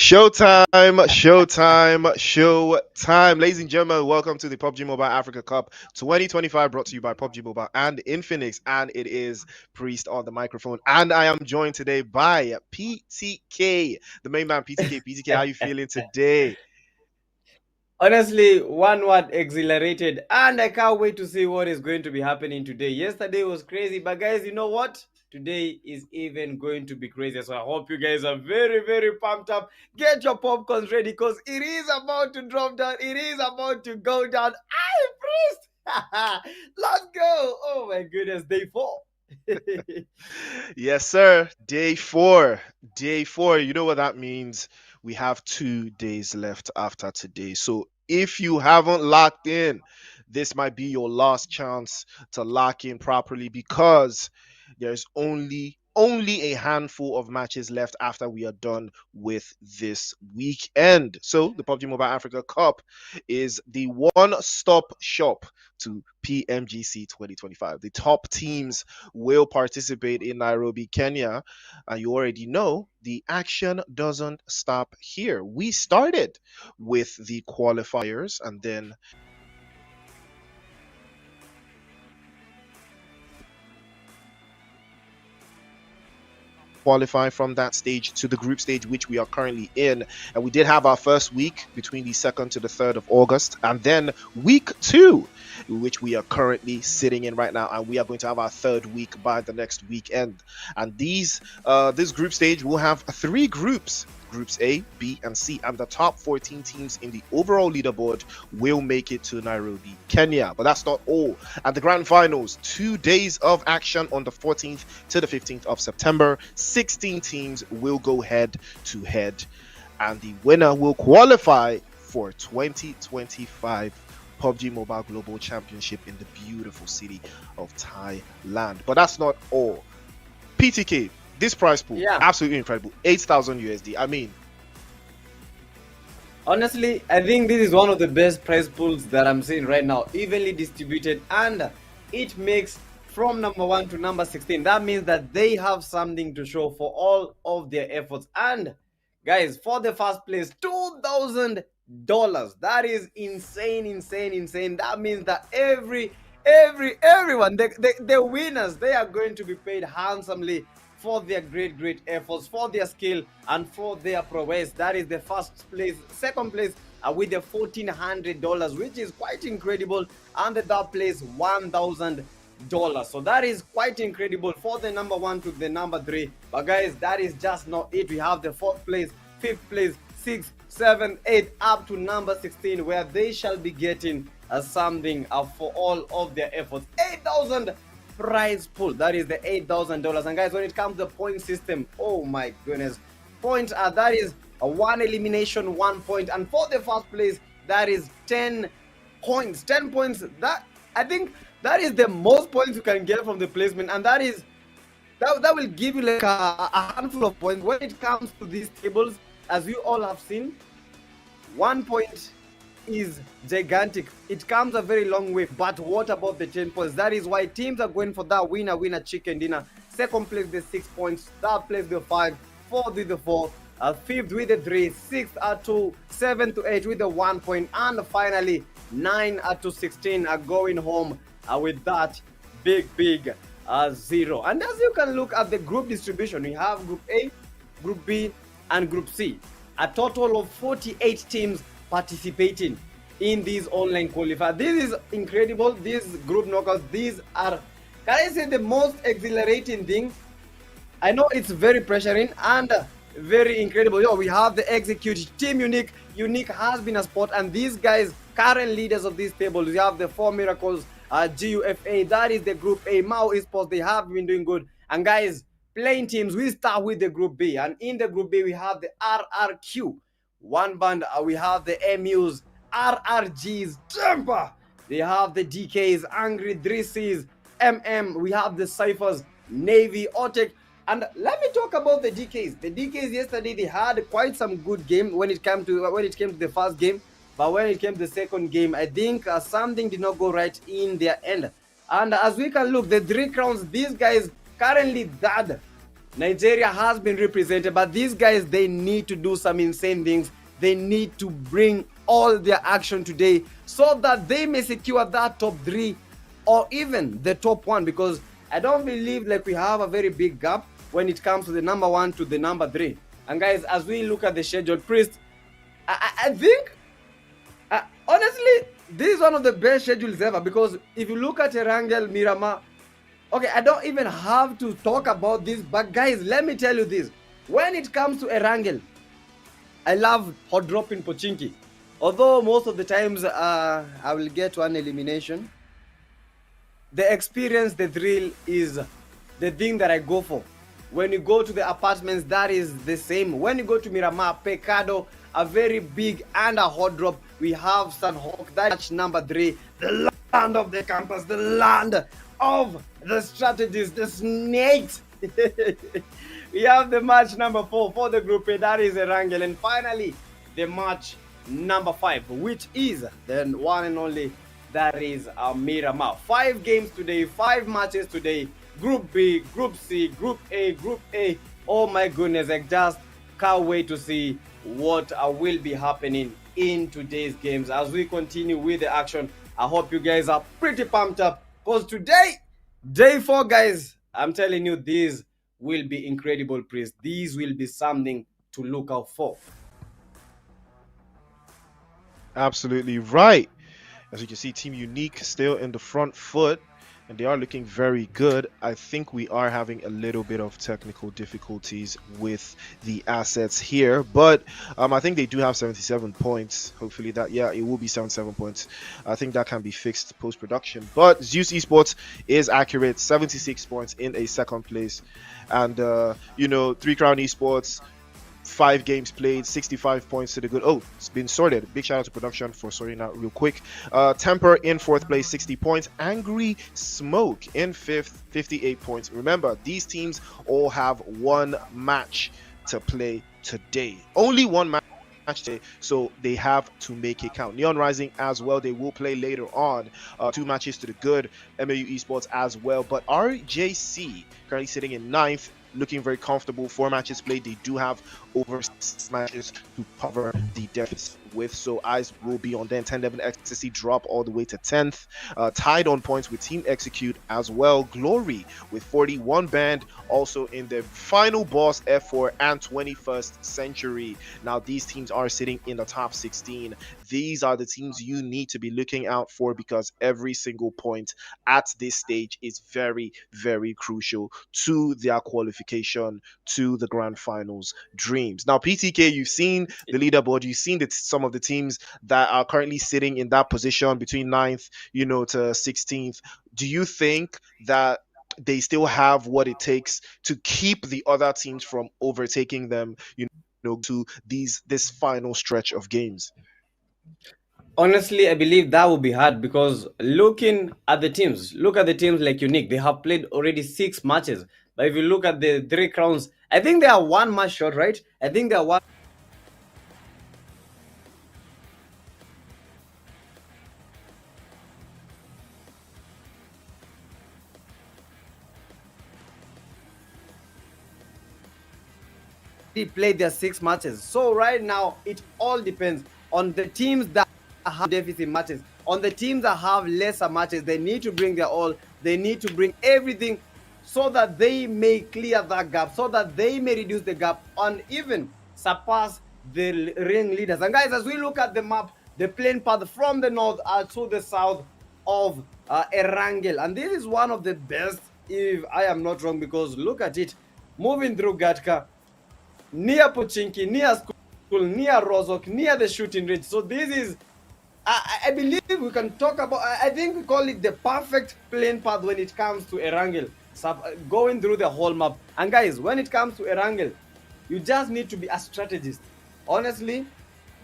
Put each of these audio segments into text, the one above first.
Showtime, showtime, showtime. Ladies and gentlemen, welcome to the Pubg Mobile Africa Cup 2025 brought to you by Pubg Mobile and Infinix. And it is Priest on the microphone. And I am joined today by PTK, the main man, PTK. PTK, how you feeling today? Honestly, one word, exhilarated, and I can't wait to see what is going to be happening today. Yesterday was crazy, but guys, you know what? Today is even going to be crazy. So I hope you guys are very, very pumped up. Get your popcorns ready because it is about to drop down. It is about to go down. I Priest! Let's go! Oh my goodness, day 4. Yes, sir. Day four. Day four. You know what that means? We have 2 days left after today. So if you haven't locked in, this might be your last chance to lock in properly because there's only a handful of matches left after we are done with this weekend. So the PUBG Mobile Africa Cup is the one-stop shop to PMGC 2025. The top teams will participate in Nairobi, Kenya. And you already know the action doesn't stop here. We started with the qualifiers and then qualify from that stage to the group stage, which we are currently in. And we did have our first week between the 2nd to the 3rd of August, and then week 2, which we are currently sitting in right now. And we are going to have our 3rd week by the next weekend. And this group stage will have 3 groups. Groups A, B, and C, and the top 14 teams in the overall leaderboard will make it to Nairobi, Kenya. But that's not all. At the Grand Finals, 2 days of action on the 14th to the 15th of September. 16 teams will go head to head, and the winner will qualify for 2025 PUBG Mobile Global Championship in the beautiful city of Thailand. But that's not all. PTK, this prize pool, Yeah. absolutely incredible. 8,000 USD. I mean, Honestly, I think this is one of the best prize pools that I'm seeing right now, evenly distributed, and it makes from number 1 to number 16. That means that they have something to show for all of their efforts. And guys, for the first place, $2,000. That is insane, insane, insane. That means that everyone, the winners, they are going to be paid handsomely for their great efforts, for their skill, and for their prowess. That is the first place. Second place with the $1,400, which is quite incredible, and the third place $1,000. So that is quite incredible for the number 1 to the number 3. But guys, that is just not it. We have the 4th place, 5th place, 6th, 7th, 8th, up to number 16, where they shall be getting something for all of their efforts. 8,000 prize pool. That is the $8,000. And guys, when it comes to the point system, oh my goodness, points are, that is a 1 elimination, 1 point, and for the first place, that is 10 points. 10 points. That, I think, that is the most points you can get from the placement, and that will give you like a handful of points. When it comes to these tables, as you all have seen, 1 point is gigantic. It comes a very long way. But what about the 10 points? That is why teams are going for that winner chicken dinner. Second place the 6 points, third place the 5, fourth with the 4, fifth with the 3, sixth at 2, 7 to 8 with the 1 point, and finally 9 to 16 are going home with that big 0. And as you can look at the group distribution, we have Group A, Group B, and Group C. A total of 48 teams participating in these online qualifiers. This is incredible. These group knockouts, these are, can I say, the most exhilarating thing. I know it's very pressuring and very incredible. Yo, we have the execute team. Unique has been a spot, and these guys, current leaders of this table, we have the 4 Miracles, GUFA, that is the Group A. Mao eSports, they have been doing good. And guys, playing teams, we start with the Group B, and in the Group B we have the RRQ one band, we have the MUs, RRGs, Temper, they have the DKs, Angry Drisses, we have the Cyphers, Navy, Otek. And let me talk about the DKs. The DKs yesterday, they had quite some good game when it came to the first game, but when it came to the second game, I think something did not go right in their end. And as we can look, the 3 crowns, these guys currently third Nigeria has been represented, but these guys, they need to do some insane things. They need to bring all their action today so that they may secure that top 3 or even the top 1, because I don't believe like we have a very big gap when it comes to the number 1 to the number 3. And guys, as we look at the schedule, Priest, I think honestly, this is one of the best schedules ever, because if you look at Erangel, Miramar, okay, I don't even have to talk about this, but guys, let me tell you this. When it comes to Erangel, I love hot drop in Pochinki. Although most of the times I will get one elimination, the experience, the thrill is the thing that I go for. When you go to the apartments, that is the same. When you go to Miramar, Pecado, a very big and a hot drop. We have Sunhawk, that's number 3, the land of the campus, the land of the strategies, the snakes. We have the match number 4 for the group A, that is Erangel. And finally, the match number 5, which is the one and only, that is Miramar. 5 games today, 5 matches today. Group B, Group C, Group A, Group A. Oh my goodness, I just can't wait to see what will be happening in today's games as we continue with the action. I hope you guys are pretty pumped up, because today, day 4, guys, I'm telling you, these will be incredible, Priest. These will be something to look out for. Absolutely right. As you can see, Team Unique still in the front foot, and they are looking very good. I think we are having a little bit of technical difficulties with the assets here, but I think they do have 77 points. Hopefully that, yeah, it will be 77 points. I think that can be fixed post-production. But Zeus Esports is accurate, 76 points in a second place. And, you know, 3 Crown Esports, 5 games played, 65 points to the good. Oh, it's been sorted. Big shout out to production for sorting that real quick. Temper in 4th place, 60 points. Angry Smoke in 5th, 58 points. Remember, these teams all have 1 match to play today. Only 1 match today, so they have to make it count. Neon Rising as well, they will play later on. 2 matches to the good. MAU Esports as well. But RJC currently sitting in 9th, looking very comfortable. 4 matches played. They do have over 6 matches to cover the deficit with, so eyes will be on them. 10-11 Ecstasy drop all the way to 10th, tied on points with Team Execute as well. Glory with 41 band also in the final boss F4 and 21st Century. Now these teams are sitting in the top 16. These are the teams you need to be looking out for, because every single point at this stage is very, very crucial to their qualification to the Grand Finals dreams. Now PTK, you've seen the leaderboard, you've seen some of the teams that are currently sitting in that position between 9th, you know, to 16th. Do you think that they still have what it takes to keep the other teams from overtaking them, you know, to this final stretch of games? Honestly, I believe that will be hard, because looking at the teams, look at the teams like Unique. They have played already 6 matches. But if you look at the 3 Crowns, I think they are 1 match short, right? I think they are 1. Played their 6 matches. So right now, it all depends on the teams that have deficit matches. On the teams that have lesser matches, they need to bring their all. They need to bring everything so that they may clear that gap, so that they may reduce the gap and even surpass the ring leaders. And guys, as we look at the map, the plane path from the north to the south of Erangel, and this is one of the best, if I am not wrong, because look at it, moving through Gatka, near Pochinki, near school, near Rozok, near the shooting range. So this is, I believe we can talk about, I think we call it the perfect plane path when it comes to Erangel, going through the whole map. And guys, when it comes to Erangel, you just need to be a strategist. Honestly,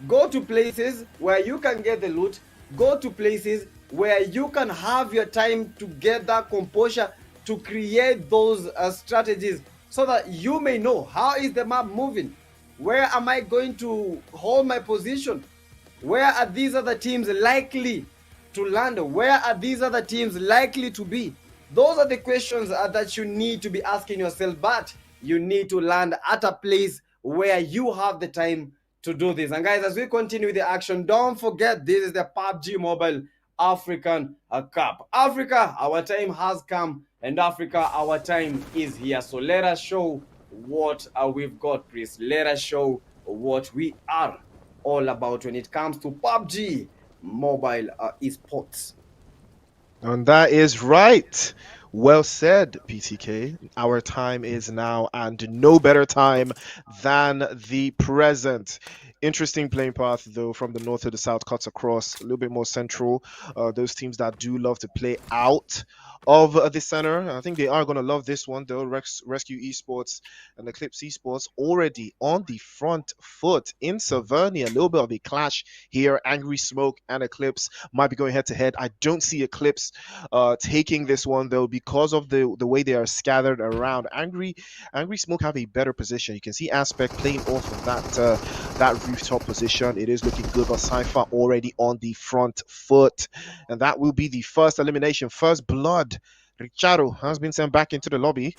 go to places where you can get the loot, go to places where you can have your time to get that composure, to create those strategies, so that you may know how is the map moving, where am I going to hold my position, where are these other teams likely to land, where are these other teams likely to be. Those are the questions that you need to be asking yourself. But you need to land at a place where you have the time to do this. And guys, as we continue the action, don't forget this is the PUBG Mobile African Cup. Africa, our time has come, and Africa, our time is here. So let us show what we've got, please. Let us show what we are all about when it comes to PUBG Mobile eSports. And that is right. Well said, PTK. Our time is now, and no better time than the present. Interesting playing path, though, from the north to the south, cuts across a little bit more central. Those teams that do love to play out of the center, I think they are going to love this one, though. Rescue Esports and Eclipse Esports already on the front foot in Savernia. A little bit of a clash here. Angry Smoke and Eclipse might be going head to head. I don't see Eclipse taking this one, though, because of the way they are scattered around. Angry Smoke have a better position. You can see Aspect playing off of that rooftop position. It is looking good, but Cypher already on the front foot, and that will be the first elimination, first blood. Richaro has been sent back into the lobby,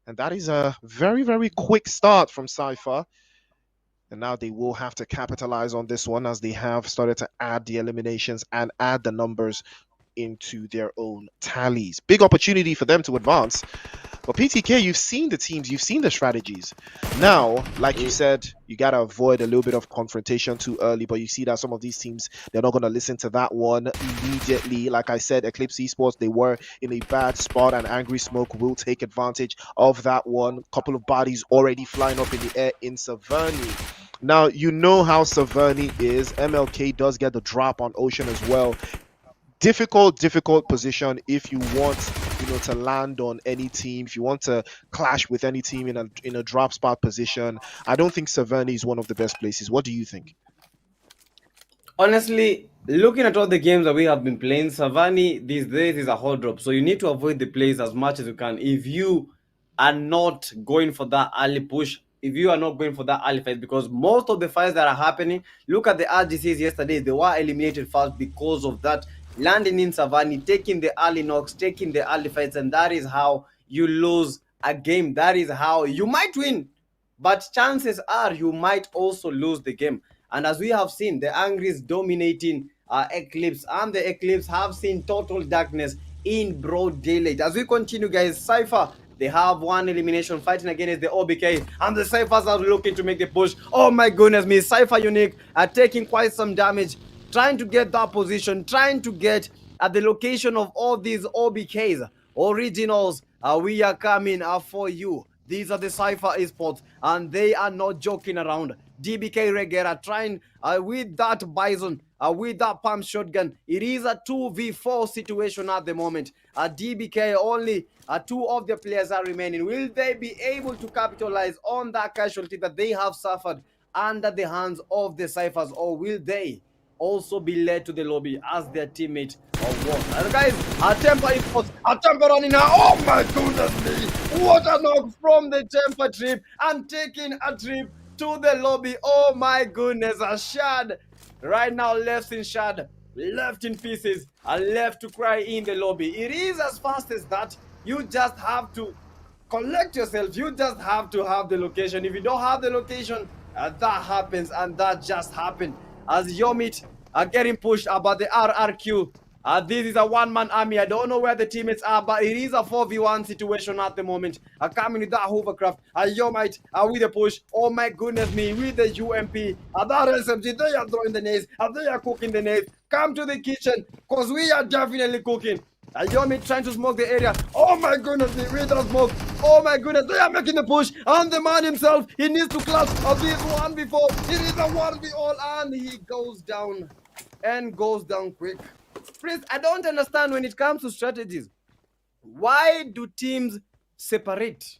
and that is a very, very quick start from Cypher. And now they will have to capitalize on this one, as they have started to add the eliminations and add the numbers into their own tallies. Big opportunity for them to advance. But PTK, you've seen the teams, you've seen the strategies. Now, like you said, you got to avoid a little bit of confrontation too early, but you see that some of these teams, they're not going to listen to that one immediately. Like I said, Eclipse Esports, they were in a bad spot, and Angry Smoke will take advantage of that one. Couple of bodies already flying up in the air in Saverni. Now, you know how Saverni is. MLK does get the drop on Ocean as well. Difficult position if you want, to land on any team, if you want to clash with any team in a drop spot position. I don't think Saverni is one of the best places. What do you think? Honestly, looking at all the games that we have been playing, Saverni these days is a hot drop. So you need to avoid the plays as much as you can. If you are not going for that early push, if you are not going for that early fight, because most of the fights that are happening, look at the RGCs yesterday, they were eliminated fast because of that. Landing in Saverni, taking the early knocks, taking the early fights, and that is how you lose a game. That is how you might win, but chances are you might also lose the game. And as we have seen, the Angries dominating Eclipse, and the Eclipse have seen total darkness in broad daylight. As we continue, guys, Cypher, they have one elimination fighting against the OBK, and the Cyphers are looking to make the push. Oh my goodness me, Cypher Unique are taking quite some damage, trying to get that position, trying to get at the location of all these OBKs. Originals, we are coming for you. These are the Cypher esports, and they are not joking around. DBK Regera trying with that Bison, with that pump shotgun. It is a 2v4 situation at the moment. DBK only 2 of the players are remaining. Will they be able to capitalize on that casualty that they have suffered under the hands of the Cyphers, or will they also be led to the lobby as their teammate or what? And guys, Temper esports, Temper running now. Oh my goodness me! What a knock from the Temper trip, and taking a trip to the lobby. Oh my goodness, a Shad right now left in Shad, left in pieces, left to cry in the lobby. It is as fast as that. You just have to collect yourself. You just have to have the location. If you don't have the location, that happens, and that just happened. As Yomit are getting pushed by the RRQ. This is a one-man army. I don't know where the teammates are, but it is a 4v1 situation at the moment. Coming with that hovercraft. Yomite with the push. Oh my goodness me, with the UMP. That SMG, they are throwing the nades. They are cooking the nades. Come to the kitchen, because we are definitely cooking. Yomi trying to smoke the area. Oh my goodness, the radar smoke. Oh my goodness, they are making the push. And the man himself, he needs to clutch of this one before. It is a 1v all, and he goes down. And goes down quick. Please, I don't understand when it comes to strategies. Why do teams separate?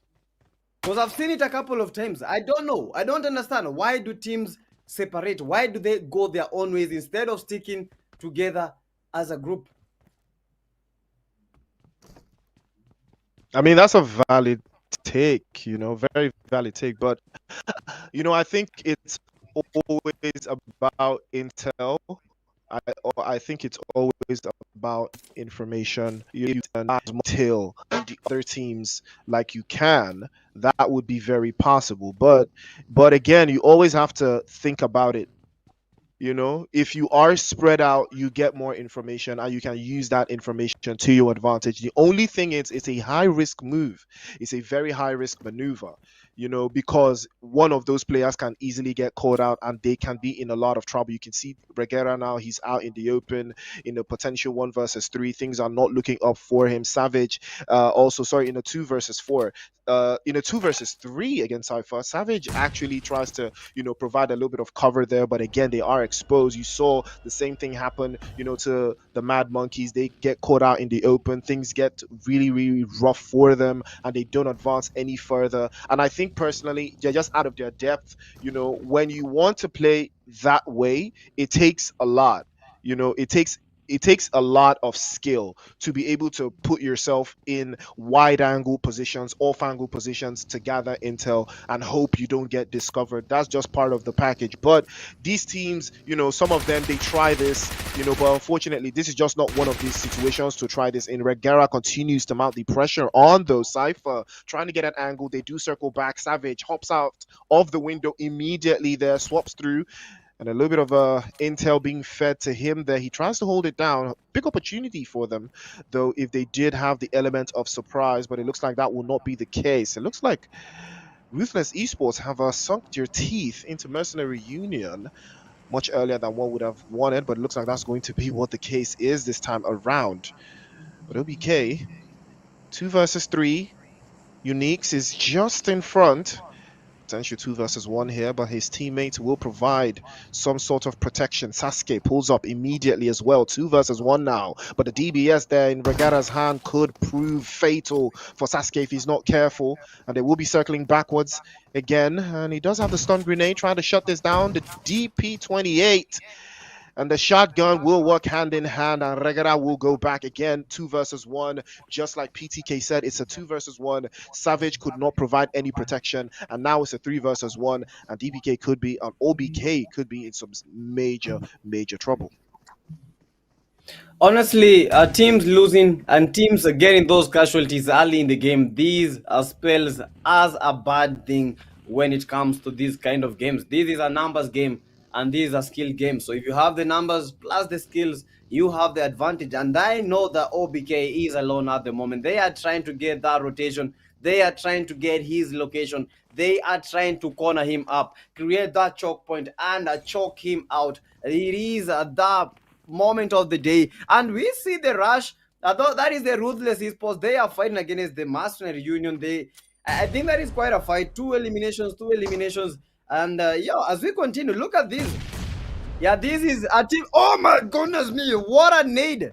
Because I've seen it a couple of times. I don't know. I don't understand. Why do teams separate? Why do they go their own ways instead of sticking together as a group? I mean, that's a valid take, very valid take. But, I think it's always about intel I think it's always about information. You can tell the other teams like you can. That would be very possible. But again, you always have to think about it. If you are spread out, you get more information and you can use that information to your advantage. The only thing is, it's a high risk move. It's a very high risk maneuver, because one of those players can easily get caught out and they can be in a lot of trouble. You can see Regera now, he's out in the open in a potential 1 versus 3. Things are not looking up for him. Savage, also, sorry, in a 2 versus 4. In a 2 versus 3 against Cypher, Savage actually tries to, provide a little bit of cover there, but again, they are exposed. You saw the same thing happen, to the Mad Monkeys. They get caught out in the open. Things get really, really rough for them, and they don't advance any further. And I think personally, they're just out of their depth. When you want to play that way, it takes a lot. It takes a lot of skill to be able to put yourself in wide angle positions, off angle positions to gather intel and hope you don't get discovered. That's just part of the package. But these teams, some of them, they try this, but unfortunately, this is just not one of these situations to try this in. Regera continues to mount the pressure on those. Cypher trying to get an angle. They do circle back. Savage hops out of the window immediately there, swaps through, and a little bit of intel being fed to him there. He tries to hold it down. Big opportunity for them, though, if they did have the element of surprise, but it looks like that will not be the case. It looks like Ruthless Esports have sunk their teeth into Mercenary Union much earlier than one would have wanted, but it looks like that's going to be what the case is this time around. But OBK, 2 versus 3. Uniques is just in front. Potential 2 versus 1 here, but his teammates will provide some sort of protection. Sasuke pulls up immediately as well. 2 versus 1 now, but the DBS there in Regera's hand could prove fatal for Sasuke if he's not careful, and they will be circling backwards again. And he does have the stun grenade trying to shut this down. The DP28 and the shotgun will work hand in hand, and Regera will go back again. 2 versus 1, just like PTK said, it's a 2 versus 1. Savage could not provide any protection, and now it's a 3 versus 1, and DBK could be, OBK could be in some major trouble. Honestly, teams losing and teams getting those casualties early in the game, these spells as a bad thing when it comes to these kind of games. This is a numbers game and this is a skill game. So if you have the numbers plus the skills, you have the advantage. And I know that OBK is alone at the moment. They are trying to get that rotation. They are trying to get his location. They are trying to corner him up, create that choke point and choke him out. It is the moment of the day, and we see the rush. That is the Ruthless Esports. They are fighting against the Mercenary Union. I think that is quite a fight. Two eliminations, and yeah. As we continue, look at this. Yeah, this is a team. Oh my goodness me! What a nade!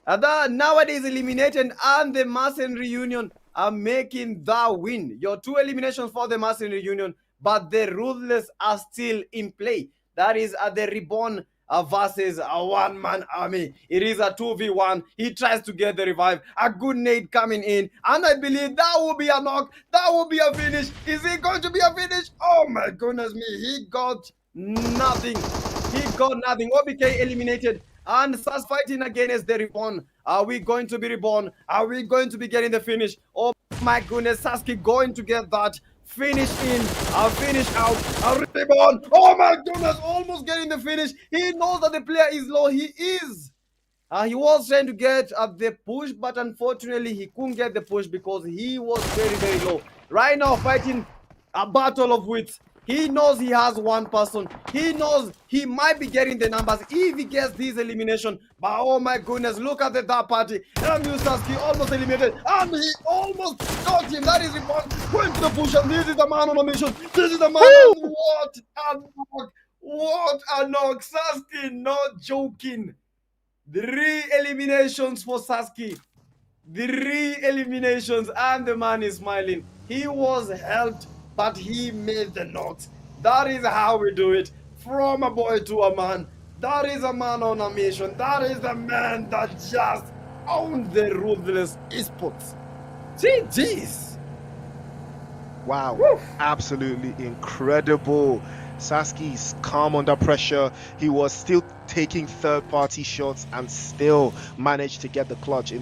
Nowadays eliminated, and the Mercenary Union are making the win. Your 2 eliminations for the Mercenary Union, but the Ruthless are still in play. That is the Reborn versus a one-man army. It is a 2v1. He tries to get the revive. A good nade coming in, and I believe that will be a knock. That will be a finish. Is it going to be a finish? Oh my goodness me! He got nothing. OBK eliminated. And starts fighting against the Reborn. Are we going to be Reborn? Are we going to be getting the finish? Oh my goodness, Sasuke going to get that finish in, a finish out, a Reborn. Oh my goodness, almost getting the finish. He knows that the player is low. He is. He was trying to get the push, but unfortunately he couldn't get the push because he was very low. Right now fighting a battle of wits. He knows he has one person. He knows he might be getting the numbers if he gets this elimination. But oh my goodness, look at the third party. Sasuke almost eliminated. And he almost got him. That is Reborn going to the push. And this is the man on a mission. This is the man. What a knock. What a knock. Sasuke not joking. 3 eliminations for Sasuke. 3 eliminations. And the man is smiling. He was helped, but he made the knocks. That is how we do it. From a boy to a man. That is a man on a mission. That is the man that just owned the Ruthless Esports. Jeez. Wow. Woo. Absolutely incredible Saski's calm under pressure. He was still taking third-party shots and still managed to get the clutch.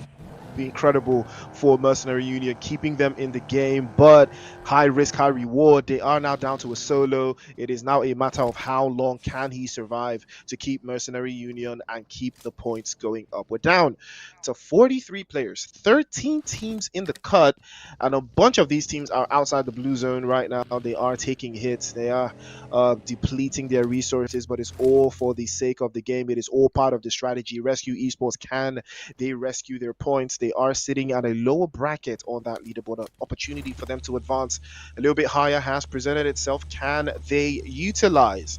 Incredible for Mercenary Union, keeping them in the game, but high risk, high reward. They are now down to a solo. It is now a matter of how long can he survive to keep Mercenary Union and keep the points going up. We're down to 43 players, 13 teams in the cut, and a bunch of these teams are outside the blue zone right now. They are taking hits. They are depleting their resources, but it's all for the sake of the game. It is all part of the strategy. Rescue Esports, can they rescue their points? They are sitting at a lower bracket on that leaderboard. An opportunity for them to advance a little bit higher has presented itself. Can they utilize?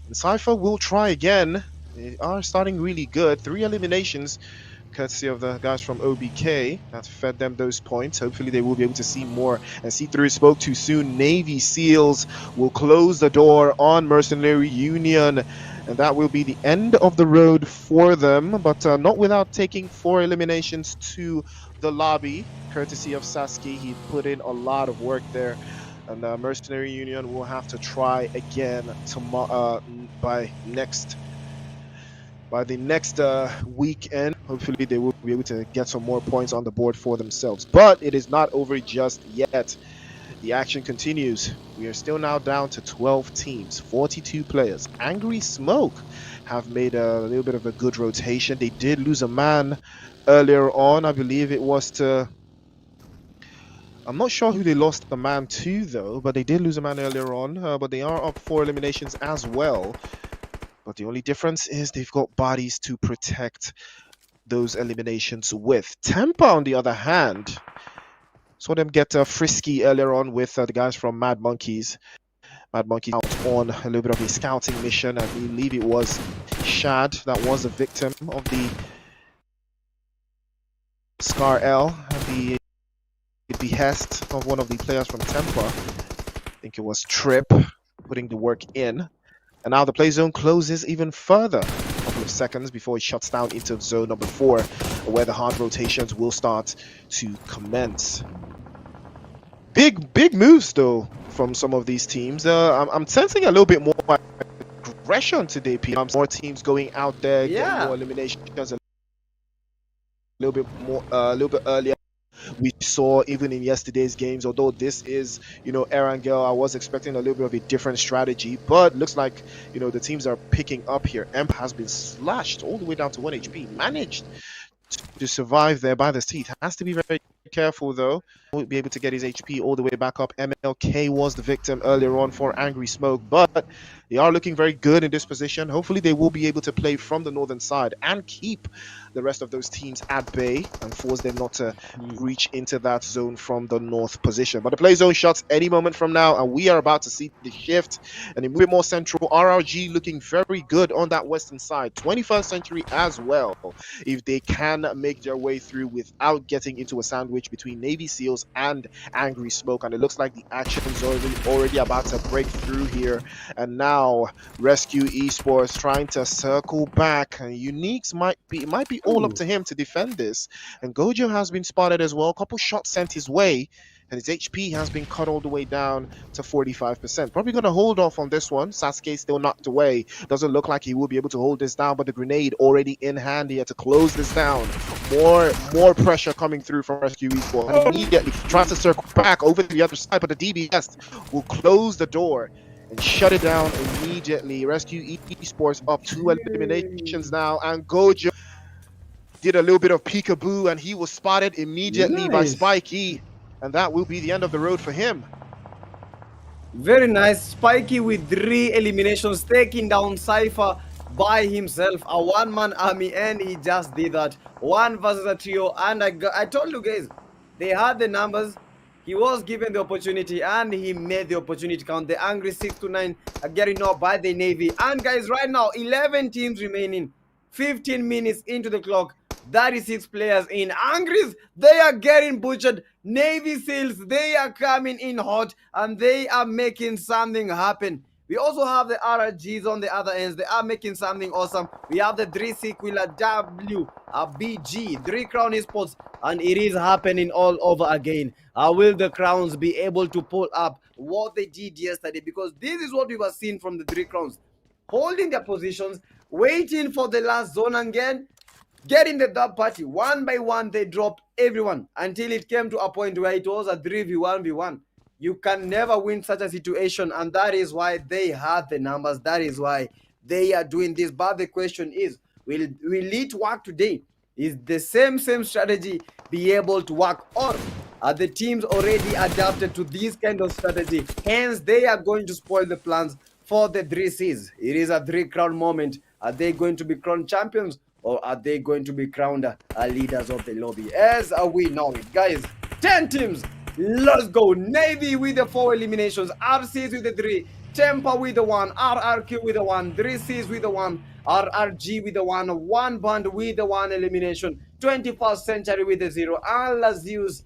And Cypher will try again. They are starting really good. 3 eliminations, courtesy of the guys from OBK that fed them those points. Hopefully they will be able to see more and see through. Spoke too soon. Navy SEALs will close the door on Mercenary Union, and that will be the end of the road for them, but not without taking 4 eliminations to the lobby, courtesy of Sasuke. He put in a lot of work there, and Mercenary Union will have to try again tomorrow by the next weekend. Hopefully they will be able to get some more points on the board for themselves, but it is not over just yet. The action continues. We are still now down to 12 teams, 42 players. Angry Smoke have made a little bit of a good rotation. They did lose a man earlier on. I believe it was to... I'm not sure who they lost the man to, though, but they did lose a man earlier on. But they are up 4 eliminations as well. But the only difference is they've got bodies to protect those eliminations with. Temper, on the other hand, saw them get frisky earlier on with the guys from Mad Monkeys. Mad Monkeys out on a little bit of a scouting mission. I believe it was Shad that was the victim of the Scar L at the behest of one of the players from Temper. I think it was Trip putting the work in. And now the play zone closes even further. A couple of seconds before it shuts down into zone number 4, where the hard rotations will start to commence. Big moves, though, from some of these teams. I'm sensing a little bit more aggression today, Peter. More teams going out there, getting more eliminations a little bit earlier. We saw even in yesterday's games, although this is, Erangel, I was expecting a little bit of a different strategy, but looks like, the teams are picking up here. Emp has been slashed all the way down to 1 HP, managed to survive there by the teeth. Has to be very careful, though. Won't be able to get his HP all the way back up. MLK was the victim earlier on for Angry Smoke, but they are looking very good in this position. Hopefully they will be able to play from the northern side and keep the rest of those teams at bay and force them not to reach into that zone from the north position. But the play zone shuts any moment from now, and we are about to see the shift and a bit more central. RRG looking very good on that western side. 21st century as well, if they can make their way through without getting into a sandwich between Navy SEALs and Angry Smoke. And it looks like the action is already about to break through here. And now Rescue Esports trying to circle back. And Unique's might be all up to him to defend this. And Gojo has been spotted as well. A couple shots sent his way, and his HP has been cut all the way down to 45%. Probably going to hold off on this one. Sasuke still knocked away. Doesn't look like he will be able to hold this down, but the grenade already in hand here to close this down. More pressure coming through from Rescue Esports. And immediately tries to circle back over to the other side, but the DBS will close the door and shut it down immediately. Rescue Esports up 2 eliminations now, and Gojo did a little bit of peekaboo, and he was spotted immediately by Spikey, and that will be the end of the road for him. Very nice. Spikey with 3 eliminations, taking down Cypher by himself, a one-man army, and he just did that. 1 versus a trio, and I told you guys, they had the numbers. He was given the opportunity, and he made the opportunity count. The Angry 6-9 are getting knocked by the Navy. And guys, right now, 11 teams remaining, 15 minutes into the clock, 36 players in. Angries, they are getting butchered. Navy SEALs, they are coming in hot, and they are making something happen. We also have the RRGs on the other ends. They are making something awesome. We have the 3 Sequila WBG, 3 Crown Esports, and it is happening all over again. Will the Crowns be able to pull up what they did yesterday? Because this is what we were seeing from the 3 Crowns. Holding their positions, waiting for the last zone again, getting the third party. One by one, they dropped everyone until it came to a point where it was a 3v1v1. You can never win such a situation, and that is why they had the numbers. That is why they are doing this. But the question is, will it work today? Is the same strategy be able to work, or are the teams already adapted to this kind of strategy? Hence, they are going to spoil the plans for the 3Cs. It is a 3-crown moment. Are they going to be crowned champions, or are they going to be crowned leaders of the lobby? As we know it, guys, 10 teams. Let's go. Navy with the 4 eliminations, RCs with the 3, Temper with the 1, RRQ with the 1, 3Cs with the 1, RRG with the 1 band with the 1 elimination, 21st Century with the 0, and Zeus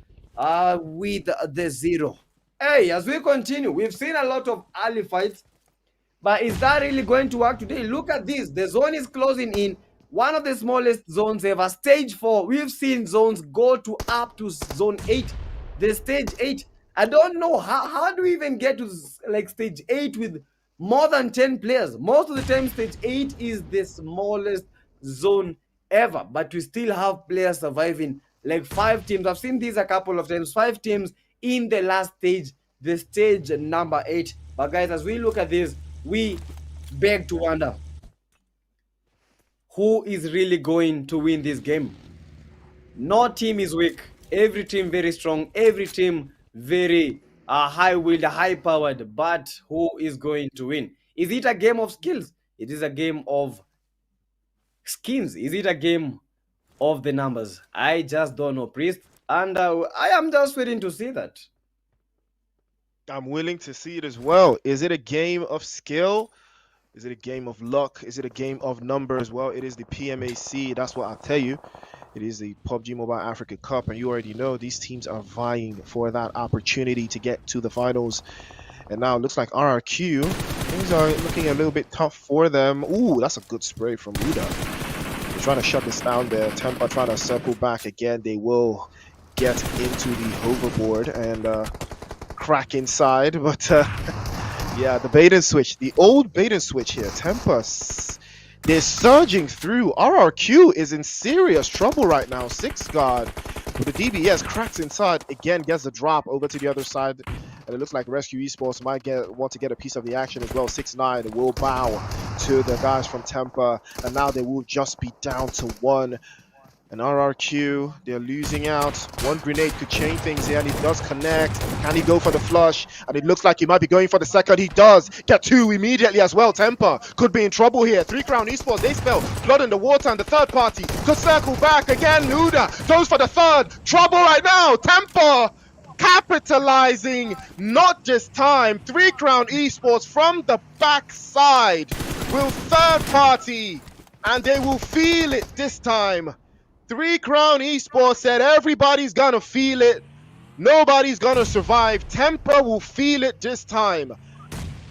with the 0. Hey, as we continue, we've seen a lot of early fights, but is that really going to work today? Look at this. The zone is closing in. One of the smallest zones ever. Stage 4. We've seen zones go to up to zone 8. The stage 8. I don't know how do we even get to like stage 8 with more than 10 players. Most of the time stage 8 is the smallest zone ever, but we still have players surviving. Like 5 teams. I've seen these a couple of times. 5 teams in the last stage, the stage number 8. But guys, as we look at this, we beg to wonder, who is really going to win this game? No team is weak. Every team very strong. Every team very high-willed, high-powered. But who is going to win? Is it a game of skills? It is a game of skins. Is it a game of the numbers? I just don't know, Priest. And I am just waiting to see that. I'm willing to see it as well. Is it a game of skill? Is it a game of luck? Is it a game of numbers? Well, it is the PMAC. That's what I'll tell you. It is the Pubg Mobile Africa Cup, and you already know these teams are vying for that opportunity to get to the finals. And now it looks like RRQ, things are looking a little bit tough for them. Ooh, that's a good spray from Uda. They're trying to shut this down there. Tempa trying to circle back again. They will get into the hoverboard and crack inside, but yeah, the bait and switch, the old bait and switch here. Tempa, they're surging through. RRQ is in serious trouble right now. 6 guard with the DBS cracks inside again, gets the drop over to the other side, and it looks like Rescue Esports might want to get a piece of the action as well. 6-9 will bow to the guys from Tempa, and now they will just be down to 1. And RRQ, they're losing out. 1 grenade could change things here, and he does connect. Can he go for the flush? And it looks like he might be going for the second. He does get 2 immediately as well. Temper could be in trouble here. 3 Crown Esports, they spell blood in the water, and the third party could circle back again. Nuda goes for the third. Trouble right now. Temper capitalizing, not this time. 3 Crown Esports from the backside will third party, and they will feel it this time. 3 Crown Esports said everybody's gonna feel it. Nobody's gonna survive. Temper will feel it this time.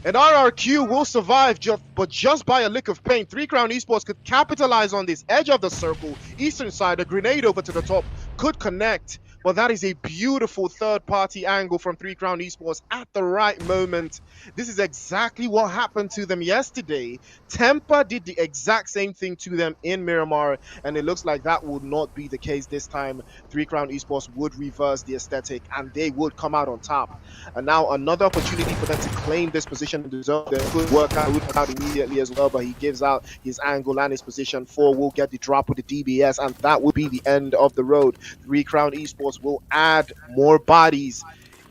And RRQ will survive, but just by a lick of paint. 3 Crown Esports could capitalize on this edge of the circle. Eastern side, a grenade over to the top could connect. But that is a beautiful third-party angle from 3 Crown Esports at the right moment. This is exactly what happened to them yesterday. Tempa did the exact same thing to them in Miramar, and it looks like that would not be the case this time. 3 Crown Esports would reverse the aesthetic, and they would come out on top. And now another opportunity for them to claim this position in the zone. They could work out immediately as well, but he gives out his angle and his position. 4 will get the drop with the DBS, and that will be the end of the road. 3 Crown Esports will add more bodies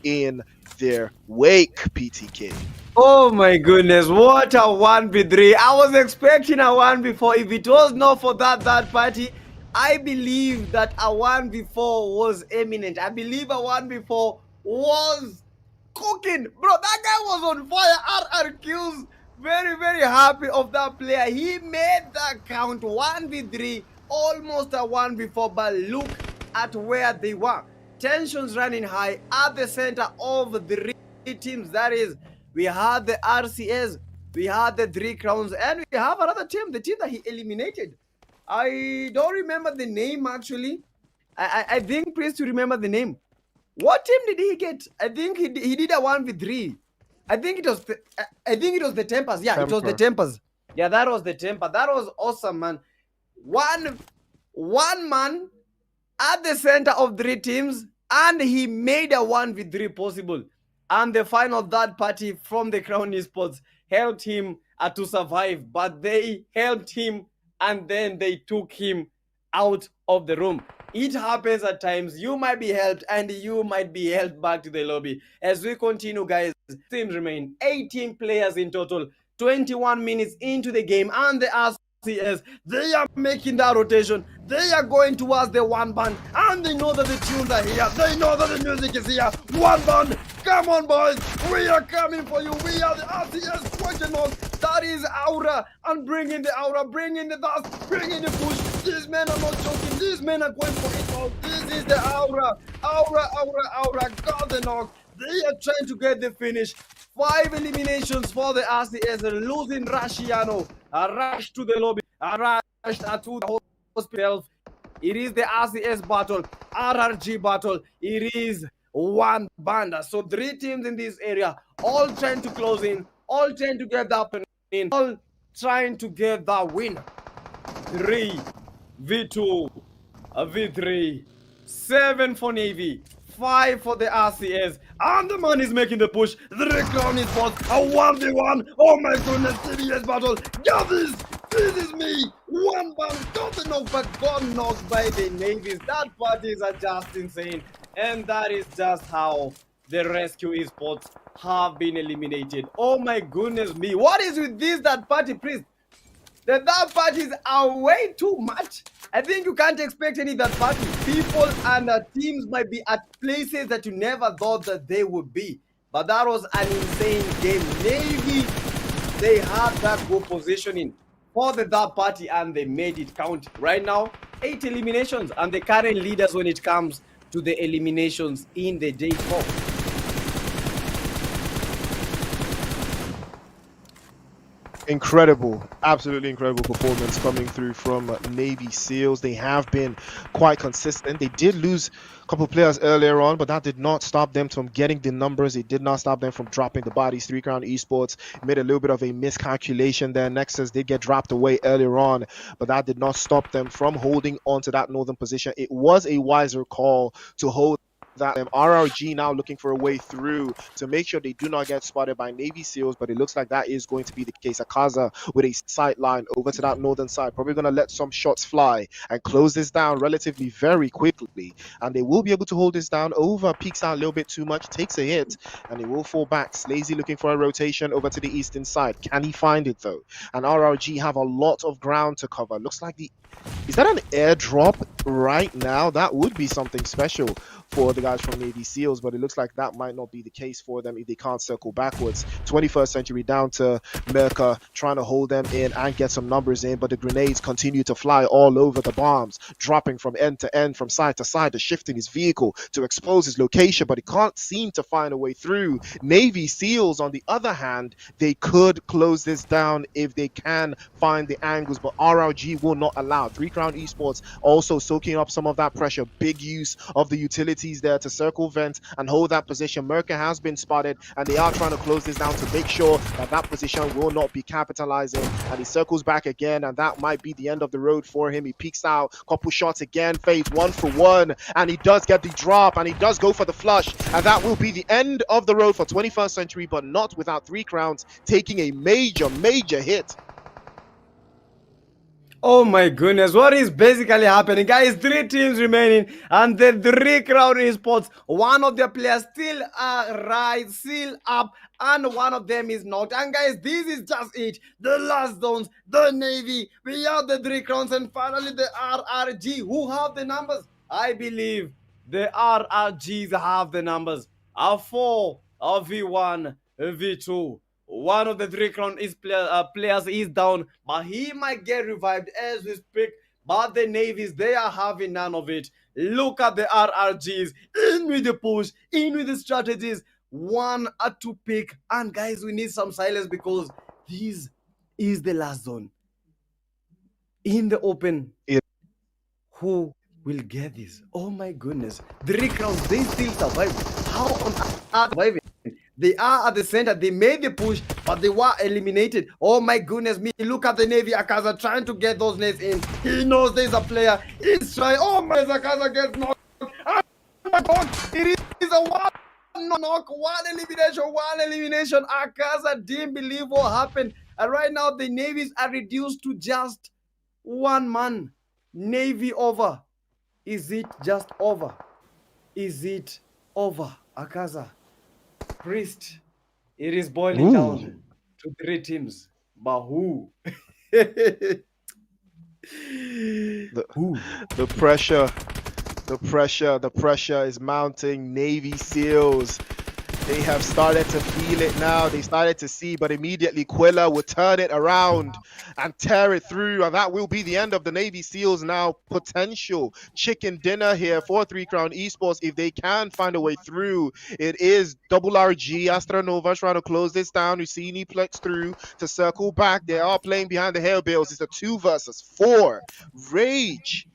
in their wake, PTK. Oh my goodness, what a 1v3. I was expecting a 1v4. If it was not for that party, I believe that a 1v4 was imminent. I believe a 1v4 was cooking. Bro, that guy was on fire. RRQ's very happy of that player. He made that count. 1v3, almost a 1v4, but look at where they were. Tensions running high at the center of the teams. That is, we had the RCS we had the 3 crowns, and we have another team, the team that he eliminated. I don't remember the name actually. I think Prince to remember the name. What team did he get? I think he did a 1v3. I think it was the Tempers. Yeah, it was the Tempers. Yeah, that was the Temper. That was awesome, man. One man at the center of 3 teams, and he made a 1v3 possible. And the final third party from the Crown Esports helped him to survive, but they helped him and then they took him out of the room. It happens at times. You might be helped and you might be helped back to the lobby. As we continue, guys, teams remain 18 players in total, 21 minutes into the game, and the RCS, they are making that rotation. They are going towards the one band, and they know that the tunes are here. They know that the music is here. One band, come on, boys. We are coming for you. We are the RCS question on. That is Aura, and bring in the Aura, bring in the dust, bring in the push. These men are not joking. These men are going for it all. This is the Aura. Aura. Got the knock. They are trying to get the finish. 5 eliminations for the RCS, losing Rashiano. A rush to the lobby. A rush to the hospital. It is the RCS battle, RRG battle. It is one band. So 3 teams in this area, all trying to close in, all trying to get that in, all trying to get that win. 3 V2, a V3, 7 for Navy, 5 for the RCS, and the man is making the push. The Crown Esports, a 1v1. Oh my goodness, CBS battle. Got this. This is me. One band got the knock, but got knocked by the Navies. That parties are just insane. And that is just how the Rescue Esports have been eliminated. Oh my goodness me. What is with this that party, Priest? The third parties are way too much. I think you can't expect any third party. People and teams might be at places that you never thought that they would be. But that was an insane game. Navy, they had that good positioning for the third party and they made it count. Right now, 8 eliminations and the current leaders when it comes to the eliminations in the day 4. Incredible, absolutely incredible performance coming through from Navy SEALs. They have been quite consistent. They did lose a couple of players earlier on, but that did not stop them from getting the numbers. It did not stop them from dropping the bodies. 3 Crown Esports made a little bit of a miscalculation there. Nexus did get dropped away earlier on, but that did not stop them from holding on to that northern position. It was a wiser call to hold that. RRG now looking for a way through to make sure they do not get spotted by Navy SEALs, but it looks like that is going to be the case. Akaza with a sight line over to that northern side, probably going to let some shots fly and close this down relatively very quickly, and they will be able to hold this down. Over peeks out a little bit too much, takes a hit, and it will fall back. Slazy looking for a rotation over to the eastern side. Can he find it though? And RRG have a lot of ground to cover. Looks like is that an airdrop right now? That would be something special for the guys from Navy SEALs, but it looks like that might not be the case for them if they can't circle backwards. 21st century down to Merca, trying to hold them in and get some numbers in, but the grenades continue to fly all over the bombs, dropping from end to end, from side to side, to shifting his vehicle to expose his location, but he can't seem to find a way through. Navy SEALs, on the other hand, they could close this down if they can find the angles, but RRG will not allow. 3 Crown Esports also soaking up some of that pressure. Big use of the utilities there to circle vent and hold that position. Merca has been spotted and they are trying to close this down to make sure that that position will not be capitalizing, and he circles back again, and that might be the end of the road for him. He peeks out, couple shots again, fades 1 for 1, and he does get the drop, and he does go for the flush, and that will be the end of the road for 21st century, but not without 3 Crowns taking a major hit. Oh my goodness, what is basically happening? Guys, 3 teams remaining and the 3 Crown Esports, one of their players still still up, and one of them is knocked. And guys, this is just it. The last zones, the Navy, we have the 3 Crowns, and finally the RRG, who have the numbers. I believe the RRGs have the numbers. A 4, a V1, a V2. One of the 3 Crown players is down, but he might get revived as we speak. But the Navies, they are having none of it. Look at the RRGs, in with the push, in with the strategies. 1 to pick. And guys, we need some silence because This is the last zone. In the open, who will get this? Oh my goodness. 3 crowns, they still survive. How on earth are they surviving? They are at the center. They made the push, but they were eliminated. Oh my goodness me. Look at the Navy. Akaza trying to get those nets in. He knows there's a player. He's trying. Oh my, Akaza gets knocked. Oh my god. It is a one knock, one elimination. Akaza didn't believe what happened. And right now, the Navies are reduced to just one man. Navy over. Is it just over? Is it over? Akaza. Priest, it is boiling down to 3 teams. But who? The pressure is mounting. Navy SEALs, they have started to feel it now. They started to see, but immediately Quilla will turn it around and tear it through, and that will be the end of the Navy SEALs now potential chicken dinner here for 3 Crown Esports if they can find a way through. It is double RG Astronova trying to close this down. Ucini plex through to circle back. They are playing behind the hail bales. It's a 2 versus 4. Rage,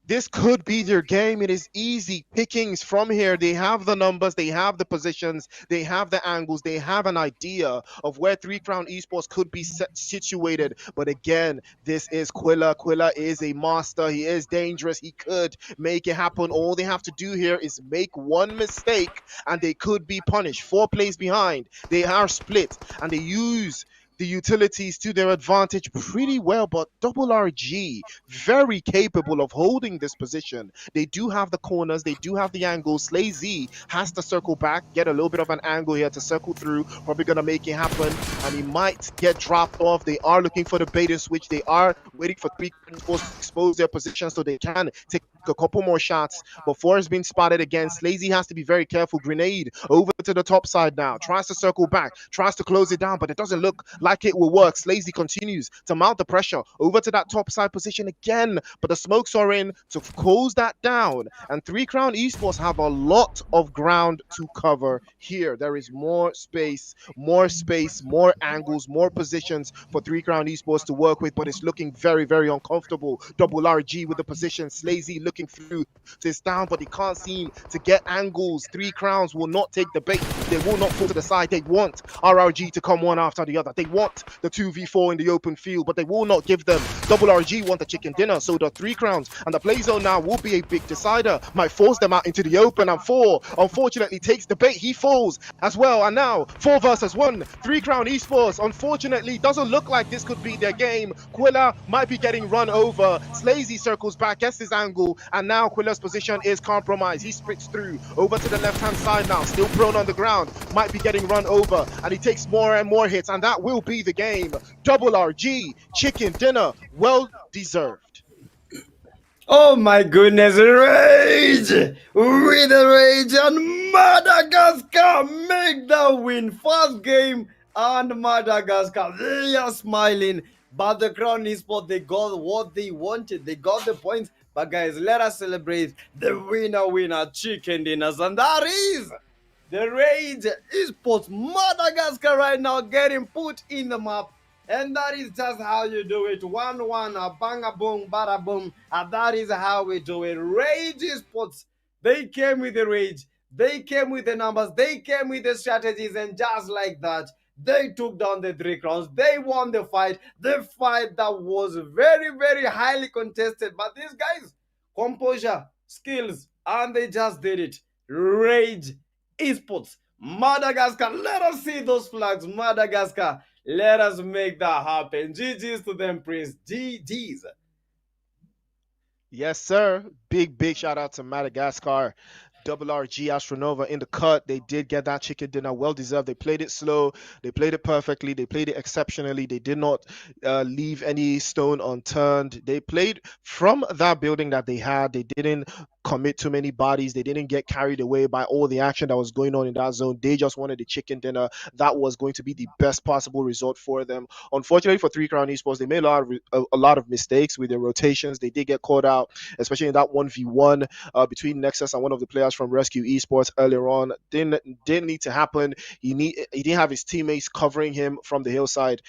this could be their game. It is easy pickings from here. They have the numbers, they have the positions, they have the angles, they have an idea of where 3 Crown Esports could be situated. But again, this is Quilla. Quilla is a master. He is dangerous. He could make it happen. All they have to do here is make one mistake and they could be punished. 4 plays behind. They are split and they use the utilities to their advantage pretty well, but double RG very capable of holding this position. They do have the corners, they do have the angles. Slazy has to circle back, get a little bit of an angle here to circle through, probably gonna make it happen, and he might get dropped off. They are looking for the bait and switch. They are waiting for 3 to expose their position so they can take a couple more shots before it's been spotted again. Slazy has to be very careful. Grenade over to the top side now, tries to circle back, tries to close it down, but it doesn't look like it will work. Slazy continues to mount the pressure over to that top side position again, but the smokes are in to close that down, and 3 Crown Esports have a lot of ground to cover here. There is more space, more angles, more positions for 3 Crown Esports to work with, but it's looking very, very uncomfortable. Double RG with the position. Slazy looking through this down, but he can't seem to get angles. 3 Crowns will not take the bait. They will not fall to the side. They want RRG to come one after the other. They want the 2v4 in the open field, but they will not give them. Double RG want the chicken dinner, so the 3 Crowns and the play zone now will be a big decider. Might force them out into the open, and 4 unfortunately takes the bait. He falls as well, and now 4 versus 1. 3 Crown Esports unfortunately doesn't look like this could be their game. Quilla might be getting run over. Slazy circles back, gets his angle, and now Quilla's position is compromised. He splits through over to the left-hand side now, still prone on the ground, might be getting run over, and he takes more and more hits, and that will be the game. Double RG, chicken dinner, well deserved. Oh my goodness, Rage! With the Rage, and Madagascar make the win. First game, and Madagascar, they are smiling. But the Crown Esports, they got what they wanted. They got the points. But guys, let us celebrate the winner, chicken dinners. And that is the Rage Esports Madagascar right now getting put in the map. And that is just how you do it. 1-1, a bang, a boom, bada boom. And that is how we do it. Rage Esports, they came with the rage. They came with the numbers. They came with the strategies. And just like that, they took down the 3 Crowns. They won the fight. The fight that was very, very highly contested. But these guys, composure, skills, and they just did it. Rage Esports, Madagascar. Let us see those flags, Madagascar. Let us make that happen. GG's to them, Prince. GG's. Yes, sir. Big shout out to Madagascar. Double RG Astronova in the cut. They did get that chicken dinner, well deserved. They played it slow, they played it perfectly, they played it exceptionally. They did not leave any stone unturned. They played from that building that they had. They didn't commit too many bodies. They didn't get carried away by all the action that was going on in that zone. They just wanted the chicken dinner. That was going to be the best possible result for them. Unfortunately for Three Crown Esports, they made a lot of mistakes with their rotations. They did get caught out, especially in that 1v1 between Nexus and one of the players from Rescue Esports earlier on. Didn't need to happen. He didn't have his teammates covering him from the hillside,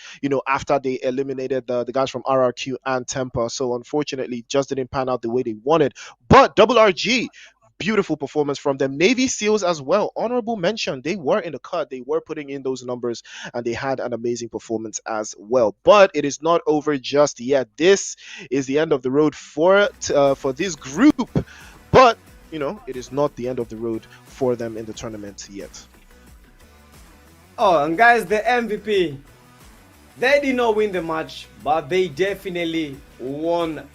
after they eliminated the guys from RRQ and Temper. So unfortunately, just didn't pan out the way they wanted. But Double RG, beautiful performance from them. Navy SEALs as well, honorable mention. They were in the cut. They were putting in those numbers, and they had an amazing performance as well. But it is not over just yet. This is the end of the road for this group. But it is not the end of the road for them in the tournament yet. Oh, and guys, the MVP. They did not win the match, but they definitely won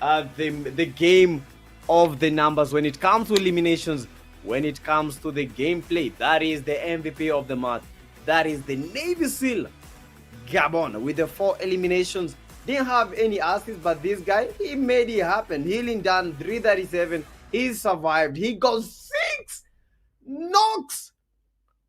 the game of the numbers when it comes to eliminations, when it comes to the gameplay. That is the MVP of the match. That is the Navy SEAL Gabon with the 4 eliminations. Didn't have any assists, but this guy, he made it happen. Healing done, 337. He survived. He got 6 knocks.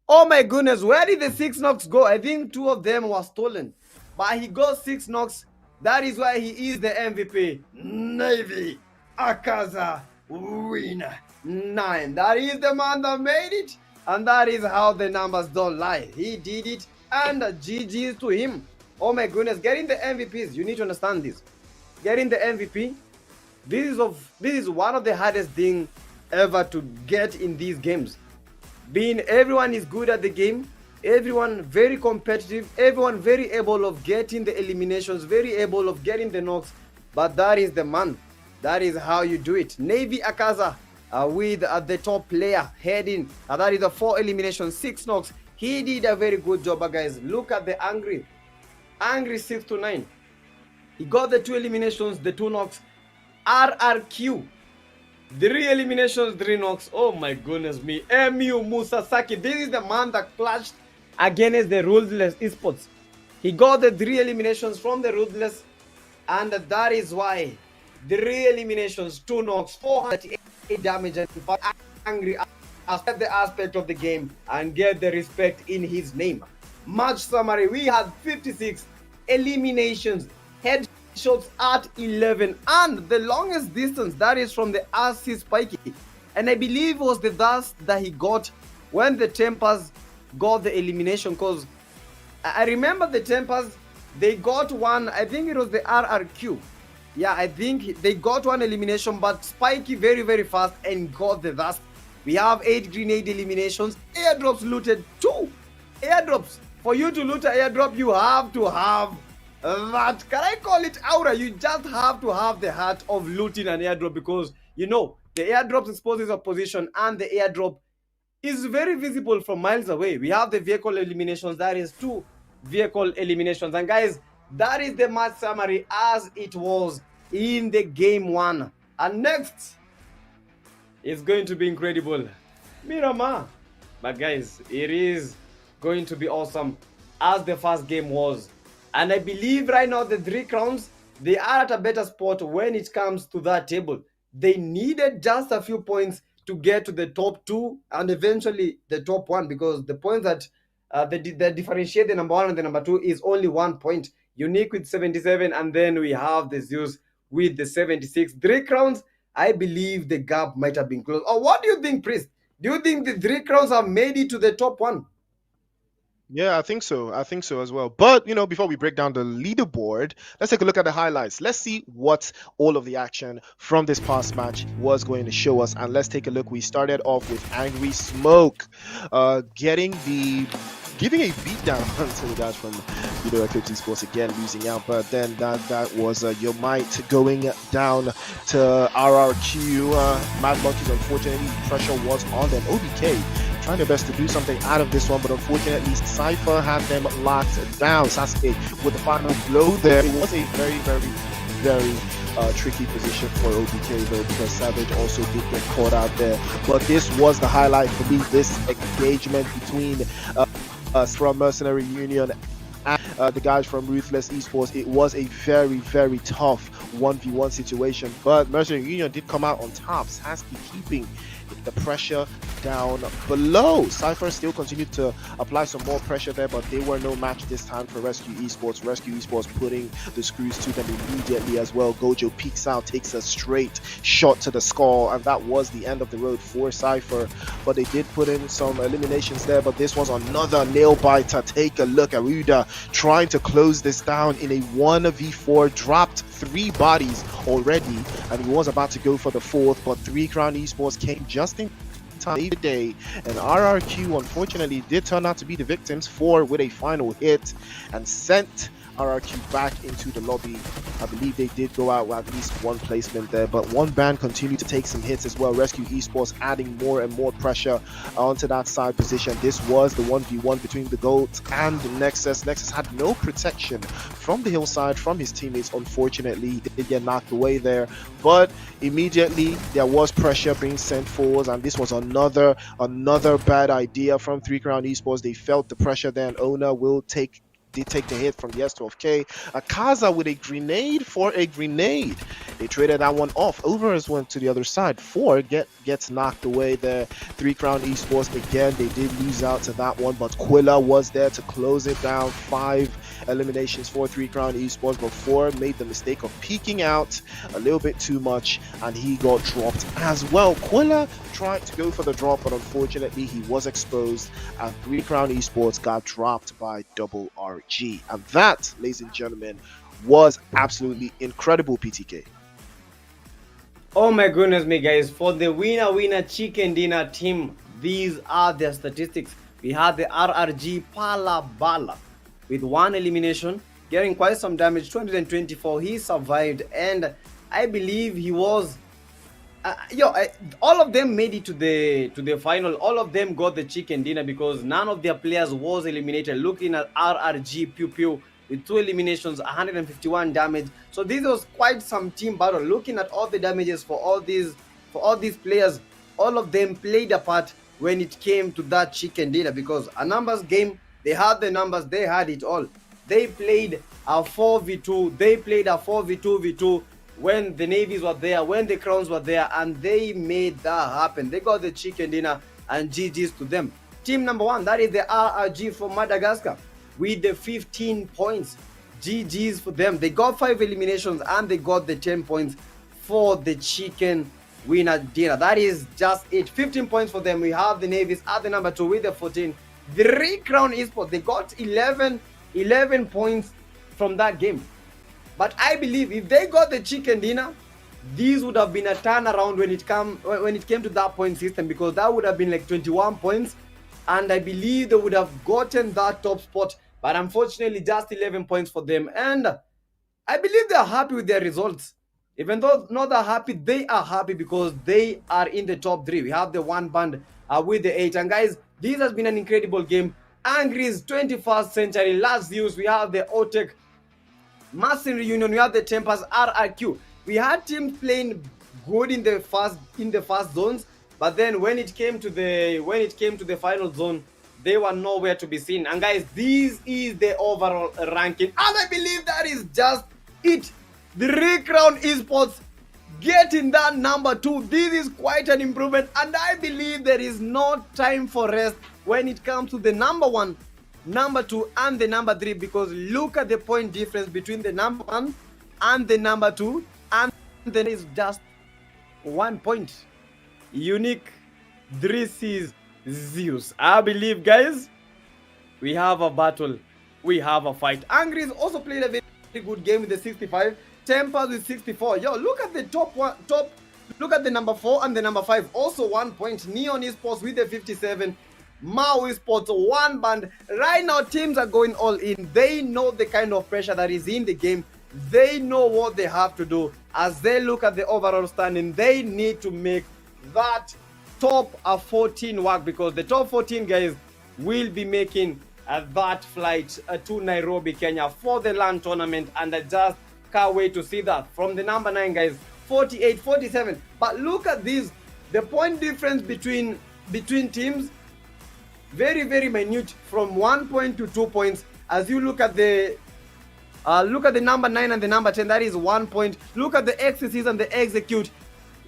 Oh my goodness, where did the 6 knocks go? I think 2 of them were stolen. But he got 6 knocks. That is why he is the MVP. Navy Akaza winner 9. That is the man that made it. And that is how the numbers don't lie. He did it, and GG's to him. Oh my goodness, getting the MVPs, you need to understand this. Getting the MVP, this is one of the hardest things ever to get in these games. Being everyone is good at the game, everyone very competitive, everyone very able of getting the eliminations, very able of getting the knocks, but that is the man. That is how you do it. Navy Akaza with the top player heading. That is the 4 eliminations, 6 knocks. He did a very good job, guys. Look at the Angry 6 to 9. He got the 2 eliminations, the 2 knocks. RRQ, 3 eliminations, 3 knocks. Oh my goodness me. MU Musasaki, this is the man that clashed against the Ruthless Esports. He got the 3 eliminations from the Ruthless, and that is why 3 eliminations, 2 knocks, 408 damage, and 5 Angry aspect the aspect of the game and get the respect in his name. Match summary: we had 56 eliminations, headshots at 11, and the longest distance, that is from the RC Spiky, and I believe it was the dust that he got when the Tempers got the elimination, because I remember the Tempers, they got one, I think it was the RRQ. Yeah, I think they got one elimination, but Spiky very, very fast and got the dust. We have 8 grenade eliminations. Airdrops looted 2 airdrops. For you to loot an airdrop, you have to have that. Can I call it aura? You just have to have the heart of looting an airdrop, because the airdrop exposes a position and the airdrop is very visible from miles away. We have the vehicle eliminations. That is 2 vehicle eliminations. And guys, that is the match summary as it was in the game 1. And next is going to be incredible. Miramar. But guys, it is going to be awesome as the first game was. And I believe right now the 3 crowns, they are at a better spot when it comes to that table. They needed just a few points to get to the top 2 and eventually the top 1, because the points that that differentiate the number 1 and the number 2 is only 1 point. Unique with 77, and then we have the Zeus with the 76. 3 crowns, I believe the gap might have been closed. Or what do you think, Priest? Do you think the 3 crowns have made it to the top 1? Yeah, I think so. I think so as well. But, before we break down the leaderboard, let's take a look at the highlights. Let's see what all of the action from this past match was going to show us. And let's take a look. We started off with Angry Smoke, giving a beatdown to the guys from Eclipse Esports, again losing out. But then that was your might going down to RRQ. Mad Monkeys, unfortunately, pressure was on them. OBK trying their best to do something out of this one, but unfortunately Cypher had them locked down. Sasuke with the final blow there. It was a very, very, very tricky position for OBK though, because Savage also did get caught out there. But this was the highlight for me, this engagement between from Mercenary Union and the guys from Ruthless Esports. It was a very, very tough 1v1 situation. But Mercenary Union did come out on top, Saski keeping the pressure down below. Cypher still continued to apply some more pressure there, but they were no match this time for Rescue Esports. Rescue Esports putting the screws to them immediately as well. Gojo peeks out, takes a straight shot to the skull, and that was the end of the road for Cypher. But they did put in some eliminations there, but this was another nail biter. Take a look at Ruda trying to close this down in a 1v4, dropped 3 bodies already, and he was about to go for the 4th, but 3 Crown Esports came just in time today, and RRQ unfortunately did turn out to be the victims, 4 with a final hit, and sent RRQ back into the lobby. I believe they did go out with at least 1 placement there, but 1 band continued to take some hits as well. Rescue Esports adding more and more pressure onto that side position. This was the 1v1 between the GOAT and the Nexus. Nexus had no protection from the hillside, from his teammates. Unfortunately, he did get knocked away there, but immediately there was pressure being sent forwards, and this was another bad idea from 3 Crown Esports. They felt the pressure there, and Owner did take the hit from the S12K. Akaza with a grenade for a grenade. They traded that one off. Overs went to the other side. 4 gets knocked away there. 3 Crown Esports again, they did lose out to that one, but Quilla was there to close it down. 5 eliminations for 3 Crown Esports, but 4 made the mistake of peeking out a little bit too much, and he got dropped as well. Quilla tried to go for the drop, but unfortunately he was exposed, and 3 Crown Esports got dropped by Double RG. And that, ladies and gentlemen, was absolutely incredible, PTK. Oh my goodness me, guys. For the winner chicken dinner team, these are their statistics. We had the RRG Palabala with 1 elimination, getting quite some damage, 224. He survived, and I believe he was all of them made it to the final. All of them got the chicken dinner because none of their players was eliminated. Looking at RRG Pew Pew with 2 eliminations, 151 damage. So this was quite some team battle. Looking at all the damages for all these players, all of them played a part when it came to that chicken dinner, because a numbers game, they had the numbers, they had it all. They played a 4v2, they played a 4v2v2 when the navies were there, when the crowns were there, and they made that happen. They got the chicken dinner, and GG's to them. Team number 1, that is the RRG from Madagascar with the 15 points. GG's for them. They got 5 eliminations and they got the 10 points for the chicken winner dinner. That is just it. 15 points for them. We have the navies at the number 2 with the 14. 3 Crown Esports, they got 11 points from that game. But I believe if they got the chicken dinner, these would have been a turnaround when it came to that point system, because that would have been like 21 points, and I believe they would have gotten that top spot. But unfortunately, just 11 points for them, and I believe they are happy with their results. Even though not that happy, they are happy because they are in the top 3. We have the 1 band with the 8, and guys, this has been an incredible game. Angry's 21st century, last Zeus. We have the Otek Mercenary Union, we have the Tempers RRQ. We had teams playing good in the first zones, but then when it came to the final zone, they were nowhere to be seen. And guys, this is the overall ranking, and I believe that is just it. The 3 Crown Esports getting that number 2. This is quite an improvement, and I believe there is no time for rest when it comes to the number 1, number 2, and the number 3, because look at the point difference between the number 1 and the number 2, and there is just 1 point. Unique 3C's Zeus. I believe, guys, we have a battle, we have a fight. Angry's also played a very good game with the 65. Tempers with 64. Yo, look at the look at the number 4 and the number 5, also 1 point. Neon Esports with the 57. Mao Esports 1 band. Right now, teams are going all in. They know the kind of pressure that is in the game. They know what they have to do. As they look at the overall standing, they need to make that top 14 work, because the top 14 guys will be making that flight to Nairobi, Kenya for the LAN tournament, and I just can't wait to see that. From the number 9 guys, 48, 47. But look at this, the point difference between teams, very, very minute, from 1 point to 2 points. As you look at the Look at the number 9 and the number 10. That is 1 point. Look at the execute and the execute.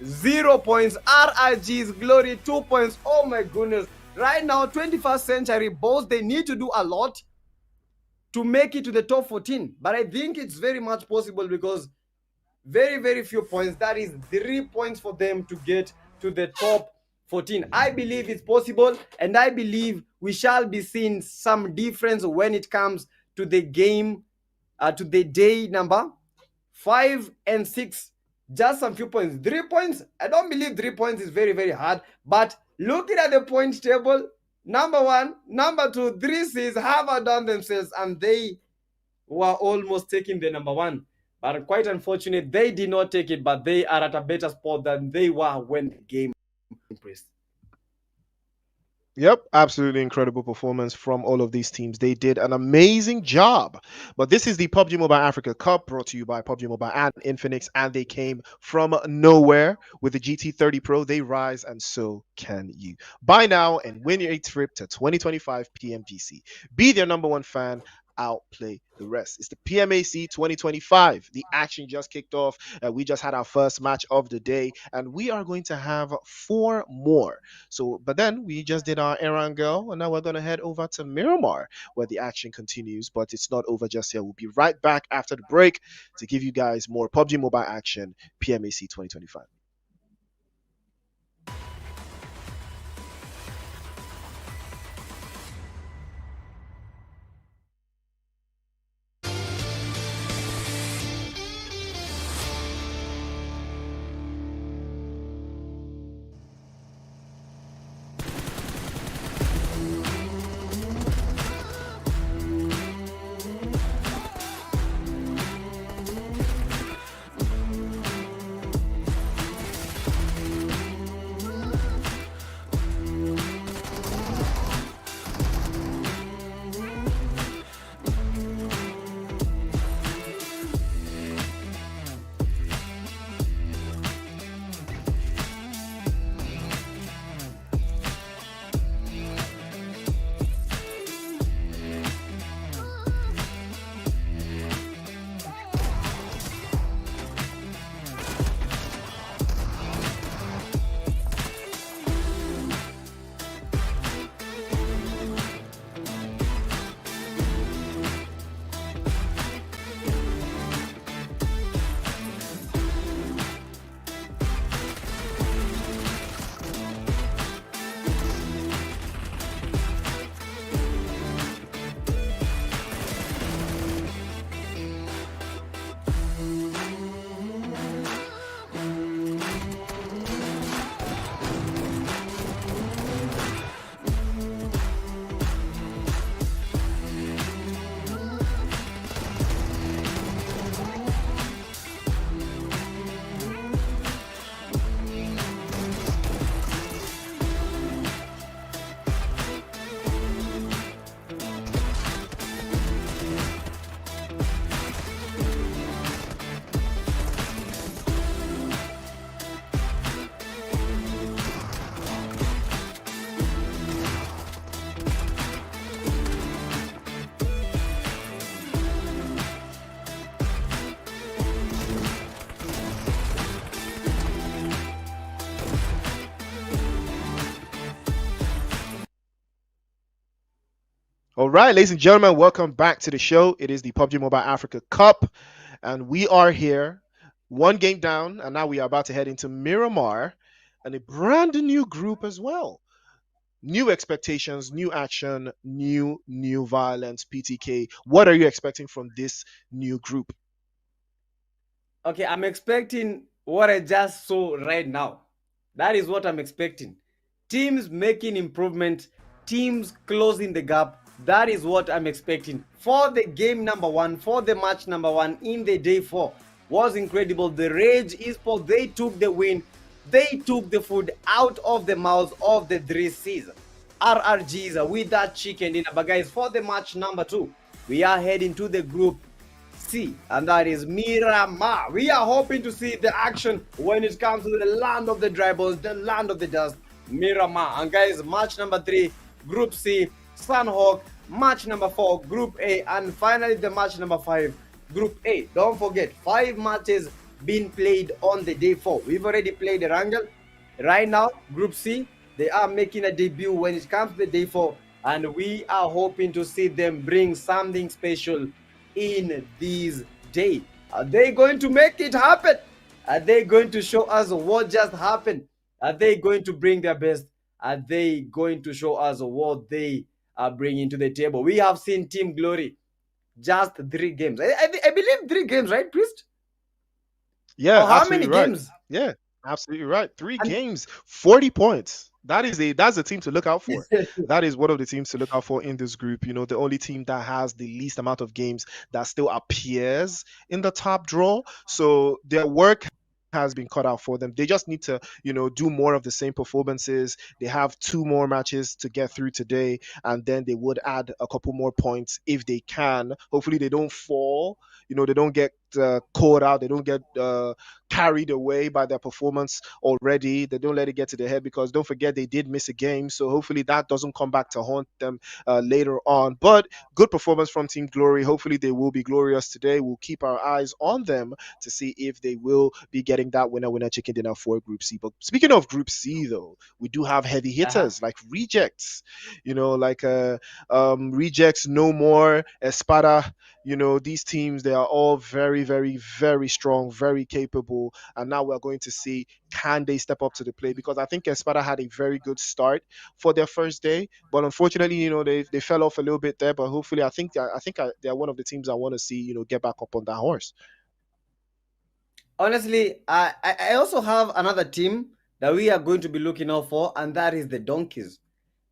0 points. RRG's Glory 2 points. Oh my goodness. Right now, 21st century both, they need to do a lot to make it to the top 14. But I think it's very much possible because very few points. That is 3 points for them to get to the top 14. I believe it's possible, and I believe we shall be seeing some difference when it comes to the game, to the day number 5 and 6. Just some few points. 3 points, I don't believe 3 points is very hard, but looking at the point table, number 1, number 2, 3 C's have outdone themselves, and they were almost taking the number 1. But quite unfortunate, they did not take it, but they are at a better spot than they were when the game impressed. Yep, absolutely incredible performance from all of these teams. They did an amazing job. But this is the Pubg Mobile Africa Cup brought to you by Pubg Mobile and Infinix, and they came from nowhere with the GT30 Pro. They rise, and so can you. Buy now and win your trip to 2025 PMGC. Be their number 1 fan. Outplay the rest. It's the PMAC 2025. The action just kicked off. We just had our first match of the day, and we are going to have 4 more. But then we just did our Erangel, and now we're going to head over to Miramar, where the action continues. But it's not over just yet. We'll be right back after the break to give you guys more PUBG Mobile action, PMAC 2025. All right, ladies and gentlemen, welcome back to the show. It is the PUBG Mobile Africa Cup, and we are here, 1 game down, and now we are about to head into Miramar, and a brand new group as well. New expectations, new action, new violence, PTK. What are you expecting from this new group? Okay, I'm expecting what I just saw right now. That is what I'm expecting. Teams making improvement, teams closing the gap. That is what I'm expecting. For the game number 1, for the match number 1 in the day 4 was incredible. The Rage eSports, they took the win. They took the food out of the mouths of the 3 C's. RRGs with that chicken dinner. But guys, for the match number 2, we are heading to the group C, and that is Miramar. We are hoping to see the action when it comes to the land of the dry bones, the land of the dust, Miramar. And guys, match number 3, Group C, Sunhawk. Match number 4, Group A, and finally the match number 5, Group A. Don't forget, 5 matches being played on the day 4. We've already played the Wrangle. Right now, Group C, they are making a debut when it comes to the day 4, and we are hoping to see them bring something special in this day. Are they going to make it happen? Are they going to show us what just happened? Are they going to bring their best? Are they going to show us what they are bringing to the table? We have seen Team Glory just 3 games. I believe 3 games, right, Priest? Yeah, Or how many absolutely right. games? Yeah, absolutely right. Three And games, 40 points. That's a team to look out for. That is one of the teams to look out for in this group. You know, the only team that has the least amount of games that still appears in the top draw. So their work has been cut out for them. They just need to, do more of the same performances. They have 2 more matches to get through today, and then they would add a couple more points if they can. Hopefully, they don't fall. They don't get caught out. They don't get carried away by their performance already. They don't let it get to their head, because don't forget they did miss a game. So hopefully that doesn't come back to haunt them later on. But good performance from Team Glory. Hopefully they will be glorious today. We'll keep our eyes on them to see if they will be getting that winner chicken dinner for Group C. But speaking of Group C, though, we do have heavy uh-huh. hitters like Rejects. Like Rejects, No More, Espada. These teams, they are all very, very, very strong, very capable. And now we're going to see, can they step up to the plate? Because I think Espada had a very good start for their first day, but unfortunately, they fell off a little bit there. But hopefully, they're one of the teams I want to see, get back up on that horse. Honestly, I also have another team that we are going to be looking out for, and that is the Donkeys.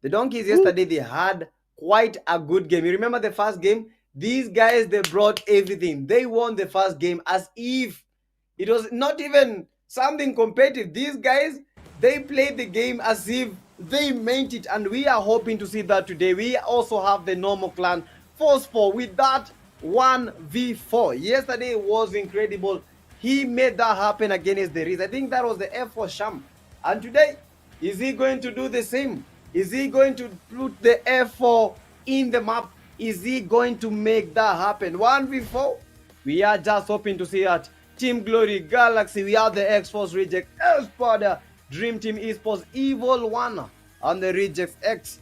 The Donkeys Woo. yesterday, they had quite a good game. You remember the first game? These guys, they brought everything. They won the first game as if it was not even something competitive. These guys, they played the game as if they meant it, and we are hoping to see that today. We also have the normal clan Force 4 with that 1v4. Yesterday was incredible. He made that happen against the Riz. I think that was the F4 Sham. And today, is he going to do the same? Is he going to put the F4 in the map? Is he going to make that happen? 1v4? We are just hoping to see that. Team Glory, Galaxy, we have the X-Force Reject, Espada, Dream Team Esports, Evil One, and the Rejects X,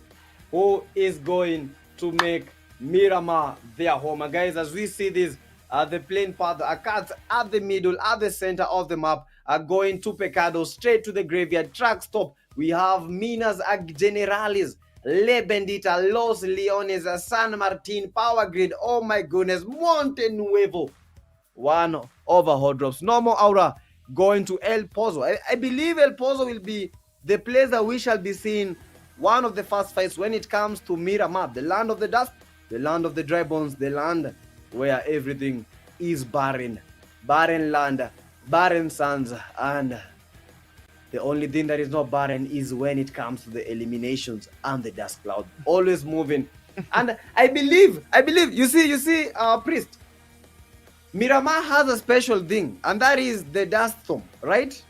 who is going to make Miramar their home. And guys, as we see this, the plane path, the cards at the middle, at the center of the map, are going to Pecado, straight to the graveyard, track stop. We have Minas Generalis, Le Bendita, Los Leones, San Martin, Power Grid, oh my goodness, Monte Nuevo. 1 overhaul drops. Normal Aura going to El Pozo. I believe El Pozo will be the place that we shall be seeing one of the first fights when it comes to Miramar, the land of the dust, the land of the dry bones, the land where everything is barren. Barren land, barren sands, and the only thing that is not barren is when it comes to the eliminations and the dust cloud. Always moving. And I believe, you see, Priest, Miramar has a special thing, and that is the dust storm, right?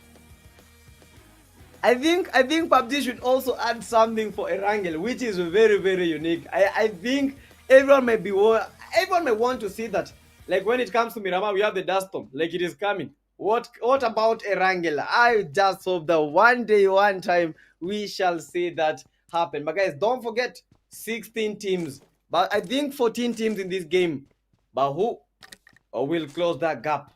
I think Pubg should also add something for Erangel, which is very, very unique. I think everyone may want to see that. Like when it comes to Miramar, we have the dust storm, like it is coming. What about Erangel? I just hope that one day, one time, we shall see that happen. But guys, don't forget, 16 teams. But I think 14 teams in this game. But who will close that gap?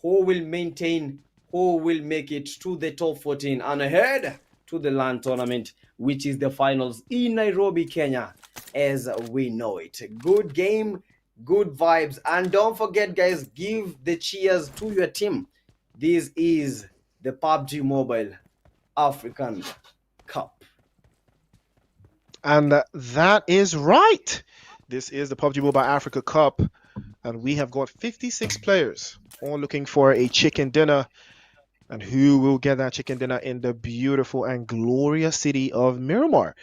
Who will maintain? Who will make it to the top 14 and ahead to the LAN tournament, which is the finals in Nairobi, Kenya, as we know it. Good game, good vibes. And don't forget, guys, give the cheers to your team. This is the PUBG Mobile African Cup. And that is right. This is the PUBG Mobile Africa Cup, and we have got 56 players all looking for a chicken dinner. And who will get that chicken dinner in the beautiful and glorious city of Miramar?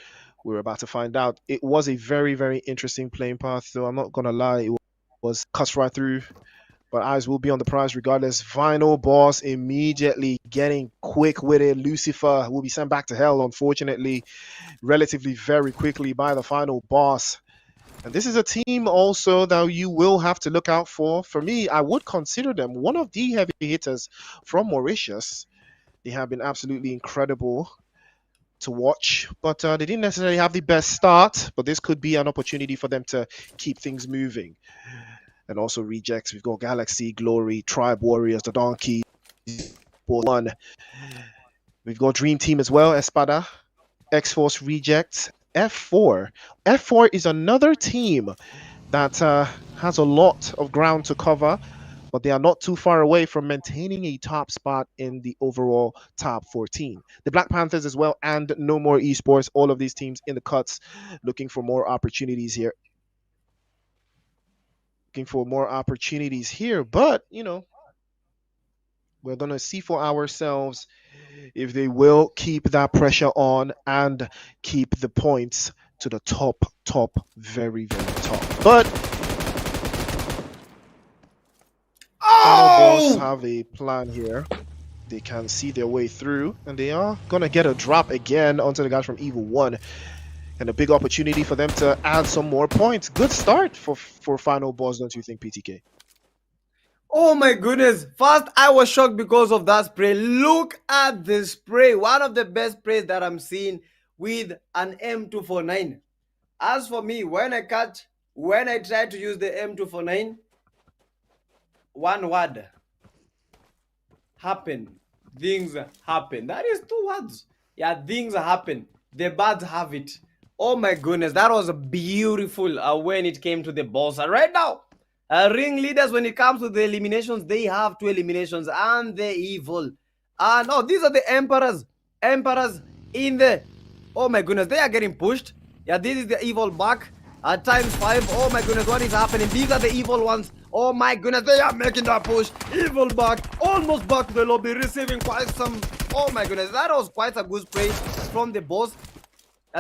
We're about to find out. It was a very, very interesting playing path, so I'm not going to lie. It was cut right through, but eyes will be on the prize regardless. Vinyl Boss immediately getting quick with it. Lucifer will be sent back to hell, unfortunately, relatively very quickly by the Final Boss. And this is a team also that you will have to look out for. For me, I would consider them one of the heavy hitters from Mauritius. They have been absolutely incredible to watch, but they didn't necessarily have the best start. But this could be an opportunity for them to keep things moving. And also rejects. We've got Galaxy, Glory, Tribe Warriors, the Donkeys, one. We've got Dream Team as well, Espada, X-Force Rejects, F4. F4 is another team that has a lot of ground to cover, but they are not too far away from maintaining a top spot in the overall top 14. The Black Panthers as well, and No More Esports, all of these teams in the cuts, looking for more opportunities here. But we're going to see for ourselves if they will keep that pressure on and keep the points to the top, very, very top. But Final Boss have a plan here. They can see their way through, and they are going to get a drop again onto the guys from Evil 1. And a big opportunity for them to add some more points. Good start for Final Boss, don't you think, PTK? Oh my goodness. First, I was shocked because of that spray. Look at the spray. One of the best sprays that I'm seeing with an M249. As for me, when I try to use the M249, one word. Happen. Things happen. That is 2 words. Yeah, things happen. The birds have it. Oh my goodness, that was beautiful when it came to the boss. Right now, ring leaders, when it comes to the eliminations, they have 2 eliminations, and the evil. No, these are the emperors. Emperors in the... Oh my goodness, they are getting pushed. Yeah, this is the evil back. Times 5. Oh my goodness, what is happening? These are the evil ones. Oh my goodness, they are making that push. Evil back, almost back to the lobby, receiving quite some... Oh my goodness, that was quite a good spray from the boss.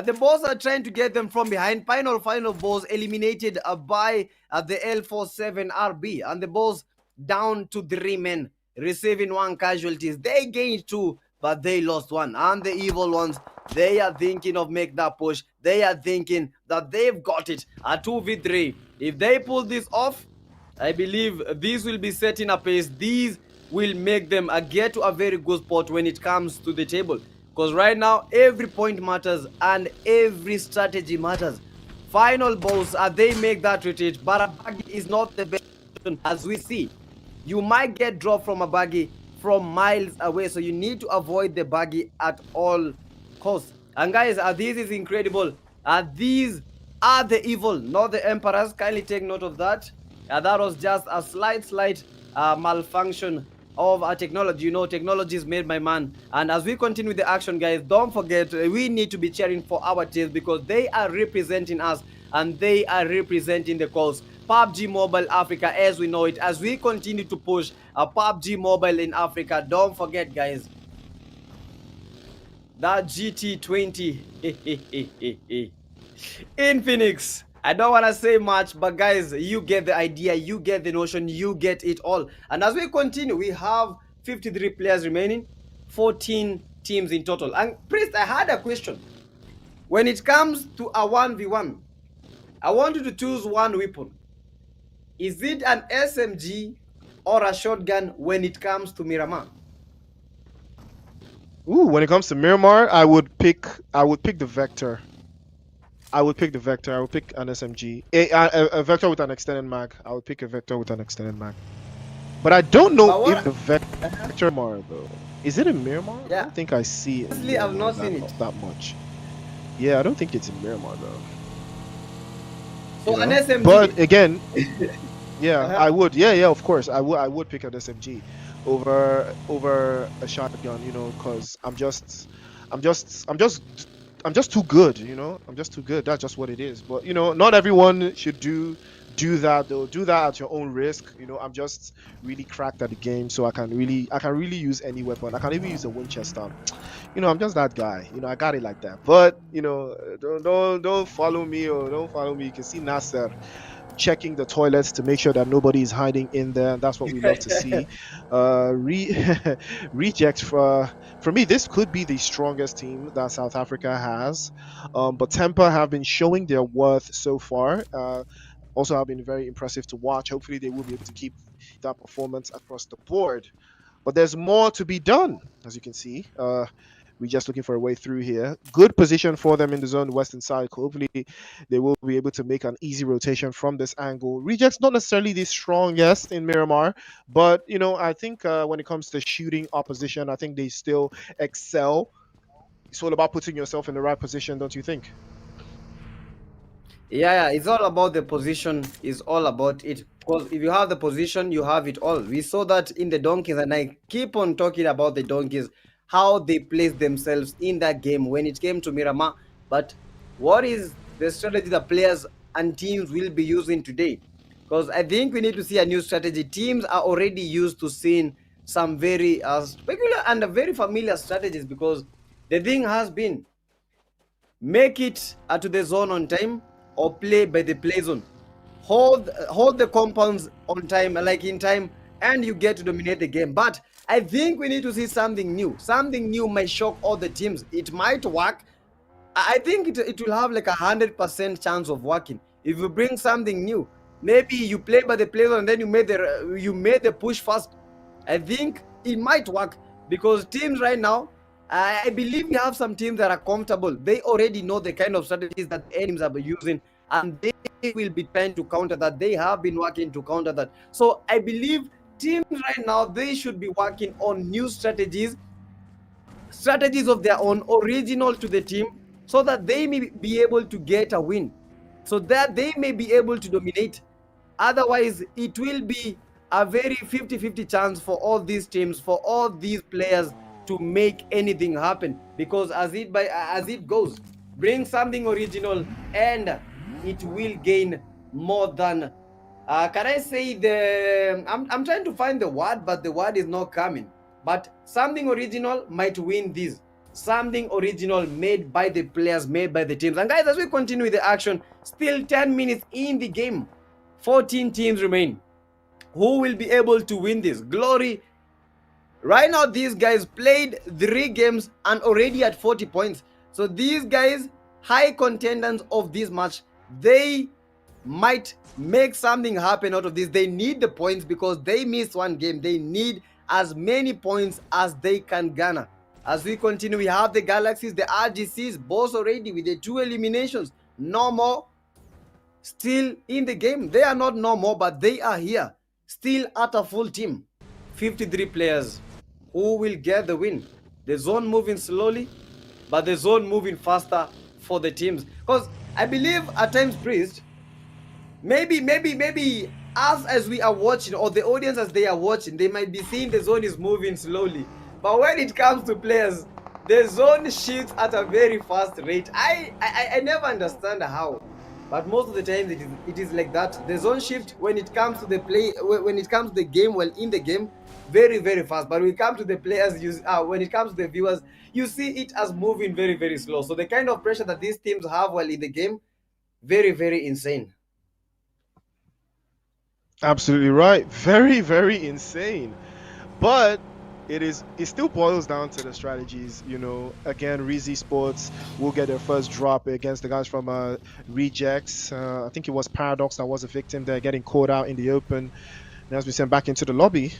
The boss are trying to get them from behind. Final boss eliminated by the L47RB. And the boss down to 3 men, receiving 1 casualties. They gained 2, but they lost 1. And the evil ones, they are thinking of make that push. They are thinking that they've got it. A 2v3. If they pull this off, I believe this will be setting a pace. These will make them get to a very good spot when it comes to the table. Because right now, every point matters and every strategy matters. Final boss, they make that retreat, but a buggy is not the best option as we see. You might get dropped from a buggy from miles away, so you need to avoid the buggy at all costs. And guys, this is incredible. These are the evil, not the emperors. Kindly take note of that. That was just a slight malfunction of our technology. Technology is made by man. And as we continue the action, guys, don't forget, we need to be cheering for our teams because they are representing us and they are representing the cause. Pubg Mobile Africa, as we know it, as we continue to push Pubg Mobile in Africa, don't forget, guys, that GT20 Infinix. I don't want to say much, but guys, you get the idea, you get the notion, you get it all. And as we continue, we have 53 players remaining, 14 teams in total. And Priest, I had a question. When it comes to a 1v1, I want you to choose one weapon. Is it an SMG or a shotgun when it comes to Miramar? Ooh, when it comes to Miramar, I would pick the Vector. I would pick the Vector. I would pick an SMG. A Vector with an extended mag. I would pick a Vector with an extended mag. But I don't know if the Vector Miramar though. Is it in Miramar? Yeah. I don't think I see it. Honestly, I've not seen it that much. Yeah, I don't think it's in Miramar though. So an SMG. But again, yeah, I would. Yeah, of course. I would pick an SMG over a shotgun, because I'm just too good, I'm just too good. That's just what it is. But not everyone should do that though. Do that at your own risk. I'm just really cracked at the game, so I can really use any weapon. I can even use a Winchester. I'm just that guy. I got it like that. But don't follow me or don't follow me. You can see Nasser checking the toilets to make sure that nobody is hiding in there. And that's what we love to see. Rejects for me, this could be the strongest team that South Africa has. But Temper have been showing their worth so far. Also have been very impressive to watch. Hopefully, they will be able to keep that performance across the board. But there's more to be done, as you can see. We're just looking for a way through here. Good position for them in the zone western side. Hopefully, they will be able to make an easy rotation from this angle. Rejects not necessarily the strongest in Miramar, but I think when it comes to shooting opposition, I think they still excel. It's all about putting yourself in the right position, don't you think? Yeah, it's all about the position. It's all about it. Because if you have the position, you have it all. We saw that in the Donkeys, and I keep on talking about the Donkeys, how they placed themselves in that game when it came to Miramar. But what is the strategy that players and teams will be using today? Because I think we need to see a new strategy. Teams are already used to seeing some very specular and very familiar strategies, because the thing has been make it to the zone on time or play by the play zone. Hold the compounds on time, like in time, and you get to dominate the game. But I think we need to see something new. Something new might shock all the teams. It might work. I think it will have like 100% chance of working if you bring something new. Maybe you play by the play zone and then you made the push first. I think it might work, because teams right now, I believe we have some teams that are comfortable. They already know the kind of strategies that teams are using, and they will be trying to counter that. They have been working to counter that. So I believe teams right now, they should be working on new strategies of their own, original to the team, so that they may be able to get a win, so that they may be able to dominate. Otherwise, it will be a very 50-50 chance for all these teams, for all these players to make anything happen. Because as it goes, bring something original and it will gain more than can I say I'm trying to find the word, but the word is not coming. But something original might win this. Something original made by the players, made by the teams. And guys, as we continue with the action, still 10 minutes in the game, 14 teams remain. Who will be able to win this? Glory. Right now, these guys played 3 games and already at 40 points. So these guys, high contenders of this match, they might make something happen out of this. They need the points because they missed one game. They need as many points as they can garner. As we continue, we have the Galaxies, the RGCs, both already with the 2 eliminations. No more. Still in the game. They are not no more, but they are here. Still at a full team. 53 players. Who will get the win? The zone moving slowly, but the zone moving faster for the teams. Because I believe at times, Priest, maybe us as we are watching, or the audience as they are watching, they might be seeing the zone is moving slowly. But when it comes to players, the zone shifts at a very fast rate. I never understand how. But most of the time it is like that. The zone shift when it comes to the play, when it comes to the game, well, in the game, very, very fast. But when it comes to the players, when it comes to the viewers, you see it as moving very, very slow. So the kind of pressure that these teams have while in the game, very, very insane. Absolutely right. Very, very insane. But it still boils down to the strategies. Again, Rizzi Sports will get their first drop against the guys from Rejects. I think it was Paradox that was a victim there, getting caught out in the open. Now has been sent back into the lobby.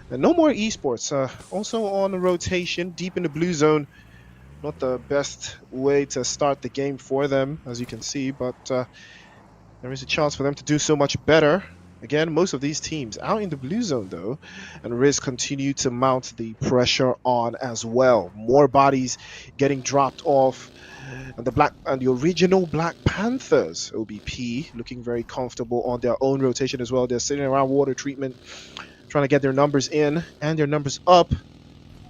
And no more eSports. Also on rotation, deep in the blue zone. Not the best way to start the game for them, as you can see, but there is a chance for them to do so much better. Again, most of these teams out in the blue zone, though, and Riz continue to mount the pressure on as well. More bodies getting dropped off. And the original Black Panthers, OBP, looking very comfortable on their own rotation as well. They're sitting around water treatment, trying to get their numbers in and their numbers up.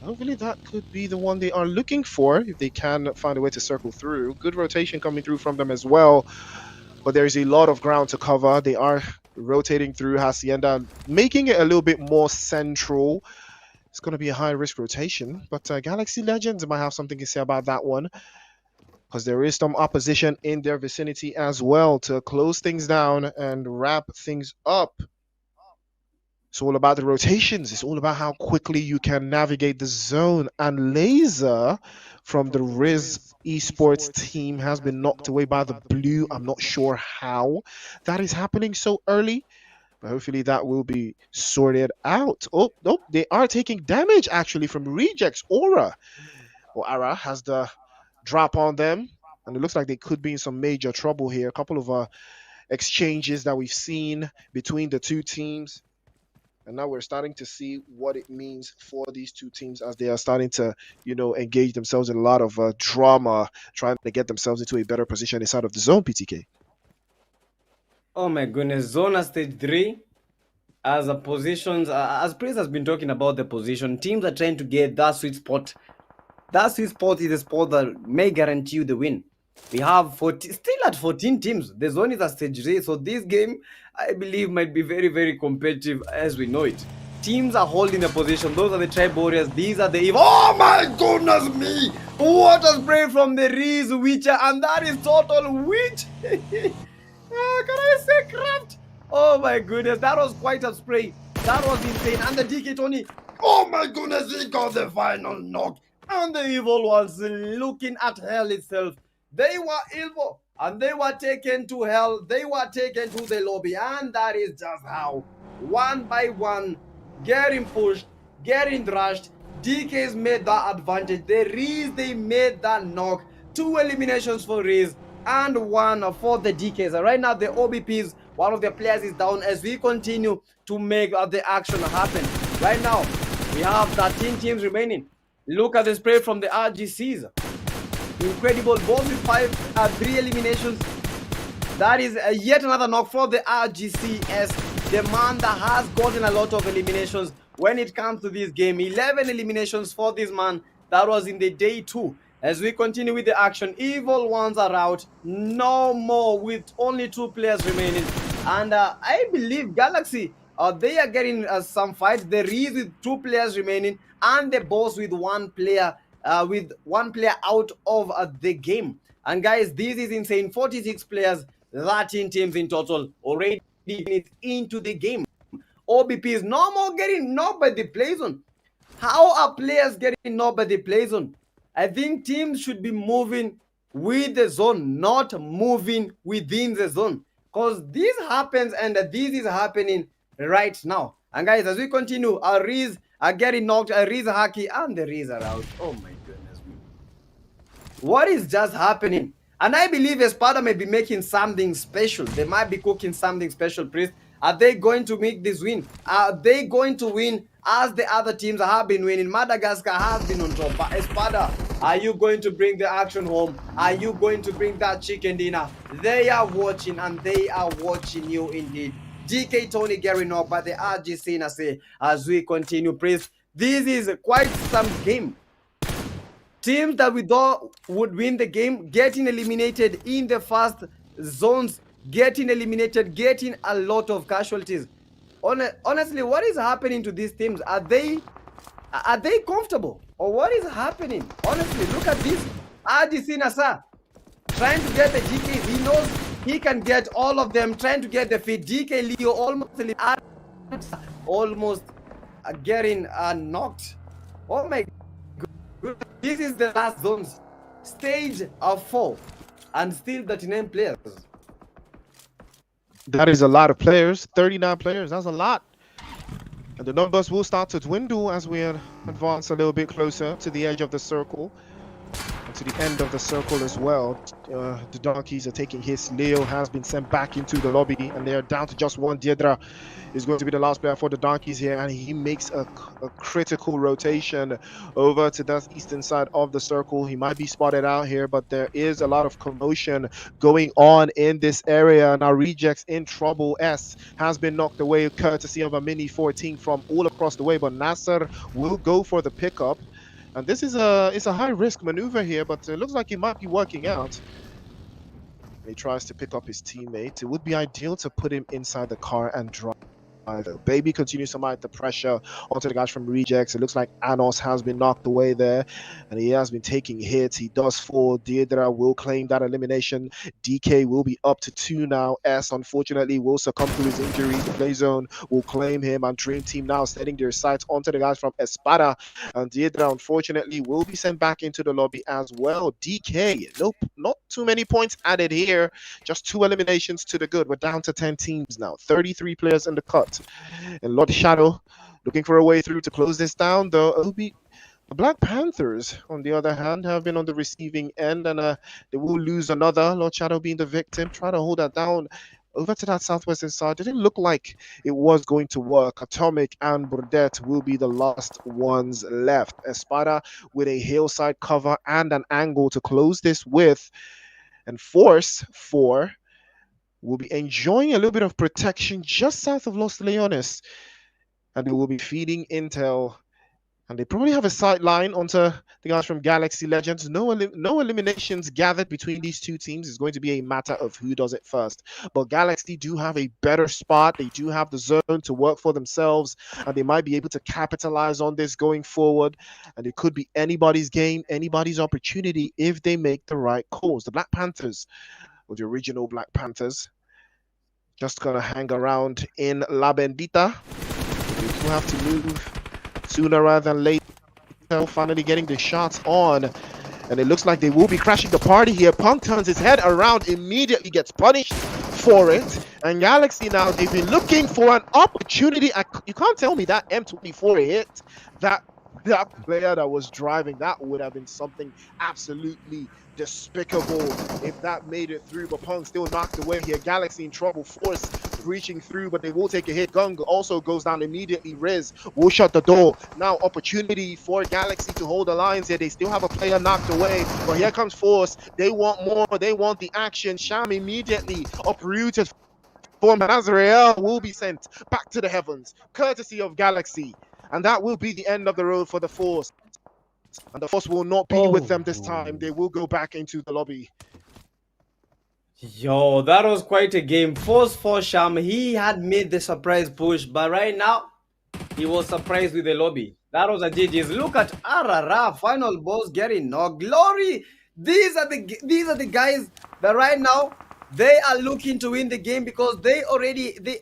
Hopefully that could be the one they are looking for, if they can find a way to circle through. Good rotation coming through from them as well. But there is a lot of ground to cover. They are rotating through Hacienda, making it a little bit more central. It's going to be a high-risk rotation, but Galaxy Legends might have something to say about that one. because there is some opposition in their vicinity as well to close things down and wrap things up. It's all about the rotations. It's all about how quickly you can navigate the zone. And Laser from the Riz eSports team has been knocked away by the blue. I'm not sure how that is happening so early, but hopefully that will be sorted out. Oh, nope, they are taking damage actually from rejects. Ara has the drop on them, and it looks like they could be in some major trouble here. A couple of exchanges that we've seen between the two teams. And now we're starting to see what it means for these two teams as they are starting to, engage themselves in a lot of drama, trying to get themselves into a better position inside of the zone, PTK. Oh my goodness, Zona Stage 3, as a positions, as Prince has been talking about the position, teams are trying to get that sweet spot. That sweet spot is a spot that may guarantee you the win. We have still at 14 teams. The zone is a stage 3, so this game, I believe, might be very, very competitive as we know it. Teams are holding the position. Those are the Tribe Warriors. These are the evil. Oh my goodness me! What a spray from the Riz Witcher, and that is total witch. Can I say craft? Oh my goodness, that was quite a spray. That was insane. And the DK Tony, oh my goodness, he got the final knock. And the evil ones looking at hell itself. They were evil and they were taken to hell. They were taken to the lobby, and that is just how, one by one, getting pushed, getting thrashed. DK's made that advantage. The Riz, they made that knock. 2 eliminations for Riz and 1 for the DKs. Right now, the OBPs, one of their players is down as we continue to make the action happen. Right now, we have 13 teams remaining. Look at the spray from the RGCs. Incredible, both with 3 eliminations. That is yet another knock for the RGCS, the man that has gotten a lot of eliminations when it comes to this game. 11 eliminations for this man. That was in the day 2. As we continue with the action, evil ones are out. No more, with only 2 players remaining. And I believe Galaxy, they are getting some fights. The Riz with 2 players remaining, and the boss with 1 player. With 1 player out of the game. And guys, this is insane. 46 players, 13 teams in total already into the game. OBP is no more getting knocked by the play zone. How are players getting knocked by the play zone? I think teams should be moving with the zone, not moving within the zone. Because this happens, and this is happening right now. And guys, as we continue, our Riz are getting knocked, Riz Haki, and the Riz are out. Oh my goodness me. What is just happening? And I believe Espada may be making something special. They might be cooking something special, Priest. Are they going to make this win? Are they going to win as the other teams have been winning? Madagascar has been on top. But Espada, are you going to bring the action home? Are you going to bring that chicken dinner? They are watching, and they are watching you indeed. DK Tony getting up by the RGC Nase as we continue, Priest. This is quite some game. Teams that we thought would win the game getting eliminated in the first zones, getting eliminated, getting a lot of casualties. Honestly, what is happening to these teams? Are they comfortable, or what is happening? Honestly, look at this RGC Nasa trying to get the GKs. He knows he can get all of them, trying to get the feed. DK Leo almost getting knocked. Oh my god. This is the last zones. Stage of 4. And still 39 players. That is a lot of players. 39 players. That's a lot. And the numbers will start to dwindle as we advance a little bit closer to the edge of the circle. To the end of the circle as well. The donkeys are taking hits. Leo has been sent back into the lobby, and they are down to just 1. Diedra is going to be the last player for the donkeys here, and he makes a critical rotation over to the eastern side of the circle. He might be spotted out here, but there is a lot of commotion going on in this area. Now Rejects in trouble. S has been knocked away courtesy of a mini 14 from all across the way, but Nasser will go for the pickup. And this is it's a high-risk maneuver here, but it looks like it might be working out. He tries to pick up his teammate. It would be ideal to put him inside the car and drive. Baby continues to mind the pressure onto the guys from Rejects. It looks like Anos has been knocked away there, and he has been taking hits. He does fall. Deirdre will claim that elimination. DK will be up to 2 now. S, unfortunately, will succumb to his injury. The play zone will claim him, and Dream Team now setting their sights onto the guys from Espada. And Deirdre, unfortunately, will be sent back into the lobby as well. DK, nope, not too many points added here. Just 2 eliminations to the good. We're down to 10 teams now. 33 players in the cut. And Lord Shadow looking for a way through to close this down, though. The Black Panthers, on the other hand, have been on the receiving end, and they will lose another. Lord Shadow being the victim. Try to hold that down over to that southwestern side. It didn't look like it was going to work. Atomic and Burdette will be the last ones left. Espada with a hillside cover and an angle to close this with. And Force 4 will be enjoying a little bit of protection just south of Los Leones, and they will be feeding intel, and they probably have a sight line onto the guys from Galaxy Legends. No eliminations gathered between these two teams. It's going to be a matter of who does it first, but Galaxy do have a better spot. They do have the zone to work for themselves, and they might be able to capitalize on this going forward, and it could be anybody's game, anybody's opportunity if they make the right calls. The Black Panthers, or the original Black Panthers, just gonna hang around in La Bendita. They do have to move sooner rather than later. Finally getting the shots on, and it looks like they will be crashing the party here. Punk turns his head around, immediately gets punished for it. And Galaxy now, they've been looking for an opportunity. You can't tell me that M24 hit that player that was driving. That would have been something absolutely despicable if that made it through, but Punk still knocked away here. Galaxy in trouble. Force breaching through, but they will take a hit. Gung also goes down immediately. Riz will shut the door. Now opportunity for Galaxy to hold the lines here. They still have a player knocked away, but here comes Force. They want more. They want the action. Sham immediately uprooted. For Azrael will be sent back to the heavens, courtesy of Galaxy. And that will be the end of the road for the Force. And the Force will not be with them this time. They will go back into the lobby. Yo, that was quite a game. Force for Sham. He had made the surprise push, but right now, he was surprised with the lobby. That was a GG's. Look at Arara, final boss getting no glory. These are the guys that right now they are looking to win the game because they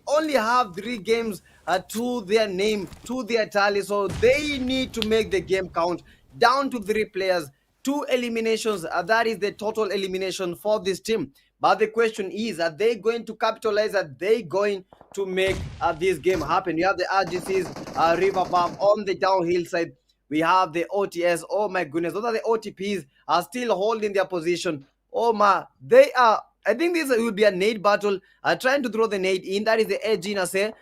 only have 3 games to their name, to their tally, so they need to make the game count. Down to 3 players, 2 eliminations. That is the total elimination for this team. But the question is, are they going to capitalize? Are they going to make this game happen? You have the RGCs, River Farm on the downhill side. We have the OTS. Oh my goodness, those are the OTPs are still holding their position. Oh my, they are. I think this will be a nade battle. Trying to throw the nade in. That is the edge in Ase.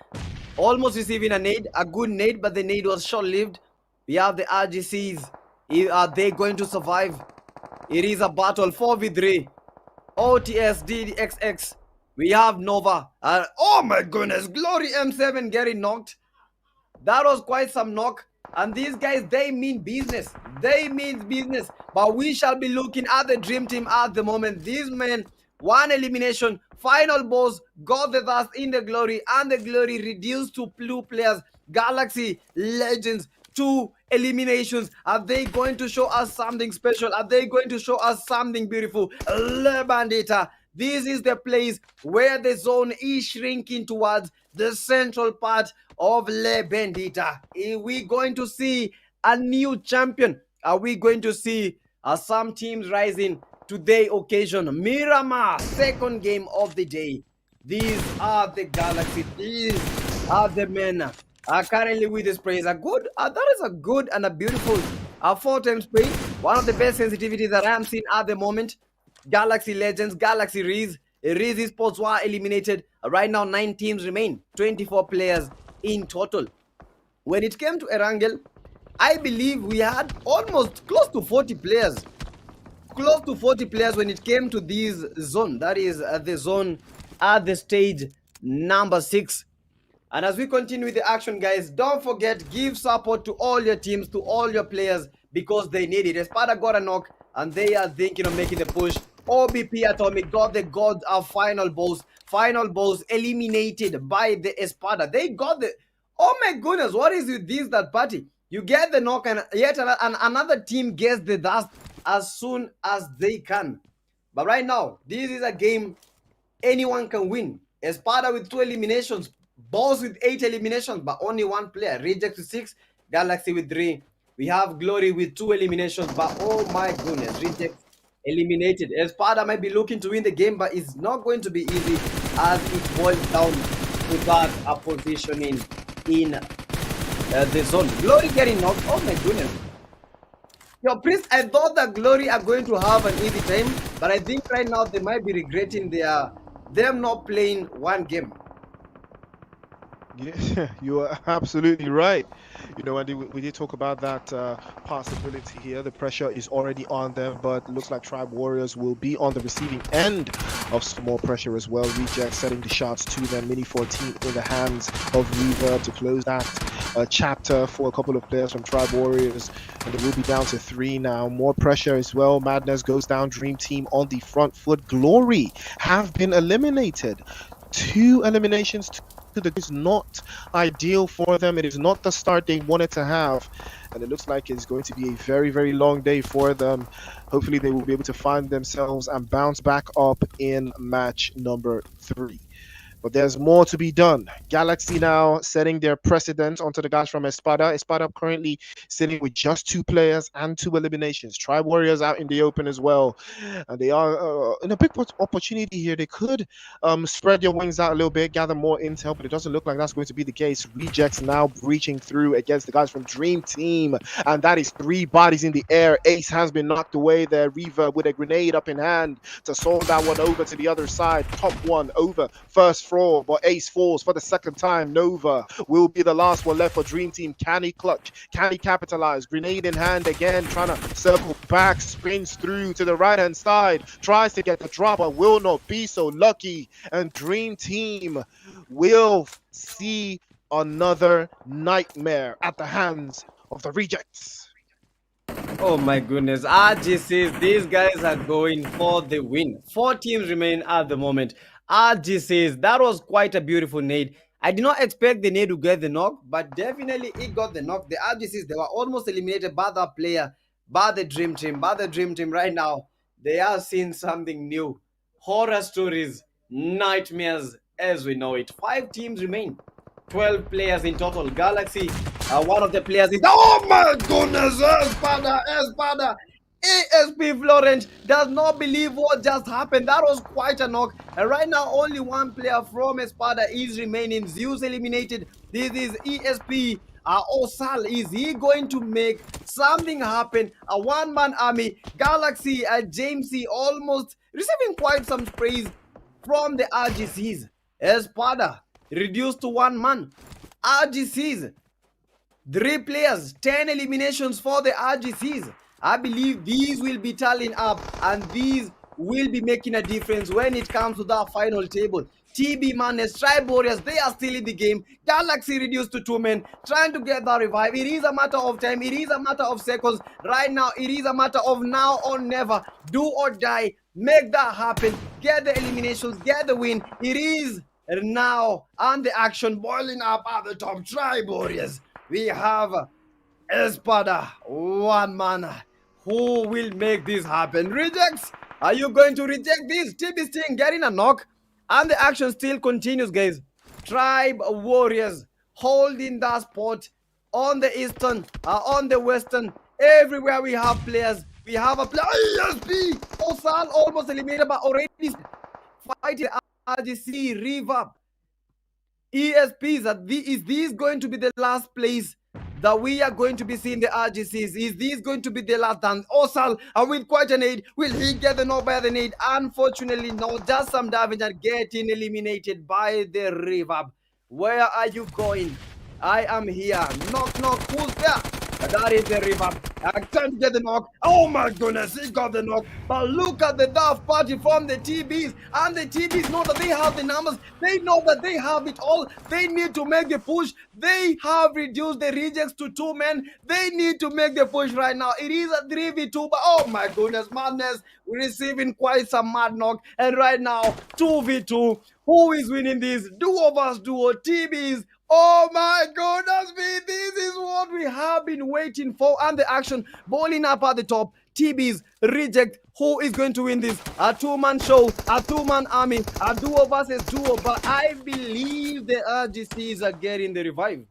Almost receiving a nade, a good nade, but the nade was short-lived. We have the RGCs. Are they going to survive? It is a battle 4v3. OTS, DDXX. We have Nova. Oh my goodness, Glory M7 getting knocked. That was quite some knock. And these guys, they mean business. They mean business. But we shall be looking at the Dream Team at the moment. These men, 1 elimination, final boss, got the dust in the Glory, and the Glory reduced to 2 players. Galaxy Legends, 2 eliminations. Are they going to show us something special? Are they going to show us something beautiful? Le Bandita. This is the place where the zone is shrinking towards the central part of Le Bandita. Are we going to see a new champion? Are we going to see some teams rising to the occasion? Miramar, second game of the day. These are the Galaxy. These are the men. Currently with this spray is a good, that is a good and a beautiful 4-time spray. One of the best sensitivities that I am seeing at the moment. Galaxy Legends, Galaxy Riz. Riz eSports were eliminated. Right now 9 teams remain, 24 players in total. When it came to Erangel, I believe we had almost close to 40 players. Close to 40 players when it came to this zone. That is the zone at the stage number 6. And as we continue with the action, guys, don't forget, give support to all your teams, to all your players, because they need it. Espada got a knock, and they are thinking of making the push. OBP Atomic got the god of final boss eliminated by the Espada. They got the, oh my goodness, what is with this that party? You get the knock and yet another team gets the dust as soon as they can. But right now, this is a game anyone can win. Espada with 2 eliminations, Boss with 8 eliminations, but only 1 player. Reject with 6, Galaxy with 3. We have Glory with 2 eliminations, but oh my goodness, Reject eliminated. Espada might be looking to win the game, but it's not going to be easy as it boils down to that positioning in the zone. Glory getting knocked. Oh my goodness. Yo, Prince, I thought that Glory are going to have an easy time, but I think right now they might be regretting them not playing one game. Yeah, you are absolutely right. You know, Andy, we did talk about that possibility here. The pressure is already on them, but it looks like Tribe Warriors will be on the receiving end of some more pressure as well. Reject setting the shots to them. Mini 14 in the hands of Reaver to close that chapter for a couple of players from Tribe Warriors. And it will be down to 3 now. More pressure as well. Madness goes down. Dream Team on the front foot. Glory have been eliminated. 2 eliminations to the is not ideal for them. It is not the start they wanted to have, and it looks like it's going to be a very, very long day for them. Hopefully they will be able to find themselves and bounce back up in match number 3. But there's more to be done. Galaxy now setting their precedent onto the guys from Espada. Espada currently sitting with just 2 players and 2 eliminations. Tribe Warriors out in the open as well. And they are in a big opportunity here. They could spread their wings out a little bit, gather more intel, but it doesn't look like that's going to be the case. Rejects now breaching through against the guys from Dream Team. And that is 3 bodies in the air. Ace has been knocked away there. Reaver with a grenade up in hand to solve that one over to the other side. Top one over. First but Ace falls for the second time. Nova will be the last one left for Dream Team. Can he clutch? Can he capitalize? Grenade in hand again, trying to circle back, spins through to the right hand side, tries to get the drop, but will not be so lucky. And Dream Team will see another nightmare at the hands of the Rejects. Oh my goodness, RGCs, these guys are going for the win. 4 teams remain at the moment. RGCs, that was quite a beautiful nade. I did not expect the nade to get the knock, but definitely it got the knock. The RGCs, they were almost eliminated by that player, by the Dream Team. By the Dream Team right now, they are seeing something new. Horror stories, nightmares as we know it. 5 teams remain. 12 players in total. Galaxy, one of the players is, oh my goodness, Espada. ASP Florent does not believe what just happened. That was quite a knock. And right now, only 1 player from Espada is remaining. Zeus eliminated. This is ESP. Osal, is he going to make something happen? A 1-man army. Galaxy, Jamesy almost receiving quite some praise from the RGCs. Espada reduced to 1 man. RGCs, 3 players, 10 eliminations for the RGCs. I believe these will be tallying up and these will be making a difference when it comes to that final table. TB Madness, Tribe Warriors, they are still in the game. Galaxy reduced to 2 men, trying to get that revive. It is a matter of time. It is a matter of seconds. Right now, it is a matter of now or never. Do or die. Make that happen. Get the eliminations. Get the win. It is now, and the action boiling up at the top. Tribe Warriors. We have Espada, 1 man. Who will make this happen? Rejects? Are you going to reject this? TB Sting getting a knock. And the action still continues, guys. Tribe Warriors holding that spot on the eastern, on the western. Everywhere we have players. We have a player. ESP! Osal almost eliminated, but already fighting RGC Reverb. ESPs, is this going to be the last place that we are going to be seeing the RGCs? Is this going to be the last dance? Osal, with quite a nade, will he get the knock by the nade? Unfortunately, no, just some damage and getting eliminated by the Reverb. Where are you going? I am here. Knock, knock, who's there? That is the Reverb. Trying to get the knock. Oh my goodness, he got the knock. But look at the Daft Party from the TBs. And the TBs know that they have the numbers. They know that they have it all. They need to make the push. They have reduced the rejects to 2 men. They need to make the push right now. It is a 3v2, but oh my goodness, madness. We're receiving quite some mad knock. And right now, 2v2. Who is winning this? Duo vs duo, TBs. Oh my goodness me, this is what we have been waiting for. And the action, bowling up at the top, TBs, reject. Who is going to win this? A two-man show, a two-man army, a duo versus duo. But I believe the RGCs are getting the revive.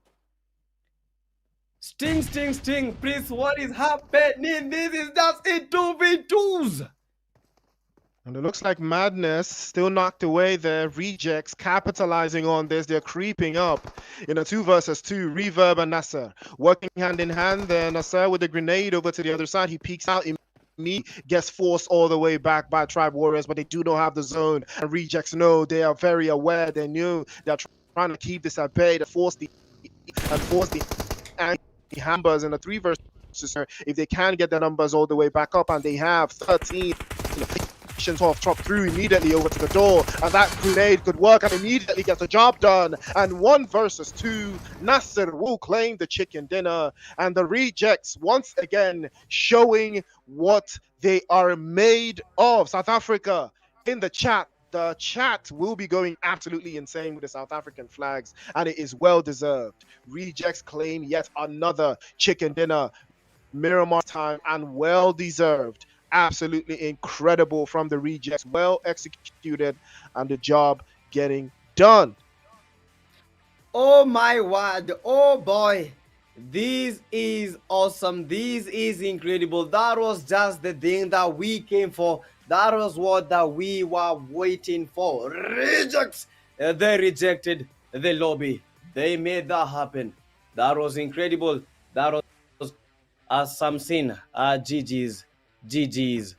Sting, sting, sting. Please, what is happening? This is just a 2v2s. And it looks like Madness still knocked away their rejects, capitalizing on this. They're creeping up in a 2 versus 2. Reverb and Nasser working hand in hand. Then Nasser with the grenade over to the other side. He peeks out. Gets forced all the way back by Tribe Warriors, but they do not have the zone. And rejects know, they are very aware. They knew they're trying to keep this at bay to force the Hambers in a 3 versus 2. If they can get the numbers all the way back up, and they have 13 off, chop through immediately over to the door, and that grenade could work and immediately gets the job done. And 1 versus 2, Nasser will claim the chicken dinner, and the rejects once again showing what they are made of. South Africa in the chat. The chat will be going absolutely insane with the South African flags, and it is well deserved. Rejects claim yet another chicken dinner, Miramar time, and well deserved. Absolutely incredible from the rejects, well executed, and the job getting done. Oh my word, oh boy, this is awesome, this is incredible. That was just the thing that we came for. That was what that we were waiting for. Rejects, they rejected the lobby. They made that happen. That was incredible. That was something. GG's. GG's.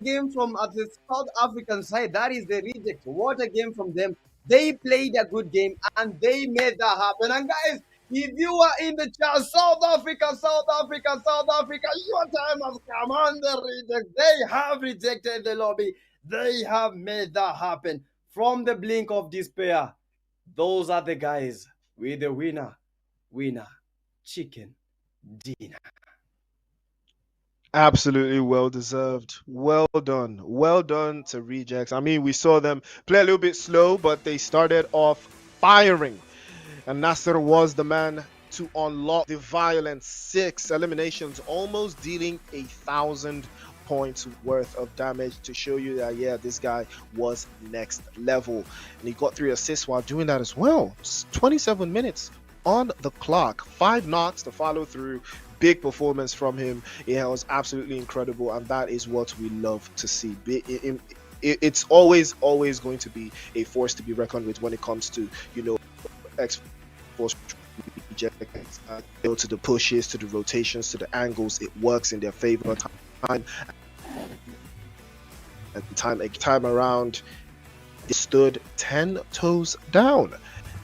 Game from the South African side, that is the reject. What a game from them. They played a good game and they made that happen. And guys, if you are in the chat, South Africa, your time has come. And the reject, they have rejected the lobby. They have made that happen. From the blink of despair, those are the guys with the winner chicken dinner. Absolutely well deserved. Well done. Well done to rejects. I mean, we saw them play a little bit slow, but they started off firing. And Nasser was the man to unlock the violence. 6 eliminations, almost dealing 1,000 points worth of damage to show you that, yeah, this guy was next level. And he got 3 assists while doing that as well. 27 minutes on the clock, 5 knocks to follow through. Big performance from him. It was absolutely incredible, and that is what we love to see. It's always going to be a force to be reckoned with when it comes to, you know, X-Force rejects, to the pushes, to the rotations, to the angles. It works in their favor time around. They stood 10 toes down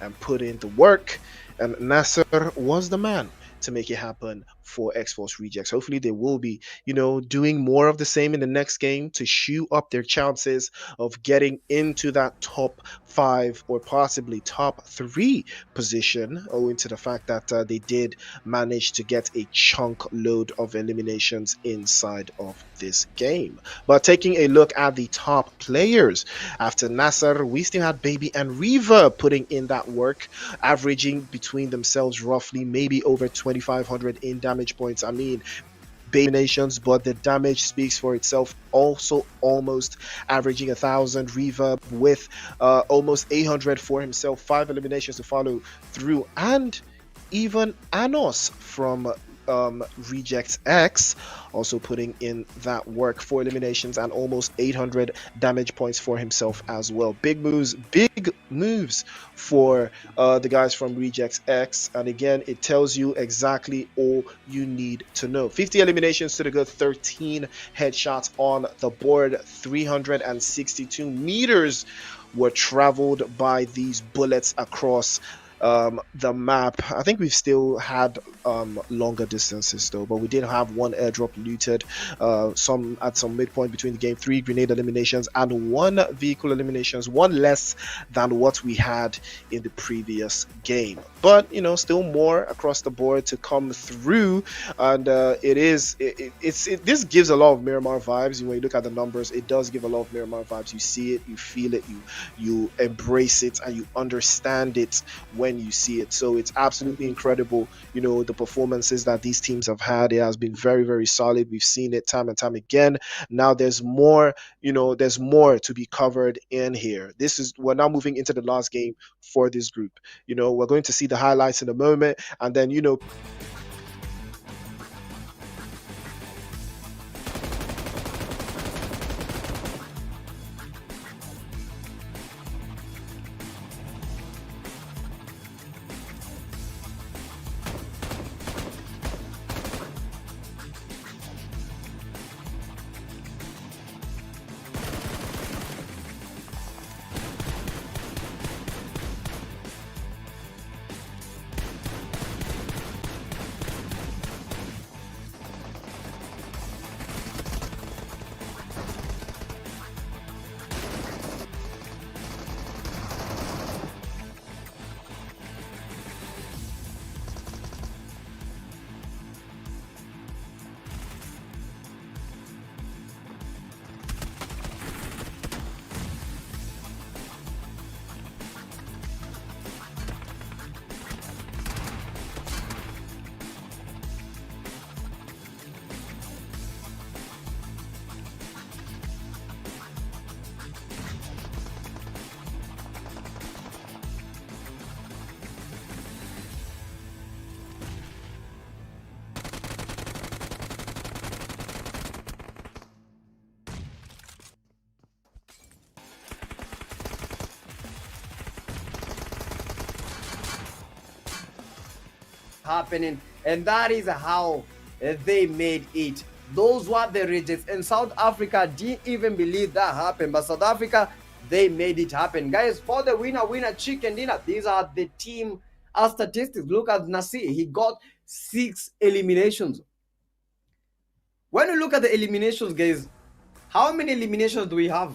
and put in the work, and Nasser was the man to make it happen for X-Force rejects. Hopefully they will be, you know, doing more of the same in the next game to shoe up their chances of getting into that top 5 or possibly top 3 position, owing to the fact that they did manage to get a chunk load of eliminations inside of this game. But taking a look at the top players, after Nasser, we still had Baby and Reverb putting in that work, averaging between themselves roughly maybe over 2,500 in damage points. I mean, nations, but the damage speaks for itself. Also almost averaging 1,000. Reverb with almost 800 for himself, 5 eliminations to follow through, and even Anos from Rejects X, also putting in that work, 4 eliminations and almost 800 damage points for himself as well. Big moves for the guys from Rejects X, and again, it tells you exactly all you need to know. 50 eliminations to the good, 13 headshots on the board, 362 meters were traveled by these bullets across the map. I think we've still had longer distances though, but we did have one airdrop looted, some at some midpoint between the game, 3 grenade eliminations and 1 vehicle eliminations, one less than what we had in the previous game. But you know, still more across the board to come through, and this gives a lot of Miramar vibes. When you look at the numbers, it does give a lot of Miramar vibes. You see it, you feel it, you embrace it, and you understand it when you see it. So it's absolutely incredible, you know, the performances that these teams have had. It has been very, very solid. We've seen it time and time again. Now there's more, you know, there's more to be covered in here. We're now moving into the last game for this group. You know, we're going to see the highlights in a moment, and then, you know, happening, and that is how they made it. Those were the rejects, and South Africa didn't even believe that happened, but South Africa, they made it happen. Guys, for the winner chicken dinner, these are the team statistics. Look at Nasir, he got 6 eliminations. When you look at the eliminations, guys, how many eliminations do we have?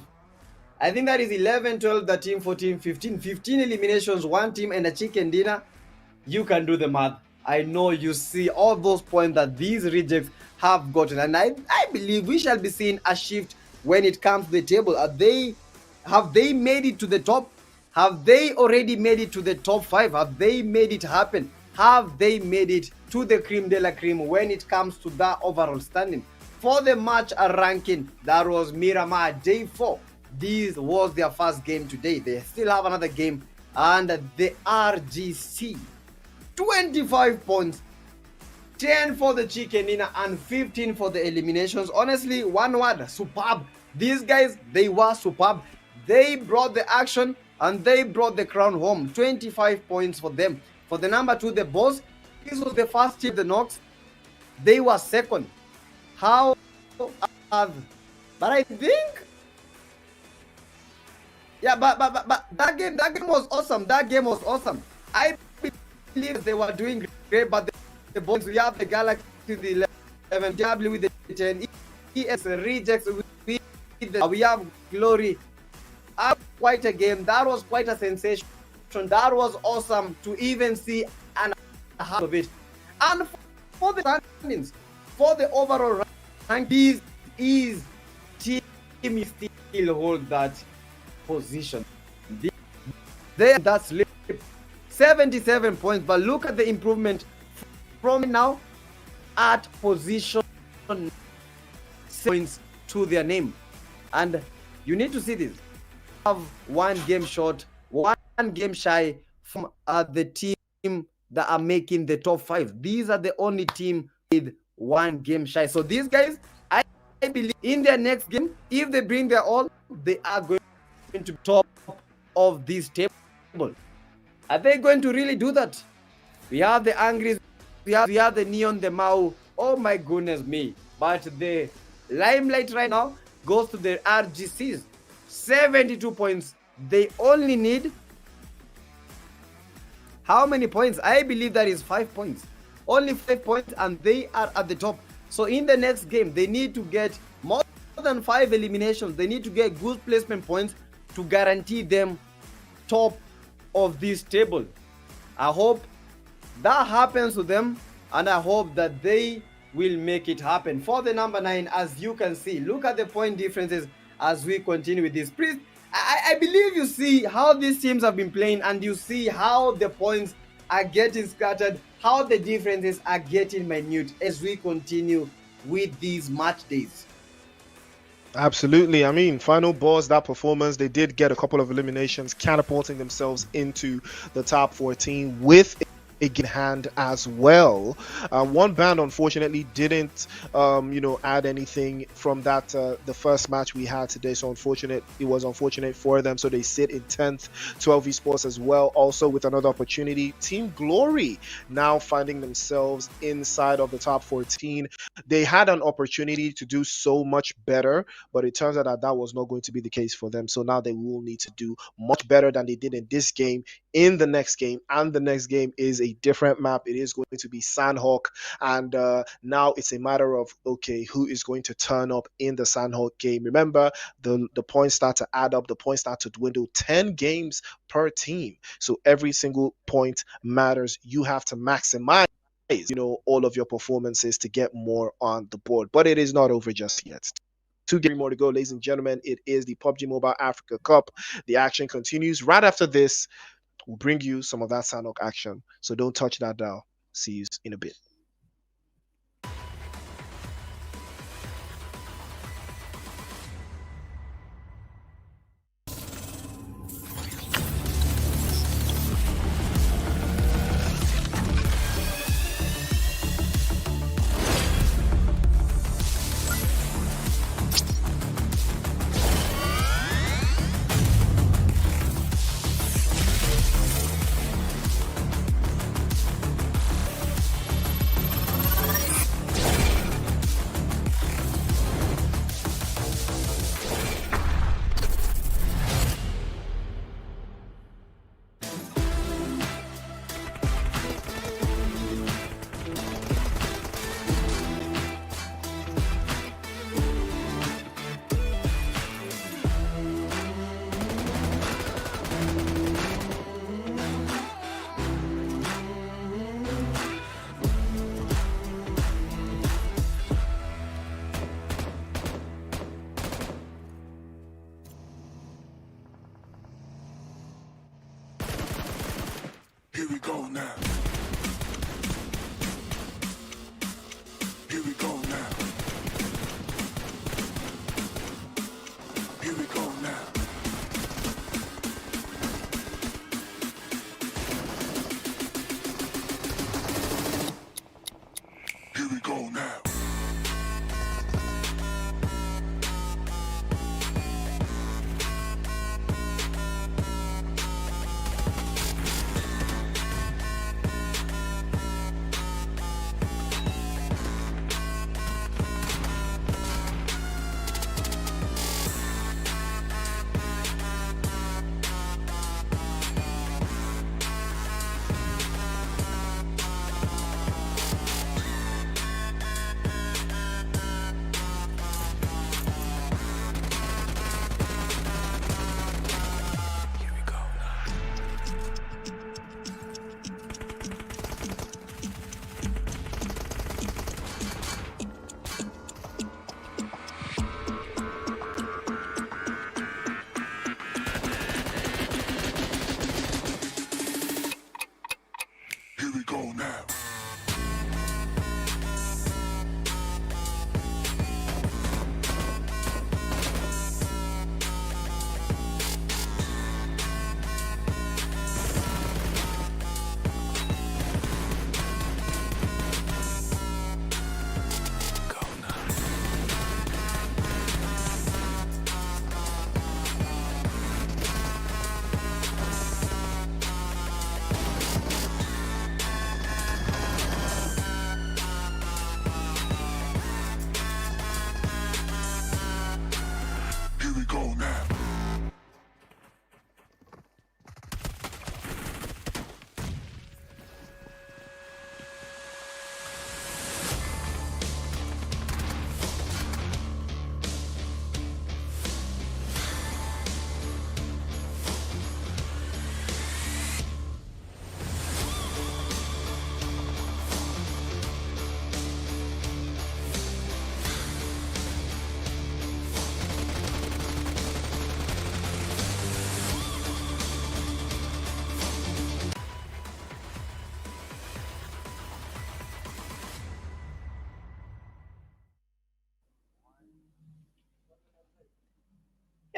I think that is 11, 12, 13, 14, 15. 15 eliminations, one team, and a chicken dinner. You can do the math. I know you see all those points that these rejects have gotten, and I believe we shall be seeing a shift when it comes to the table. Have they made it to the top? Have they already made it to the top 5? Have they made it happen? Have they made it to the cream de la cream when it comes to that overall standing? For the match ranking, that was Miramar day 4. This was their first game today. They still have another game, and the RGC, 25 points, 10 for the chicken dinner and 15 for the eliminations. Honestly, one word, superb. These guys, they were superb. They brought the action and they brought the crown home. 25 points for them. For the number 2, the boss, this was the first team, the Knox. They were second. How? But I think, yeah, but that game was awesome. That game was awesome. I believe they were doing great, but the boys, we have the Galaxy with the 11, W with the 10, ES rejects with we have Glory. Quite a game. That was quite a sensation. That was awesome to even see and half of it. And for the standings, for the overall rank, this is team still hold that position. That's 77 points, but look at the improvement from now at position points to their name. And you need to see this. Have one game short, one game shy from the team that are making the top 5. These are the only team with 1 game shy. So these guys, I believe in their next game, if they bring their all, they are going to be top of this table. Are they going to really do that? We have the Angries, we have the Neon, the Mau. Oh my goodness me. But the limelight right now goes to the RGCs. 72 points. They only need how many points? I believe that is 5 points. Only 5 points and they are at the top. So in the next game, they need to get more than 5 eliminations. They need to get good placement points to guarantee them top of this table. I hope that happens to them, and I hope that they will make it happen. For the number 9, as you can see, look at the point differences as we continue with this. Please, I believe you see how these teams have been playing, and you see how the points are getting scattered, how the differences are getting minute as we continue with these match days. Absolutely. I mean, final boss, that performance, they did get a couple of eliminations, catapulting themselves into the top 14 with a game hand as well. One band unfortunately didn't add anything from that the first match we had today, so it was unfortunate for them. So they sit in 10th. 12 esports as well, also with another opportunity. Team Glory now finding themselves inside of the top 14. They had an opportunity to do so much better, but it turns out that was not going to be the case for them. So now they will need to do much better than they did in this game, in the next game, and the next game is a different map. It is going to be Sandhawk, and now it's a matter of, okay, who is going to turn up in the Sandhawk game. Remember, the points start to add up, the points start to dwindle. 10 games per team, so every single point matters. You have to maximize all of your performances to get more on the board, but it is not over just yet. 2 games more to go, ladies and gentlemen. It is the PUBG Mobile Africa Cup. The action continues right after this. We'll bring you some of that Sandhawk action, so don't touch that dial. See you in a bit. Here we go now. Here we go now. Here we go now. Here we go now.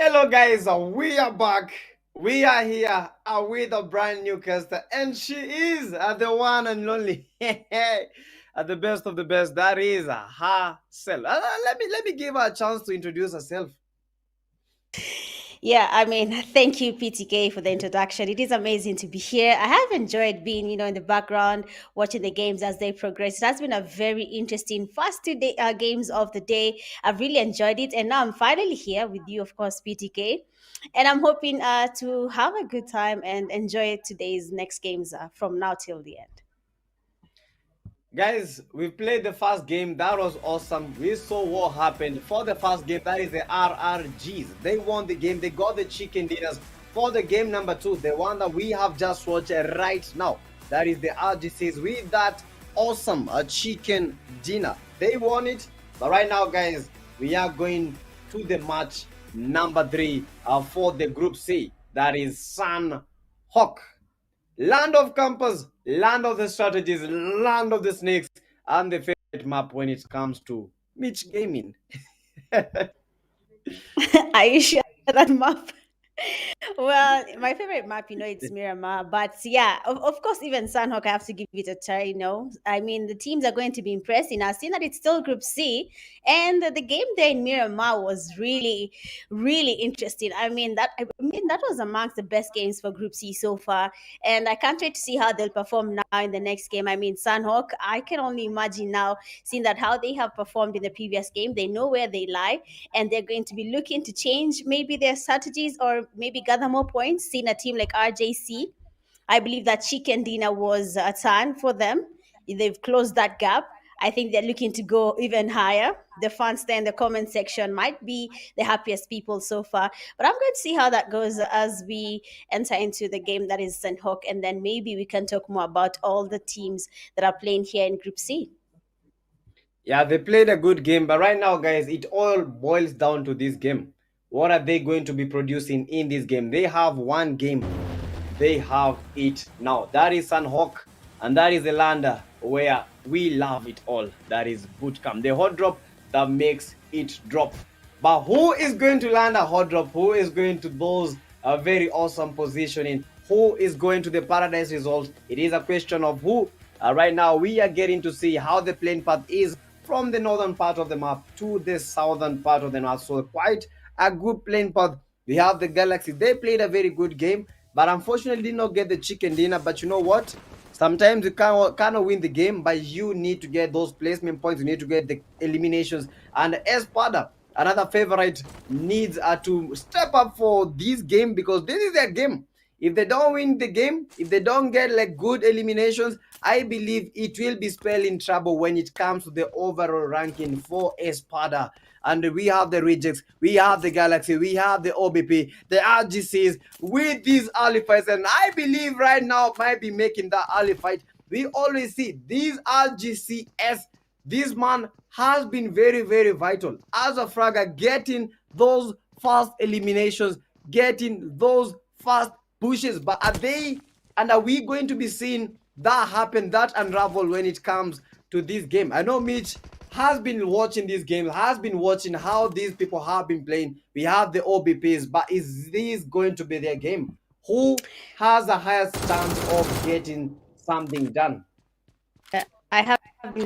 Hello, guys. We are back. We are here with a brand new guest, and she is the one and only, the best of the best. That is herself. Let me give her a chance to introduce herself. Yeah, I mean, thank you, PTK, for the introduction. It is amazing to be here. I have enjoyed being, in the background, watching the games as they progress. It has been a very interesting first games of the day. I've really enjoyed it. And now I'm finally here with you, of course, PTK. And I'm hoping to have a good time and enjoy today's next games from now till the end. Guys, we played the first game. That was awesome. We saw what happened for the first game. That is the RRGs. They won the game. They got the chicken dinners for the game number 2. The one that we have just watched right now. That is the RGCs with that awesome chicken dinner. They won it. But right now, guys, we are going to the match number 3 for the Group C. That is Sun Hawk. Land of campers, land of the strategies, land of the snakes, and the favorite map when it comes to Mitch Gaming. Are you sure that map? Well, my favorite map, it's Miramar. But yeah, of course, even Sunhawk, I have to give it a try. I mean, the teams are going to be impressing. I've seen that it's still Group C, and the game there in Miramar was really, really interesting. I mean, that was amongst the best games for Group C so far, and I can't wait to see how they'll perform now in the next game. I mean, Sunhawk, I can only imagine now seeing that how they have performed in the previous game. They know where they lie, and they're going to be looking to change maybe their strategies or maybe gather more points. Seeing a team like RJC, I believe that chicken dinner was a turn for them. They've closed that gap. I think they're looking to go even higher. The fans there in the comment section might be the happiest people so far. But I'm going to see how that goes as we enter into the game that is St. Hawk. And then maybe we can talk more about all the teams that are playing here in Group C. Yeah, they played a good game, but right now, guys, it all boils down to this game. What are they going to be producing in this game? They have one game. They have it now. That is Sunhawk, and that is the lander where we love it all. That is Bootcamp, the hot drop that makes it drop. But who is going to land a hot drop? Who is going to those very awesome positioning? Who is going to the paradise result? It is a question of who. Right now, we are getting to see how the playing path is from the northern part of the map to the southern part of the map. So quite a good playing path. We have the Galaxy. They played a very good game, but unfortunately did not get the chicken dinner. But you know what? Sometimes you cannot win the game, but you need to get those placement points. You need to get the eliminations. And Espada, another favorite, needs to step up for this game because this is their game. If they don't win the game, if they don't get like good eliminations, I believe it will be spelling trouble when it comes to the overall ranking for Espada. And we have the rejects, we have the Galaxy, we have the OBP, the RGCs with these early fights. And I believe right now might be making that early fight. We always see these RGCs. This man has been very, very vital as a fragger, getting those fast eliminations, getting those fast pushes. But are we going to be seeing that happen, that unravel when it comes to this game? I know Mitch has been watching this game, has been watching how these people have been playing. We have the OBPs, but is this going to be their game? Who has the highest chance of getting something done? I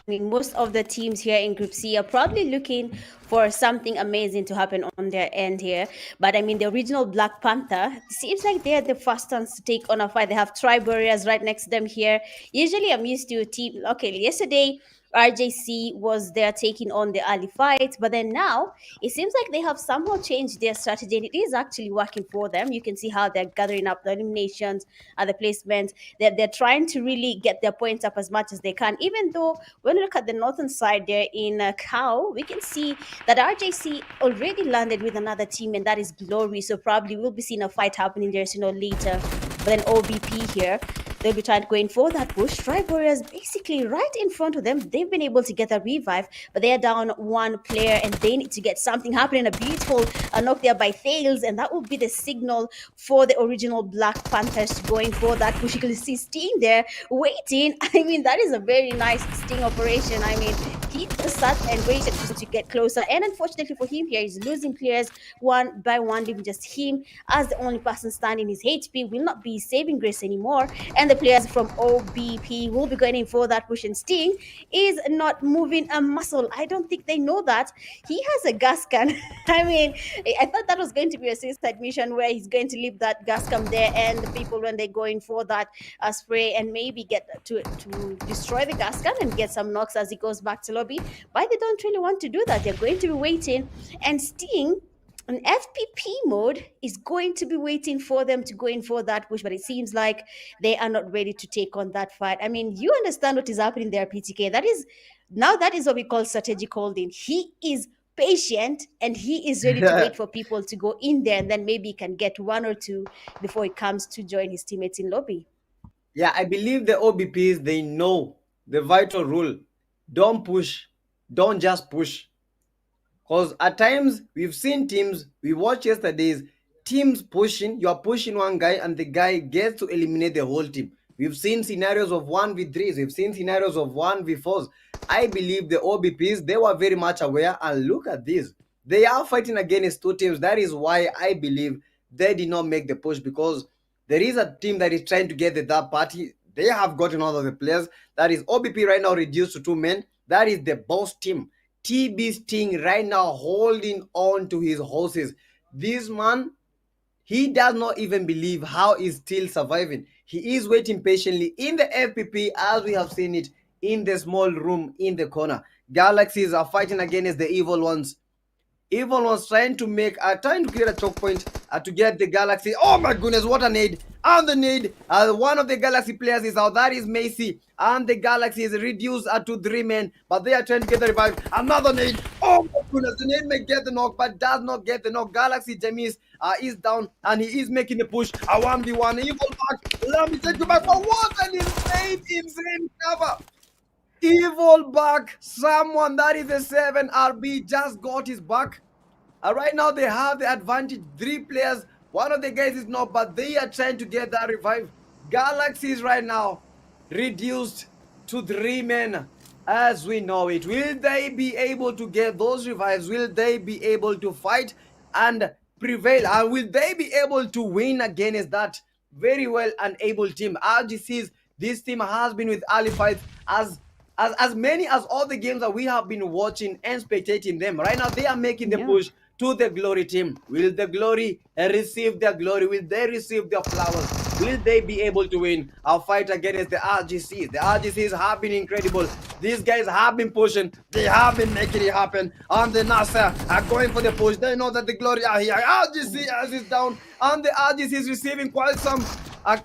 mean, most of the teams here in Group C are probably looking for something amazing to happen on their end here. But I mean, the original Black Panther seems like they're the first ones to take on a fight. They have Tribe Warriors right next to them here. Usually, I'm used to a team. Okay, yesterday RJC was there taking on the early fight, but then now it seems like they have somehow changed their strategy, and it is actually working for them. You can see how they're gathering up the eliminations and the placements. They're trying to really get their points up as much as they can. Even though when we look at the northern side there in Cow, we can see that RJC already landed with another team, and that is Glory. So probably we'll be seeing a fight happening there later. But then OBP here, they'll be trying to go in for that push. Tribe Warriors basically right in front of them. They've been able to get a revive, but they're down one player and they need to get something happening. A beautiful knock there by Thales, and that will be the signal for the original Black Panthers going for that push. You can see Sting there waiting. I mean, that is a very nice Sting operation. I mean, he just sat and waited to get closer. And unfortunately for him, here he's losing players one by one, leaving just him as the only person standing. His HP will not be saving grace anymore, and the players from OBP will be going in for that push. And Sting is not moving a muscle. I don't think they know that he has a gas can. I mean, I thought that was going to be a suicide mission where he's going to leave that gas can there, and the people when they go in for that spray and maybe get to destroy the gas can and get some knocks as he goes back to lobby. But they don't really want to do that. They're going to be waiting, and Sting on FPP mode is going to be waiting for them to go in for that push, but it seems like they are not ready to take on that fight. I mean, you understand what is happening there, PTK. That is what we call strategic holding. He is patient and he is ready to wait for people to go in there, and then maybe he can get one or two before he comes to join his teammates in lobby. Yeah, I believe the OBPs, they know the vital rule. Don't push. Don't just push. Because at times we've seen teams, we watched yesterday's teams pushing, you are pushing one guy and the guy gets to eliminate the whole team. We've seen scenarios of 1v3s, we've seen scenarios of 1v4s. I believe the OBPs, they were very much aware, and look at this. They are fighting against two teams. That is why I believe they did not make the push, because there is a team that is trying to get the third party. They have gotten all of the players. That is OBP right now reduced to 2 men. That is the boss team. TB Sting right now holding on to his horses. This man, he does not even believe how he's still surviving. He is waiting patiently in the FPP, as we have seen it in the small room in the corner. Galaxies are fighting against the evil ones. Evil was trying to create a choke point to get the Galaxy. Oh my goodness, what a nade. And the nade, one of the Galaxy players is out. That is Macy. And the Galaxy is reduced to 3 men. But they are trying to get the revive. Another nade. Oh my goodness, the nade may get the knock, but does not get the knock. Galaxy Jamis is down, and he is making the push. A 1v1. Evil back. Let me take you back. But what an insane cover. Evil back. Someone that is a 7 RB just got his back. Right now they have the advantage. 3 players. One of the guys is not, but they are trying to get that revive. Galaxies right now reduced to 3 men as we know it. Will they be able to get those revives? Will they be able to fight and prevail? And will they be able to win against that very well unable team? RGC's, this team has been with early fights as many as all the games that we have been watching and spectating them. Right now they are making the push to the glory team. Will the glory receive their glory? Will they receive their flowers? Will they be able to win our fight against the RGCs? The RGCs have been incredible. These guys have been pushing. They have been making it happen. And the NASA are going for the push. They know that the glory are here. RGC as is down. And the RGC is receiving quite some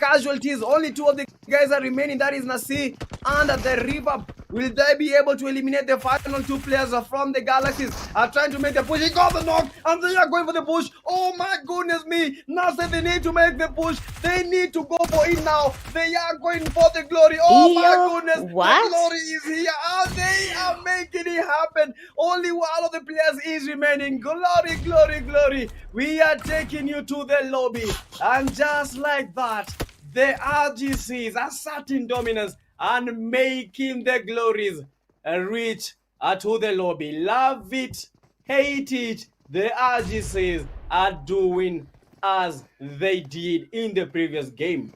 casualties. Only 2 of the guys are remaining. That is Nasi and the River. Will they be able to eliminate the final 2 players from the Galaxies? Are trying to make the push. He got the knock, and they are going for the push. Oh my goodness me. Nasa, they need to make the push. They need to go for it now. They are going for the glory. Oh my goodness. What? The glory is here. And they are making it happen. Only one of the players is remaining. Glory, glory, glory. We are taking you to the lobby. And just like that, the RGCs are asserting dominance and making the glories reach to the lobby. Love it, hate it, the RGCs are doing as they did in the previous game.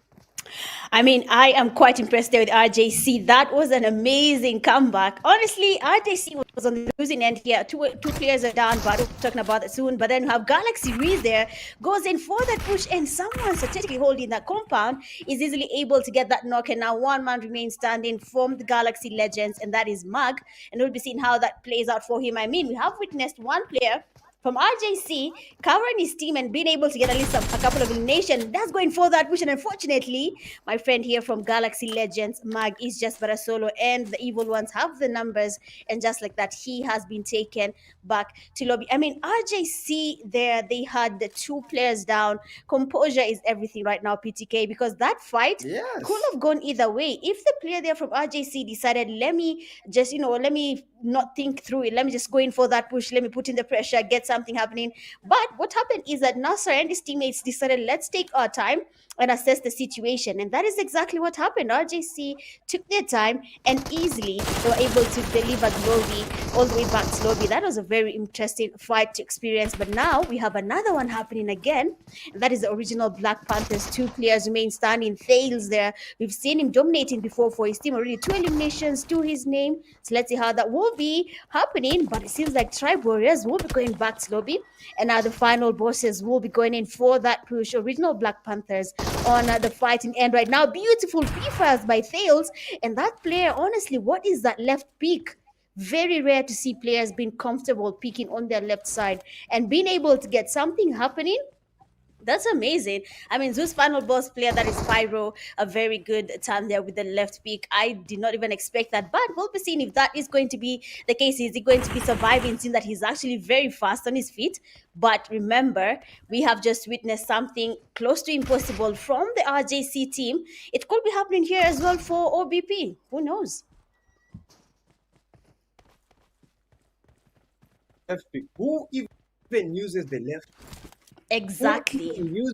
I mean, I am quite impressed there with RJC. That was an amazing comeback. Honestly, RJC was on the losing end here. Two players are down, but we'll be talking about that soon. But then you have Galaxy Reese there, goes in for that push, and someone strategically holding that compound is easily able to get that knock. And now 1 man remains standing from the Galaxy Legends, and that is Mag. And we'll be seeing how that plays out for him. I mean, we have witnessed one player from RJC covering his team and being able to get at least a couple of eliminations. That's going for that push. And unfortunately, my friend here from Galaxy Legends, Mag, is just but a solo, and the evil ones have the numbers. And just like that, he has been taken back to lobby. I mean, RJC there, they had the 2 players down. Composure is everything right now, PTK, because that fight could have gone either way. If the player there from RJC decided, let me just, let me not think through it. Let me just go in for that push. Let me put in the pressure, get some something happening. But what happened is that Nasser and his teammates decided, let's take our time and assess the situation. And that is exactly what happened. RJC took their time and easily they were able to deliver glory all the way back to lobby. That was a very interesting fight to experience. But now we have another one happening again. And that is the original Black Panthers. Two players remain standing. Thales there. We've seen him dominating before for his team already. 2 eliminations to his name. So let's see how that will be happening. But it seems like Tribe Warriors will be going back to lobby. And now the final bosses will be going in for that push. Original Black Panthers on the fighting end right now. Beautiful pre-fires by Thales. And that player, honestly, what is that left peak? Very rare to see players being comfortable peeking on their left side and being able to get something happening. That's amazing. I mean, Zeus final boss player, that is Pyro, a very good time there with the left peak. I did not even expect that, but we'll be seeing if that is going to be the case. Is he going to be surviving, seeing that he's actually very fast on his feet? But remember, we have just witnessed something close to impossible from the RJC team. It could be happening here as well for OBP. Who knows? Left pick. Who even uses the left? Exactly. Exactly.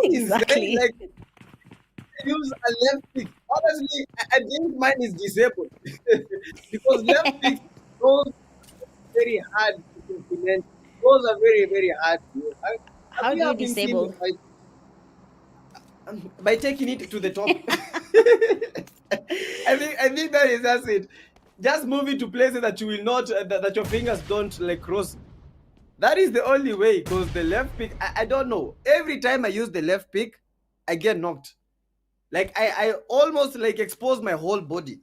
Exactly. Like, use a left pick. Honestly, I think mine is disabled because left pick goes very hard to implement. Those are very, very hard to use. How do you disable? By taking it to the top. I think that's it. Just move it to places that you will not that your fingers don't like cross. That is the only way, because the left pick, I don't know. Every time I use the left pick, I get knocked. Like I almost like expose my whole body.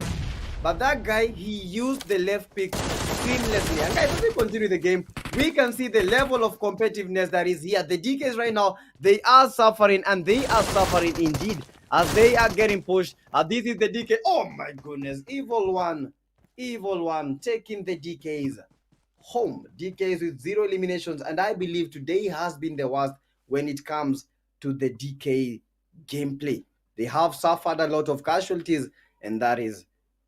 But that guy, he used the left pick seamlessly. And guys, as we continue the game, we can see the level of competitiveness that is here. The DKs right now, they are suffering, and they are suffering indeed as they are getting pushed. This is the DK. Oh my goodness, evil one taking the DKs home. DKs with 0 eliminations, and I believe today has been the worst when it comes to the DK gameplay. They have suffered a lot of casualties, and that is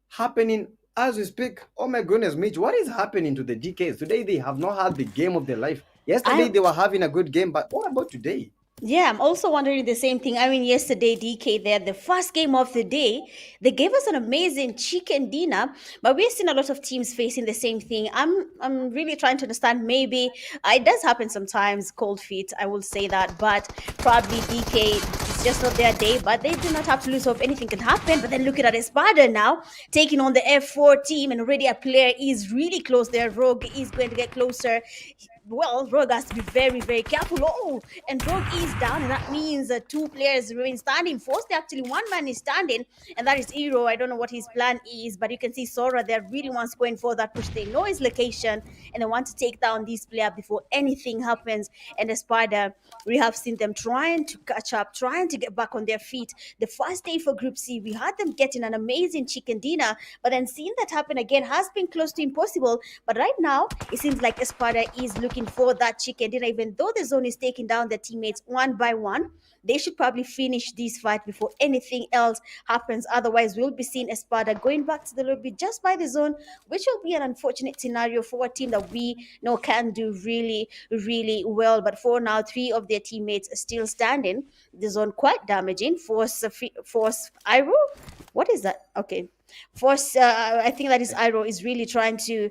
happening as we speak. Oh my goodness, Mitch, what is happening to the DKs? Today they have not had the game of their life. Yesterday they were having a good game, but what about today? Yeah, I'm also wondering the same thing. I mean, yesterday, DK there, the first game of the day, they gave us an amazing chicken dinner, but we've seen a lot of teams facing the same thing. I'm really trying to understand. Maybe it does happen sometimes, cold feet, I will say that, but probably DK, it's just not their day, but they do not have to lose hope. Anything can happen. But then looking at Espada now, taking on the F4 team, and already a player is really close there. Rogue is going to get closer. Well, Rogue has to be very, very careful. Oh, and Rogue is down, and that means that 2 players remain standing. Forced, actually, 1 man is standing, and that is Hero. I don't know what his plan is, but you can see Sora there really wants to go in for that push. They know his location, and they want to take down this player before anything happens. And the Spider, we have seen them trying to catch up, trying to get back on their feet. The first day for Group C, we had them getting an amazing chicken dinner, but then seeing that happen again has been close to impossible. But right now, it seems like Espada is looking for that chicken dinner. Even though the zone is taking down their teammates one by one, they should probably finish this fight before anything else happens. Otherwise, we'll be seeing Espada going back to the lobby just by the zone, which will be an unfortunate scenario for a team that we know can do really, really well. But for now, 3 of their teammates are still standing. The zone quite damaging. Force Iro. What is that? Okay. Force, I think that is Iro is really trying to,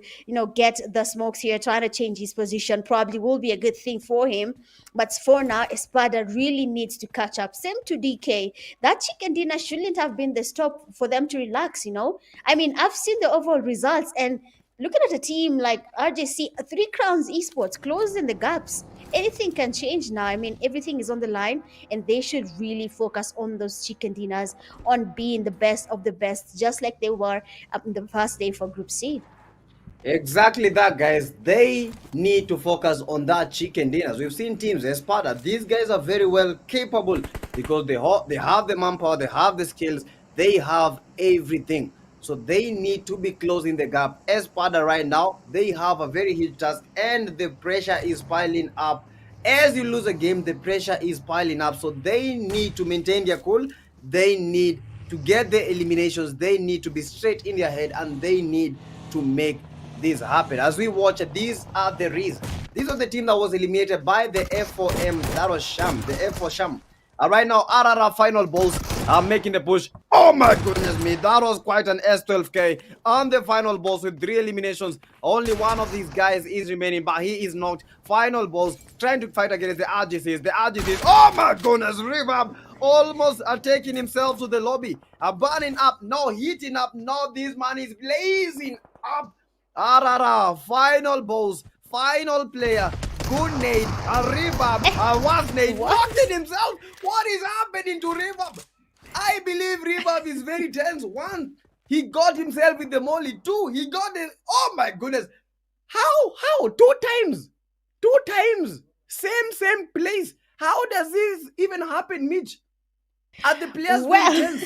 get the smokes here, trying to change his position. Probably will be a good thing for him. But for now, Espada really needs to catch up. Same to DK. That chicken dinner shouldn't have been the stop for them to relax, I mean, I've seen the overall results, and looking at a team like RJC, 3 Crowns eSports, closing the gaps. Anything can change now. I mean, everything is on the line, and they should really focus on those chicken dinners, on being the best of the best, just like they were in the first day for Group C. Exactly that, guys. They need to focus on that chicken dinners. We've seen teams, Espada, these guys are very well capable because they have the manpower, they have the skills, they have everything. So they need to be closing the gap. Espada right now, they have a very huge task, and the pressure is piling up. As you lose a game, the pressure is piling up. So they need to maintain their cool. They need to get the eliminations. They need to be straight in their head, and they need to make this happen. As we watch, these are the reasons. These are the team that was eliminated by the F4M. That was Sham, the F4 Sham. Right now, RRR final balls are making the push. Oh my goodness me, that was quite an S12K on the final balls with 3 eliminations. Only one of these guys is remaining, but he is knocked. Final balls trying to fight against the RGCs. The RGCs, oh my goodness, Revamp almost taking himself to the lobby. Burning up, now heating up, now this man is blazing up. RRR, final balls, final player. Good nade, a Revamp, was nade, knocked it himself. What is happening to Revamp? I believe Revamp is very tense. 1, he got himself with the molly. 2, he got it. Oh my goodness. How? 2 times. 2 times. Same place. How does this even happen, Mitch? Are the players very tense?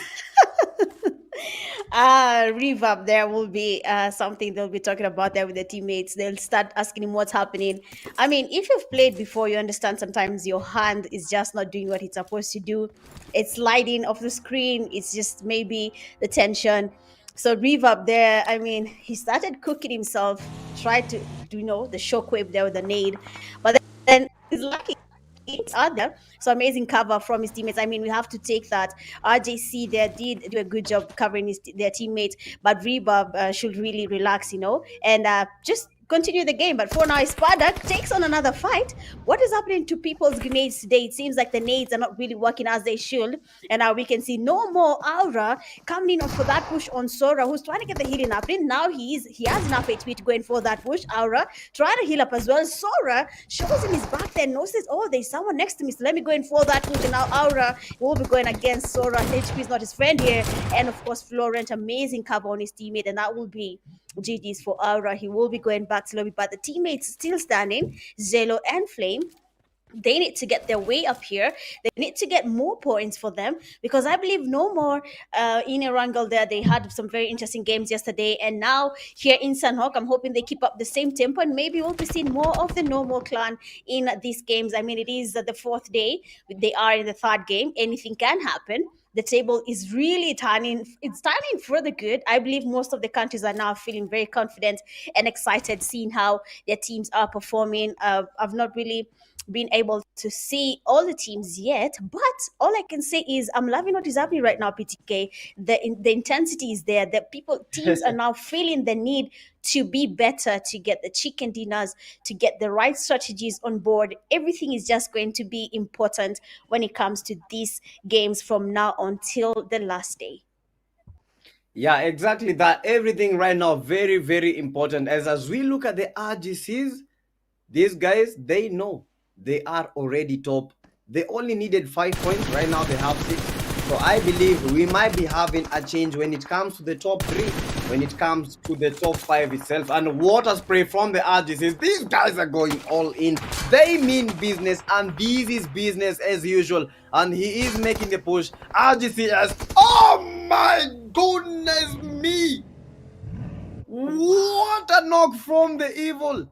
Revamp, there will be something they'll be talking about there with the teammates. They'll start asking him what's happening. I mean, if you've played before, you understand sometimes your hand is just not doing what it's supposed to do. It's sliding off the screen. It's just maybe the tension. So Revamp there, I mean, he started cooking himself, tried to do, the shockwave there with the nade, but then he's lucky. It's out there. So amazing cover from his teammates. I mean, we have to take that. RJC there did do a good job covering their teammates, but Rebub should really relax, and just continue the game. But for now, Spada takes on another fight. What is happening to people's grenades today? It seems like the nades are not really working as they should. And now we can see no more Aura coming in for that push on Sora, who's trying to get the healing up. And now he has enough HP to go in for that push. Aura trying to heal up as well. Sora shows him his back there, notices, oh, there's someone next to me, so let me go in for that push. And now Aura will be going against Sora. HP is not his friend here. And of course, Florent, amazing cover on his teammate, and that will be GG's for Aura. He will be going back to lobby, but the teammates still standing. Zelo and Flame, they need to get their way up here. They need to get more points for them, because I believe no more in Erangel there. They had some very interesting games yesterday, and now here in Sanhok, I'm hoping they keep up the same tempo, and maybe we'll be seeing more of the normal clan in these games. I mean, it is the 4th day. They are in the 3rd game. Anything can happen. The table is really turning. It's turning for the good. I believe most of the countries are now feeling very confident and excited, seeing how their teams are performing. I've not really been able to see all the teams yet, but all I can say is I'm loving what is happening right now, PTK. The intensity is there. Teams are now feeling the need to be better, to get the chicken dinners, to get the right strategies on board. Everything is just going to be important when it comes to these games from now until the last day. Yeah, exactly that. Everything right now, very, very important. As we look at the RGCs, these guys, they know they are already top. They only needed 5 points. Right now, they have 6. So I believe we might be having a change when it comes to the top 3, when it comes to the top 5 itself. And water spray from the RGCs. These guys are going all in. They mean business, and this is business as usual. And he is making the push. RGCS. Oh my goodness me! What a knock from the evil.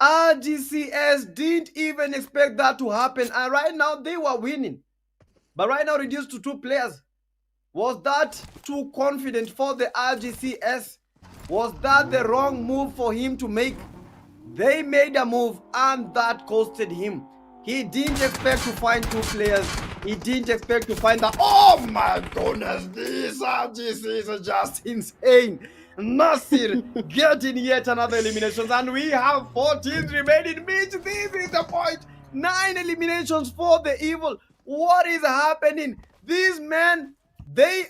RGCS didn't even expect that to happen, and right now they were winning, but right now reduced to 2 players. Was that too confident for the RGCS? Was that the wrong move for him to make? They made a move, and that costed him. He didn't expect to find 2 players. He didn't expect to find that. Oh my goodness, these RGCs are just insane. Nasir getting yet another eliminations, and we have 4 teams remaining. Mitch, this is the point. 9 eliminations for the evil. What is happening? These men, they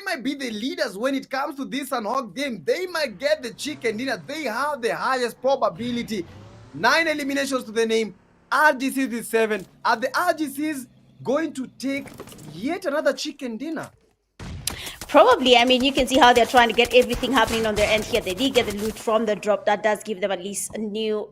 might be the leaders when it comes to this Sanhok game. They might get the chicken dinner. They have the highest probability. 9 eliminations to the name. RGCs is 7. Are the RGCs going to take yet another chicken dinner? Probably. I mean, you can see how they're trying to get everything happening on their end here. They did get the loot from the drop. That does give them at least a new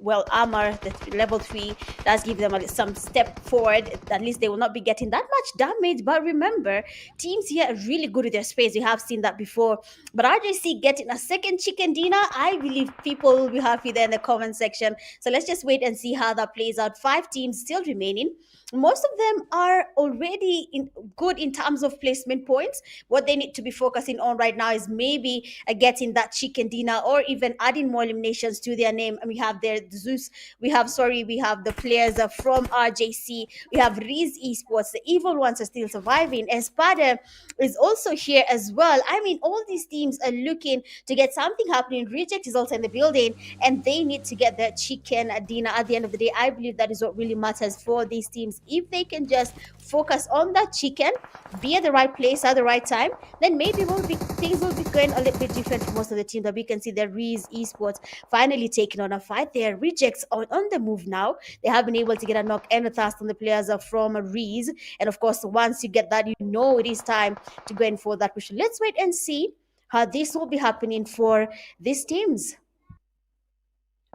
well, armor, the level 3 does give them some step forward. At least they will not be getting that much damage. But remember, teams here are really good with their space. We have seen that before. But RJC getting a second chicken dinner, I believe people will be happy there in the comment section. So let's just wait and see how that plays out. 5 teams still remaining. Most of them are already good in terms of placement points. What they need to be focusing on right now is maybe getting that chicken dinner or even adding more eliminations to their name. And we have there Zeus, we have the players from RJC, we have Riz Esports, the evil ones are still surviving. Espada is also here as well. I mean, all these teams are looking to get something happening. Reject is also in the building, and they need to get their chicken dinner at the end of the day. I believe that is what really matters for these teams. If they can just focus on that chicken, be at the right place at the right time, then maybe things will be going a little bit different for most of the teams. That we can see the Riz Esports finally taking on a fight. Their rejects on the move now. They have been able to get a knock and a thrust on the players from Riz, and of course, once you get that, you know it is time to go in for that push. Let's wait and see how this will be happening for these teams.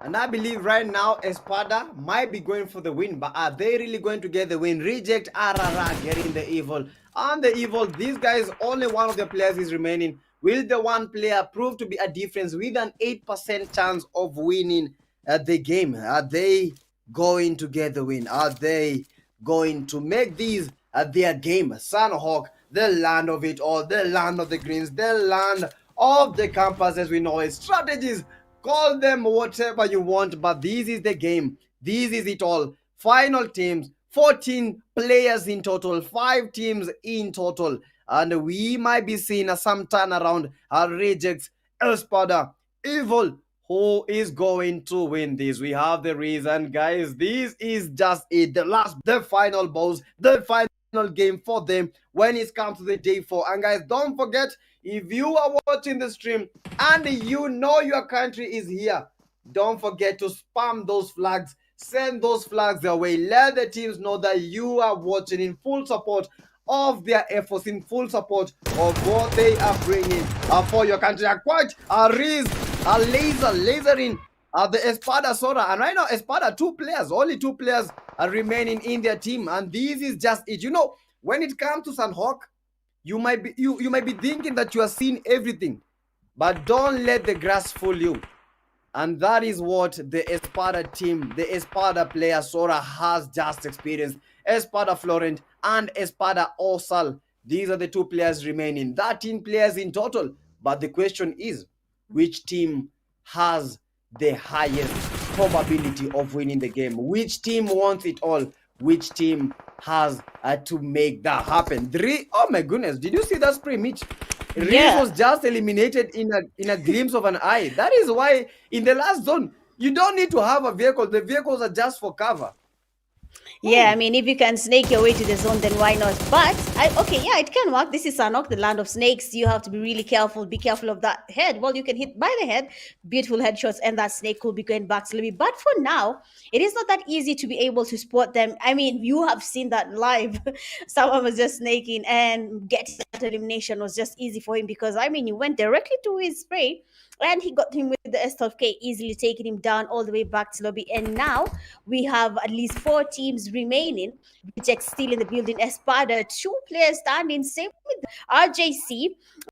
And I believe right now Espada might be going for the win, but are they really going to get the win? Reject Arara getting the evil. On the evil, these guys, only one of their players is remaining. Will the one player prove to be a difference with an 8% chance of winning the game? Are they going to get the win? Are they going to make these their game? Sunhawk, the land of it all, the land of the greens, the land of the campus as we know it. Strategies, call them whatever you want, but this is the game. This is it all. Final teams, 14 players in total, 5 teams in total, and we might be seeing some turnaround. Rejects, Espada, Evil. Who is going to win this? We have the reason, guys. This is just it. The final boss, the final game for them when it comes to the day 4. And guys, don't forget, if you are watching the stream and you know your country is here, don't forget to spam those flags. Send those flags their way. Let the teams know that you are watching in full support of their efforts, in full support of what they are bringing for your country. Quite a Riz, a lasering the Espada Sora. And right now, Espada, only two players are remaining in their team. And this is just it. You know, when it comes to Sunhawk, you might be thinking that you are seeing everything, but don't let the grass fool you. And that is what the Espada team, the Espada player Sora has just experienced. Espada Florent and Espada Osal. These are the 2 players remaining. 13 players in total. But the question is, which team has the highest probability of winning the game? Which team wants it all? Which team has to make that happen? Oh my goodness, did you see that spray, Mitch? Riz was just eliminated in a glimpse of an eye. That is why in the last zone, you don't need to have a vehicle. The vehicles are just for cover. Yeah, I mean, if you can snake your way to the zone, then why not? But, it can work. This is Sanok, the land of snakes. You have to be really careful. Be careful of that head. Well, you can hit by the head, beautiful headshots, and that snake will be going back slowly. But for now, it is not that easy to be able to spot them. I mean, you have seen that live. Someone was just snaking, and getting that elimination was just easy for him because, I mean, he went directly to his spray, and he got him with the S12K, easily taking him down all the way back to lobby. And now we have at least 4 teams remaining. Reject still in the building. Espada, 2 players standing. Same with RJC.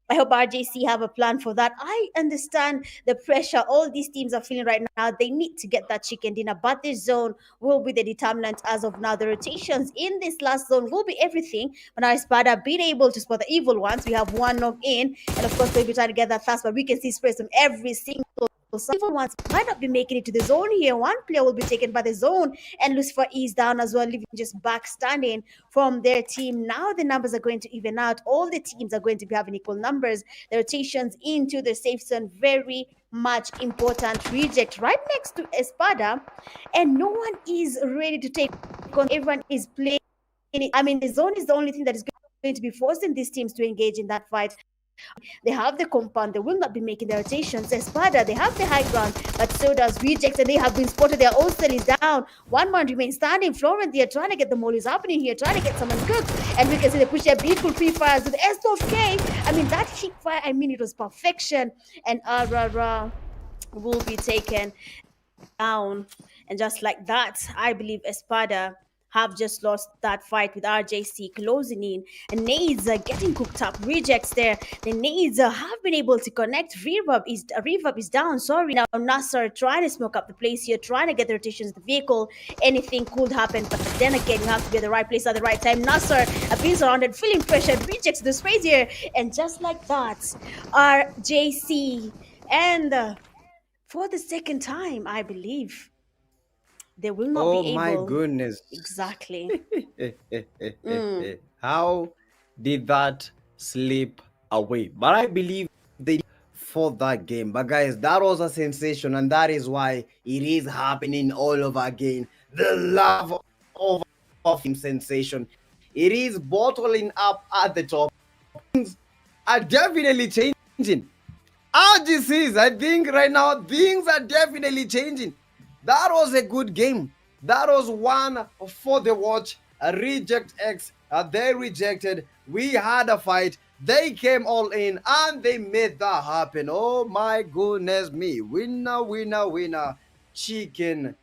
I hope RJC have a plan for that. I understand the pressure all these teams are feeling right now. They need to get that chicken dinner, but this zone will be the determinant as of now. The rotations in this last zone will be everything. But now Espada being able to spot the evil ones. We have 1 knock in, and of course they'll be trying to get that fast, but we can see sprays from every single. Some evil ones might not be making it to the zone here. 1 player will be taken by the zone, and Lucifer is down as well, leaving just back standing from their team. Now the numbers are going to even out. All the teams are going to be having equal numbers. The rotations into the safe zone, very much important. Reject right next to Espada, and no one is ready to take on. Everyone is playing. I mean, the zone is the only thing that is going to be forcing these teams to engage in that fight. They have the compound, they will not be making their rotations. Espada, they have the high ground, but so does Reject, and they have been spotted. Their own cell is down. 1 man remains standing. Florent, they are trying to get the mollies happening here, trying to get someone cooked, and we can see they push their beautiful pre-fires with S12K. I mean, that hit fire, I mean, it was perfection, and Arara will be taken. down. And just like that, I believe Espada have just lost that fight with RJC closing in. And Nades are getting cooked up. Rejects there. The Nades have been able to connect. Reverb is down. Sorry. Now Nasser trying to smoke up the place here, trying to get the rotations of the vehicle. Anything could happen. But then again, you have to be at the right place at the right time. Nasser being surrounded, feeling pressured, rejects the space here. And just like that, RJC and for the second time, I believe they will not Oh be my able. goodness. Exactly. Mm. How did that slip away? But I believe they for that game. But guys, that was a sensation, and that is why it is happening all over again. The love of him sensation. It is bottling up at the top. Things are definitely changing. RGCs, I think right now things are definitely changing. That was a good game. That was one for the watch. A reject X. They rejected. We had a fight. They came all in and they made that happen. Oh my goodness me. Winner, winner, winner. Chicken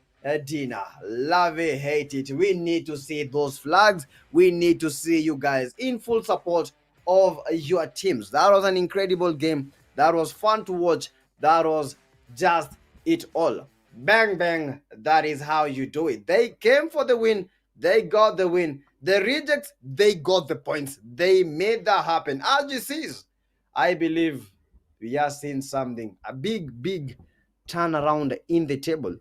dinner. Love it, hate it. We need to see those flags. We need to see you guys in full support of your teams. That was an incredible game. That was fun to watch. That was just it all. Bang, bang. That is how you do it. They came for the win. They got the win. The rejects, they got the points. They made that happen. RGCs, I believe we are seeing something. A big, big turnaround in the table.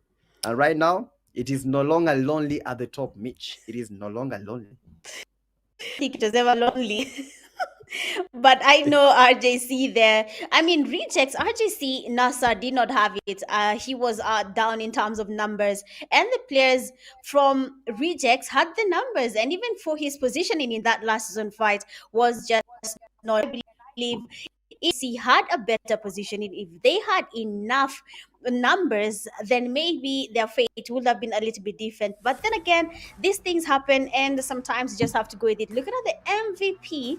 And right now, it is no longer lonely at the top, Mitch. It is no longer lonely. I think it was ever lonely. But I know RJC there. I mean, rejects. RJC Nasa did not have it. He was down in terms of numbers, and the players from rejects had the numbers, and even for his positioning in that last season fight was just not. I believe if he had a better positioning, if they had enough numbers, then maybe their fate would have been a little bit different. But then again, these things happen, and sometimes you just have to go with it. Looking at the MVP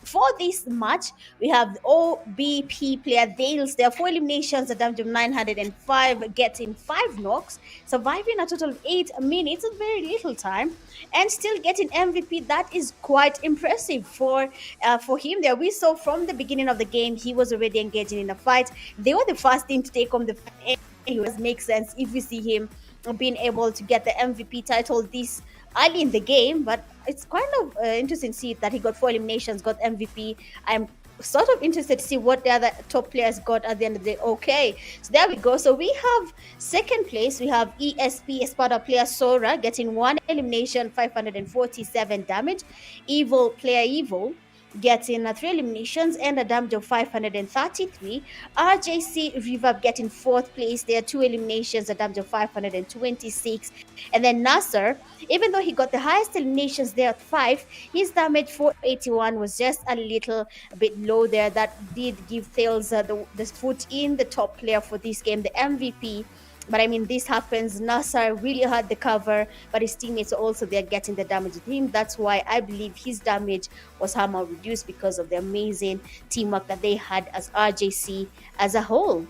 for this match, we have OBP player Dales. There are 4 eliminations, a damage of 905, getting 5 knocks, surviving a total of 8 minutes, a very little time, and still getting MVP. That is quite impressive for him. There, we saw from the beginning of the game he was already engaging in a fight. They were the first team to take on the fight. It makes sense if we see him being able to get the MVP title this early in the game, but it's kind of interesting to see that he got 4 eliminations, got MVP. I'm sort of interested to see what the other top players got at the end of the day. Okay, so there we go. So we have second place. We have ESP Espada player Sora getting 1 elimination, 547 damage. Evil player Evil getting 3 eliminations and a damage of 533. RJC Reverb getting fourth place. There are 2 eliminations, a damage of 526. And then Nasser, even though he got the highest eliminations there at 5, his damage 481 was just a little bit low there. That did give Thales the foot in the top player for this game, the MVP. But I mean, this happens. Nasser really had the cover, but his teammates are also there getting the damage with him. That's why I believe his damage was somehow reduced because of the amazing teamwork that they had as RJC as a whole.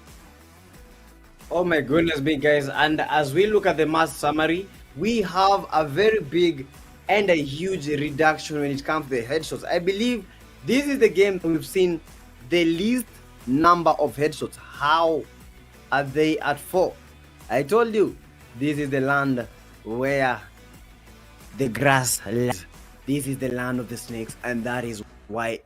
Oh my goodness me, guys. And as we look at the match summary, we have a very big and a huge reduction when it comes to the headshots. I believe this is the game we've seen the least number of headshots. How are they at 4? I told you, this is the land where the grass lies. This is the land of the snakes, and that is why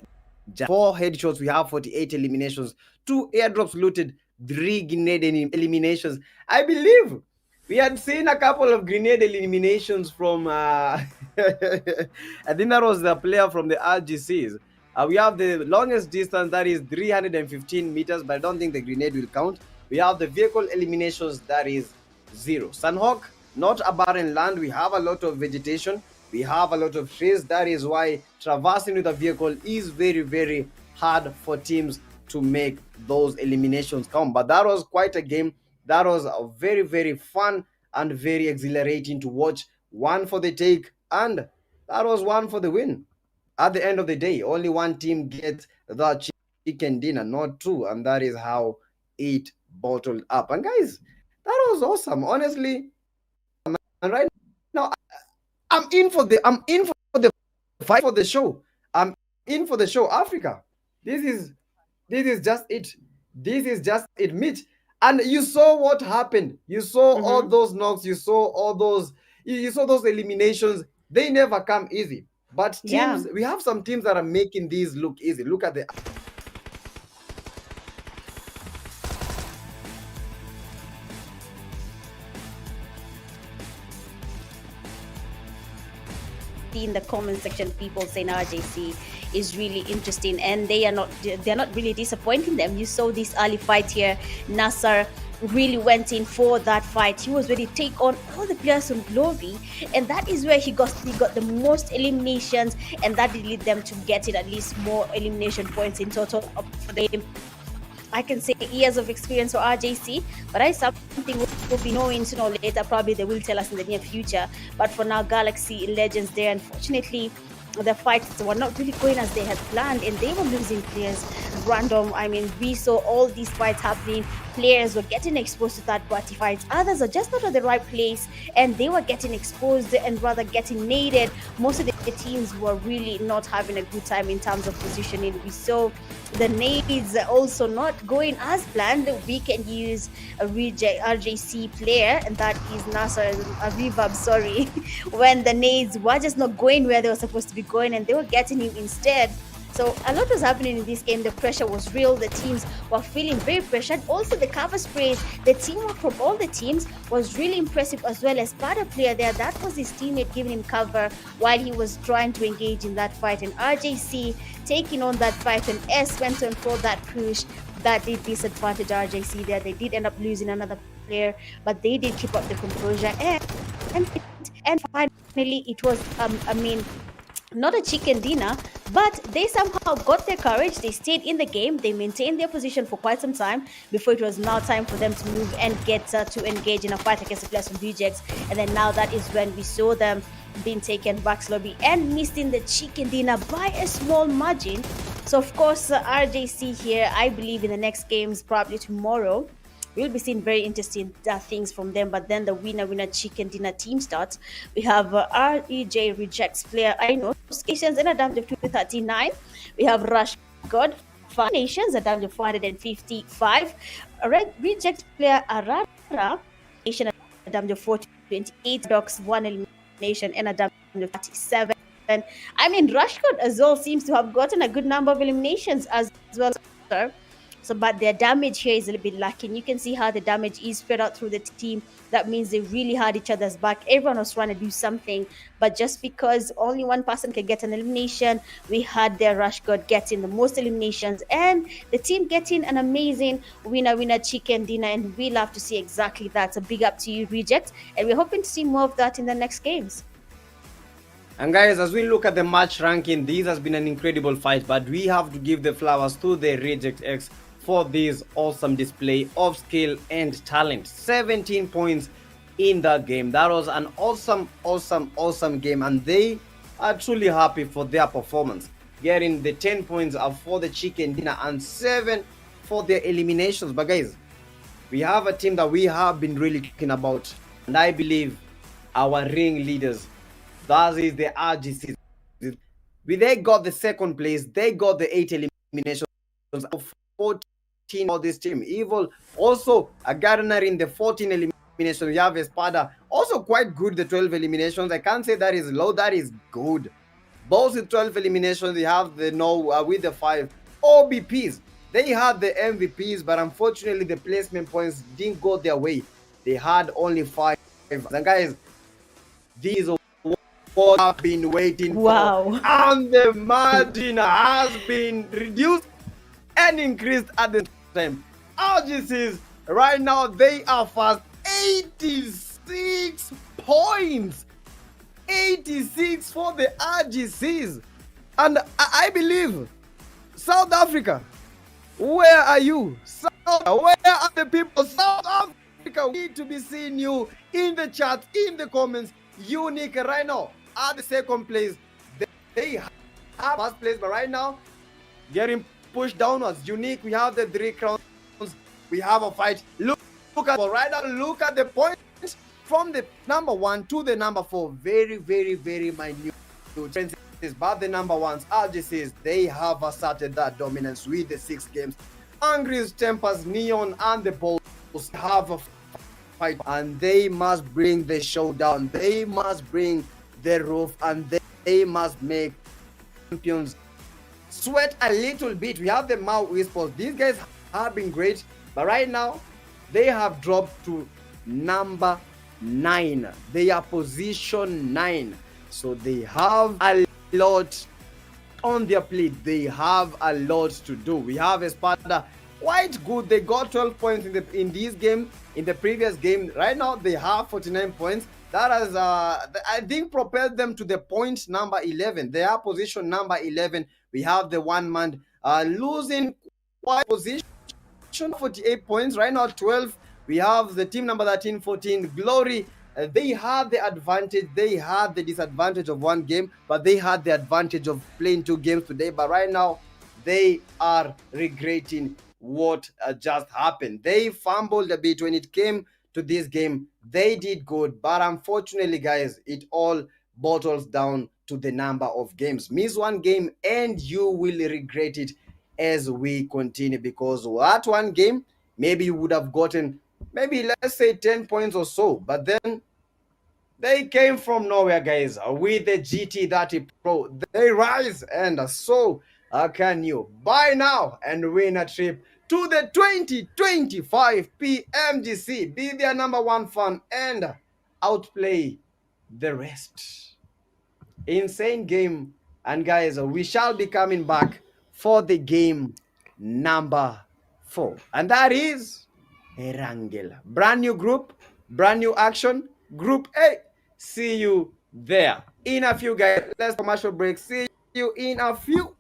4 headshots, we have 48 eliminations, 2 airdrops looted, 3 grenade eliminations. I believe we had seen a couple of grenade eliminations from I think that was the player from the RGCs. We have the longest distance, that is 315 meters, but I don't think the grenade will count. We have the vehicle eliminations, that is 0. Sunhawk, not a barren land. We have a lot of vegetation. We have a lot of trees. That is why traversing with a vehicle is very, very hard for teams to make those eliminations count. But that was quite a game. That was a very, very fun and very exhilarating to watch. One for the take, and that was one for the win. At the end of the day, only one team gets the chicken dinner, not 2, and that is how it bottled up. And guys, That was awesome, honestly. And right now, I'm in for the fight for the show. I'm in for the show, Africa. This is just it. This is just it, Mitch. And you saw what happened. You saw all those knocks. You saw all those. You saw those eliminations. They never come easy. But teams, we have some teams that are making these look easy. Look at the in the comment section people saying RJC is really interesting, and they're not really disappointing them. You saw this early fight here. Nasser really went in for that fight. He was ready to take on all the players from Glory, and that is where he got the most eliminations, and that did lead them to getting at least more elimination points in total for the game. I can say years of experience for RJC, but I something we'll be knowing sooner or later. Probably they will tell us in the near future. But for now, Galaxy Legends there, unfortunately, the fights were not really going as they had planned, and they were losing players random. I mean, we saw all these fights happening. Players were getting exposed to third-party fights. Others are just not at the right place, and they were getting exposed and rather getting naded. Most of the teams were really not having a good time in terms of positioning. We saw the nades also not going as planned. We can use a reject RJC player, and that is Nasser, a reverb, sorry, when the nades were just not going where they were supposed to be going, and they were getting him instead. So a lot was happening in this game. The pressure was real. The teams were feeling very pressured. Also, the cover sprays, the teamwork from all the teams was really impressive as well. As part of player there, that was his teammate giving him cover while he was trying to engage in that fight. And RJC taking on that fight, and S went on for that push. That did disadvantage RJC there. They did end up losing another player, but they did keep up the composure. And finally, it was, not a chicken dinner, but they somehow got their courage. They stayed in the game. They maintained their position for quite some time before it was now time for them to move and get to engage in a fight against the players from Rejects. And then now that is when we saw them being taken back lobby and missing the chicken dinner by a small margin. So of course, RJC here, I believe in the next games, probably tomorrow, we'll be seeing very interesting things from them. But then the winner chicken dinner team starts. We have REJ Rejects player I know Nations in a damage of 239. We have Rush God Five Nations a damage of 455. Reject player Arara Nation a damage of 428. Docs 1 elimination and a damage of 37. I mean, Rush God as well seems to have gotten a good number of eliminations as well, sir. So, but their damage here is a little bit lacking. You can see how the damage is spread out through the team. That means they really had each other's back. Everyone was trying to do something, but just because only one person could get an elimination, we had their Rush God getting the most eliminations, and the team getting an amazing winner chicken dinner. And we love to see exactly that. So big up to you, Reject, and we're hoping to see more of that in the next games. And guys, as we look at the match ranking, this has been an incredible fight, but we have to give the flowers to the Reject X for this awesome display of skill and talent. 17 points in that game. That was an awesome game, and they are truly happy for their performance. Getting the 10 points for the chicken dinner and 7 for their eliminations. But guys, we have a team that we have been really talking about, and I believe our ring leaders, that is the RGC. They got the second place. They got the 8 eliminations of 14 for this team. Evil also a gardener in the 14 eliminations. You have Espada also quite good, the 12 eliminations. I can't say that is low, that is good. Both with 12 eliminations. You have the with the 5 OBPs. They had the MVPs, but unfortunately the placement points didn't go their way. They had only 5. And guys, these are what I've been waiting for. And the margin has been reduced and increased at the time. RGCs right now, they are fast. 86 points. 86 for the RGCs. And I believe South Africa, where are you? Where are the people? South Africa, we need to be seeing you in the chat, in the comments. Unique right now at the second place. They have first place, but right now getting pushed downwards. Unique, we have the 3 crowns. We have a fight. Look right now. Look at the points from the number 1 to the number 4. Very, very, very minute differences. But the number ones, RGCs, they have asserted that dominance with the 6 games. Angry's, Tempers, Neon, and the Bulls have a fight, and they must bring the showdown. They must bring the roof, and they must make champions sweat a little bit. We have the Mau eSports. These guys have been great, but right now they have dropped to number 9. They are position 9, so they have a lot on their plate. They have a lot to do. We have Espada, quite good. They got 12 points in this game. In the previous game, right now they have 49 points. That has I think propelled them to the point number 11. They are position number 11. We have the one man losing quite position, 48 points right now. 12. We have the team number 13, 14, Glory. They had the advantage. They had the disadvantage of one game, but they had the advantage of playing 2 games today. But right now, they are regretting what just happened. They fumbled a bit when it came to this game. They did good, but unfortunately, guys, it all bottles down to the number of games. Miss one game and you will regret it as we continue, because that one game, maybe you would have gotten, maybe let's say 10 points or so, but then they came from nowhere, guys, with the GT30 Pro. They rise, and so can you buy now and win a trip to the 2025 PMGC. Be their number 1 fan and outplay the rest. Insane game. And guys, we shall be coming back for the game number 4. And that is Erangel. Brand new group, brand new action. Group A. See you there in a few, guys. Let's commercial break. See you in a few.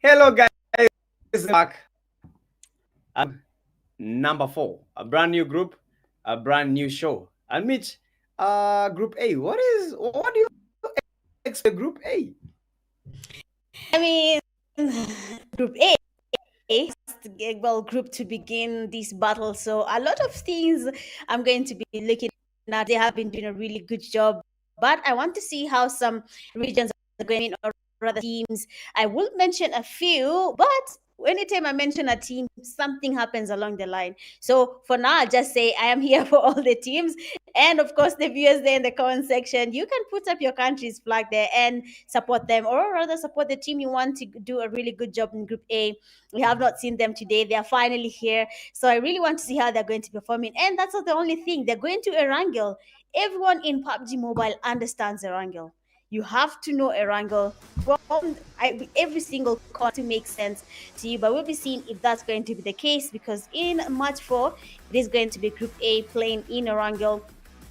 Hello, guys. Back. Number 4, a brand new group, a brand new show. And Mitch, Group A. What do you expect Group A? I mean, Group A, well, group to begin this battle. So a lot of things I'm going to be looking at. They have been doing a really good job, but I want to see how some regions are going in, or rather teams. I will mention a few, but anytime I mention a team, something happens along the line. So for now, I'll just say I am here for all the teams. And of course, the viewers there in the comment section, you can put up your country's flag there and support them, or rather support the team you want to do a really good job in Group A. We have not seen them today. They are finally here. So I really want to see how they're going to be performing. And that's not the only thing. They're going to Erangel. Everyone in PUBG Mobile understands Erangel. You have to know Erangel from every single card to make sense to you. But we'll be seeing if that's going to be the case, because in match 4, it is going to be Group A playing in Erangel.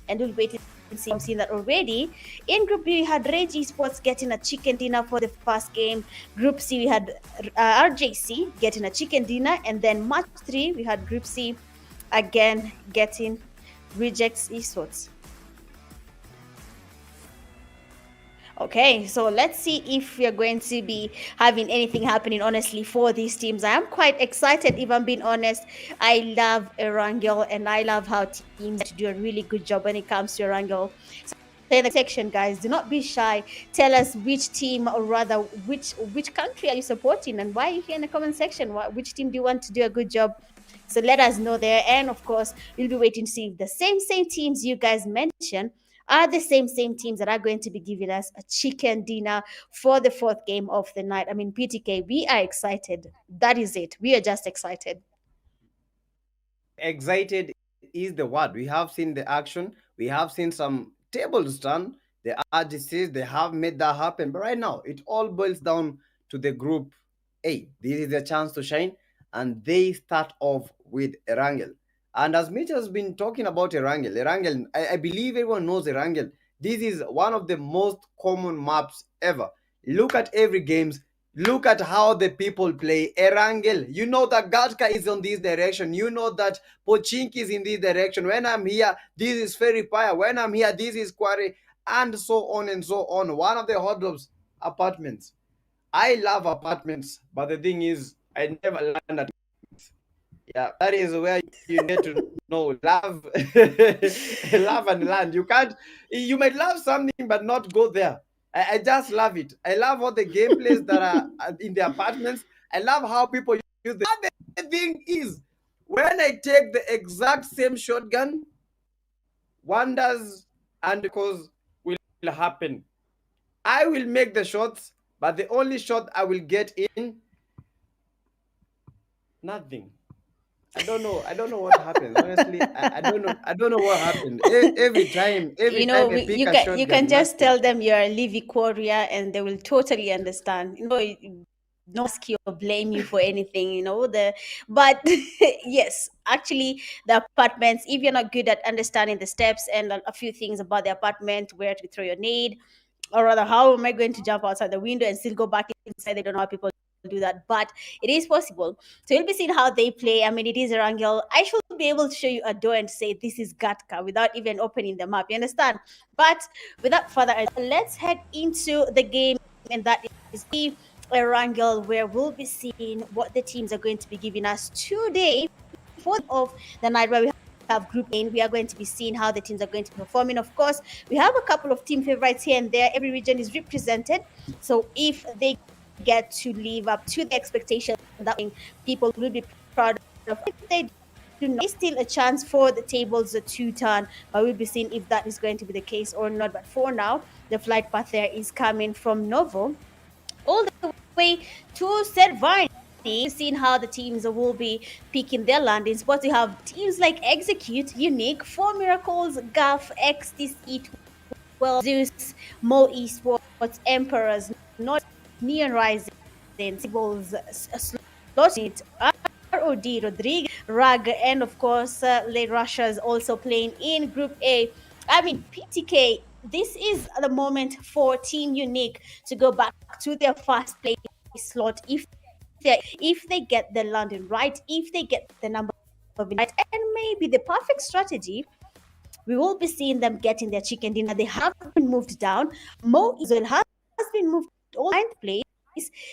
And we'll wait and see. I've seen that already. In Group B, we had Rage Esports getting a chicken dinner for the first game. Group C, we had RJC getting a chicken dinner. And then match 3, we had Group C again getting Rejects Esports. Okay, so let's see if we're going to be having anything happening, honestly, for these teams. I am quite excited, if I'm being honest. I love Erangel, and I love how teams do a really good job when it comes to Erangel. So in the section, guys, do not be shy. Tell us which team, or rather, which country are you supporting, and why are you here in the comment section? Which team do you want to do a good job? So let us know there. And of course, we'll be waiting to see if the same teams you guys mentioned are the same teams that are going to be giving us a chicken dinner for the 4th game of the night. I mean, PTK, we are excited. That is it. We are just excited. Excited is the word. We have seen the action. We have seen some tables done. The RGCs, they have made that happen. But right now, it all boils down to the Group A. This is a chance to shine. And they start off with Erangel. And as Mitch has been talking about Erangel, I believe everyone knows Erangel. This is one of the most common maps ever. Look at every games. Look at how the people play. Erangel, you know that Gatka is on this direction. You know that Pochinki is in this direction. When I'm here, this is Ferry Paya. When I'm here, this is Quarry, and so on and so on. One of the hot drops, apartments. I love apartments, but the thing is, I never land at. Yeah, that is where you need to know love, love and land. You might love something but not go there. I just love it. I love all the gameplays that are in the apartments. I love how people use the. The thing is, when I take the exact same shotgun, wonders and because will happen. I will make the shots, but the only shot I will get in, nothing. I don't know what happened. Honestly, I don't know. I don't know what happened. Every time I pick you a can shotgun, you can just nothing. tell them you're a Livy Korea, and they will totally understand. No ask you or blame you for anything. But yes, actually, the apartments. If you're not good at understanding the steps and a few things about the apartment, where to throw your nade, or rather, how am I going to jump outside the window and still go back inside? They don't know how people do that, but it is possible. So you'll be seeing how they play. I mean, it is Erangel. I should be able to show you a door and say this is Gatka without even opening the map. You understand? But without further ado, let's head into the game, and that is the Erangel, where we'll be seeing what the teams are going to be giving us today for of the night, where we have Group A. We are going to be seeing how the teams are going to be performing. Of course, we have a couple of team favorites here and there. Every region is represented. So if they get to live up to the expectation, that people will be proud of. If they do not, still a chance for the tables to turn, but we'll be seeing if that is going to be the case or not. But for now, the flight path there is coming from Novo all the way to Servine. Seeing how the teams will be picking their landings, but we have teams like Execute, Unique, 4 Miracles, GUF, XTC, Zeus, Mo Esports, Emperors, Not Neon Rising, Sibbles, Slotted, ROD, Rodriguez, Rag, and of course, Late Russia's also playing in Group A. I mean, PTK, this is the moment for Team Unique to go back to their first place slot if if they get the London right, if they get the number right, and maybe the perfect strategy, we will be seeing them getting their chicken dinner. They have been moved down. Mo Israel has been moved all ninth place.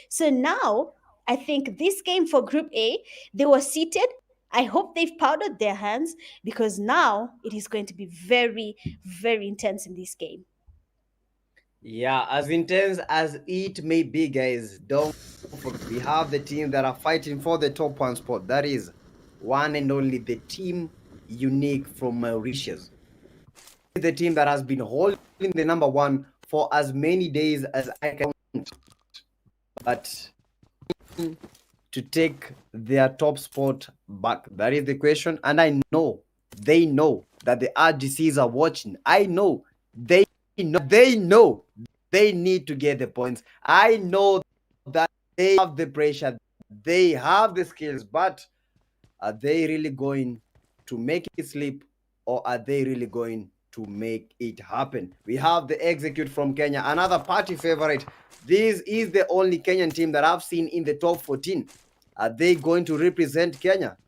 So now I think this game for Group A, they were seated. I hope they've powdered their hands because now it is going to be very, very intense in this game. Yeah, as intense as it may be, guys, don't forget we have the team that are fighting for the top one spot. That is one and only the team Unique from Mauritius. The team that has been holding the number one for as many days as I can count. But to take their top spot back, that is the question. And I know they know that the RGCs are watching. I know they know they need to get the points. I know that they have the pressure, they have the skills, but are they really going to make it slip, or are they really going to make it happen? We have the execute from Kenya, another party favorite. This is the only Kenyan team that I've seen in the top 14. Are they going to represent Kenya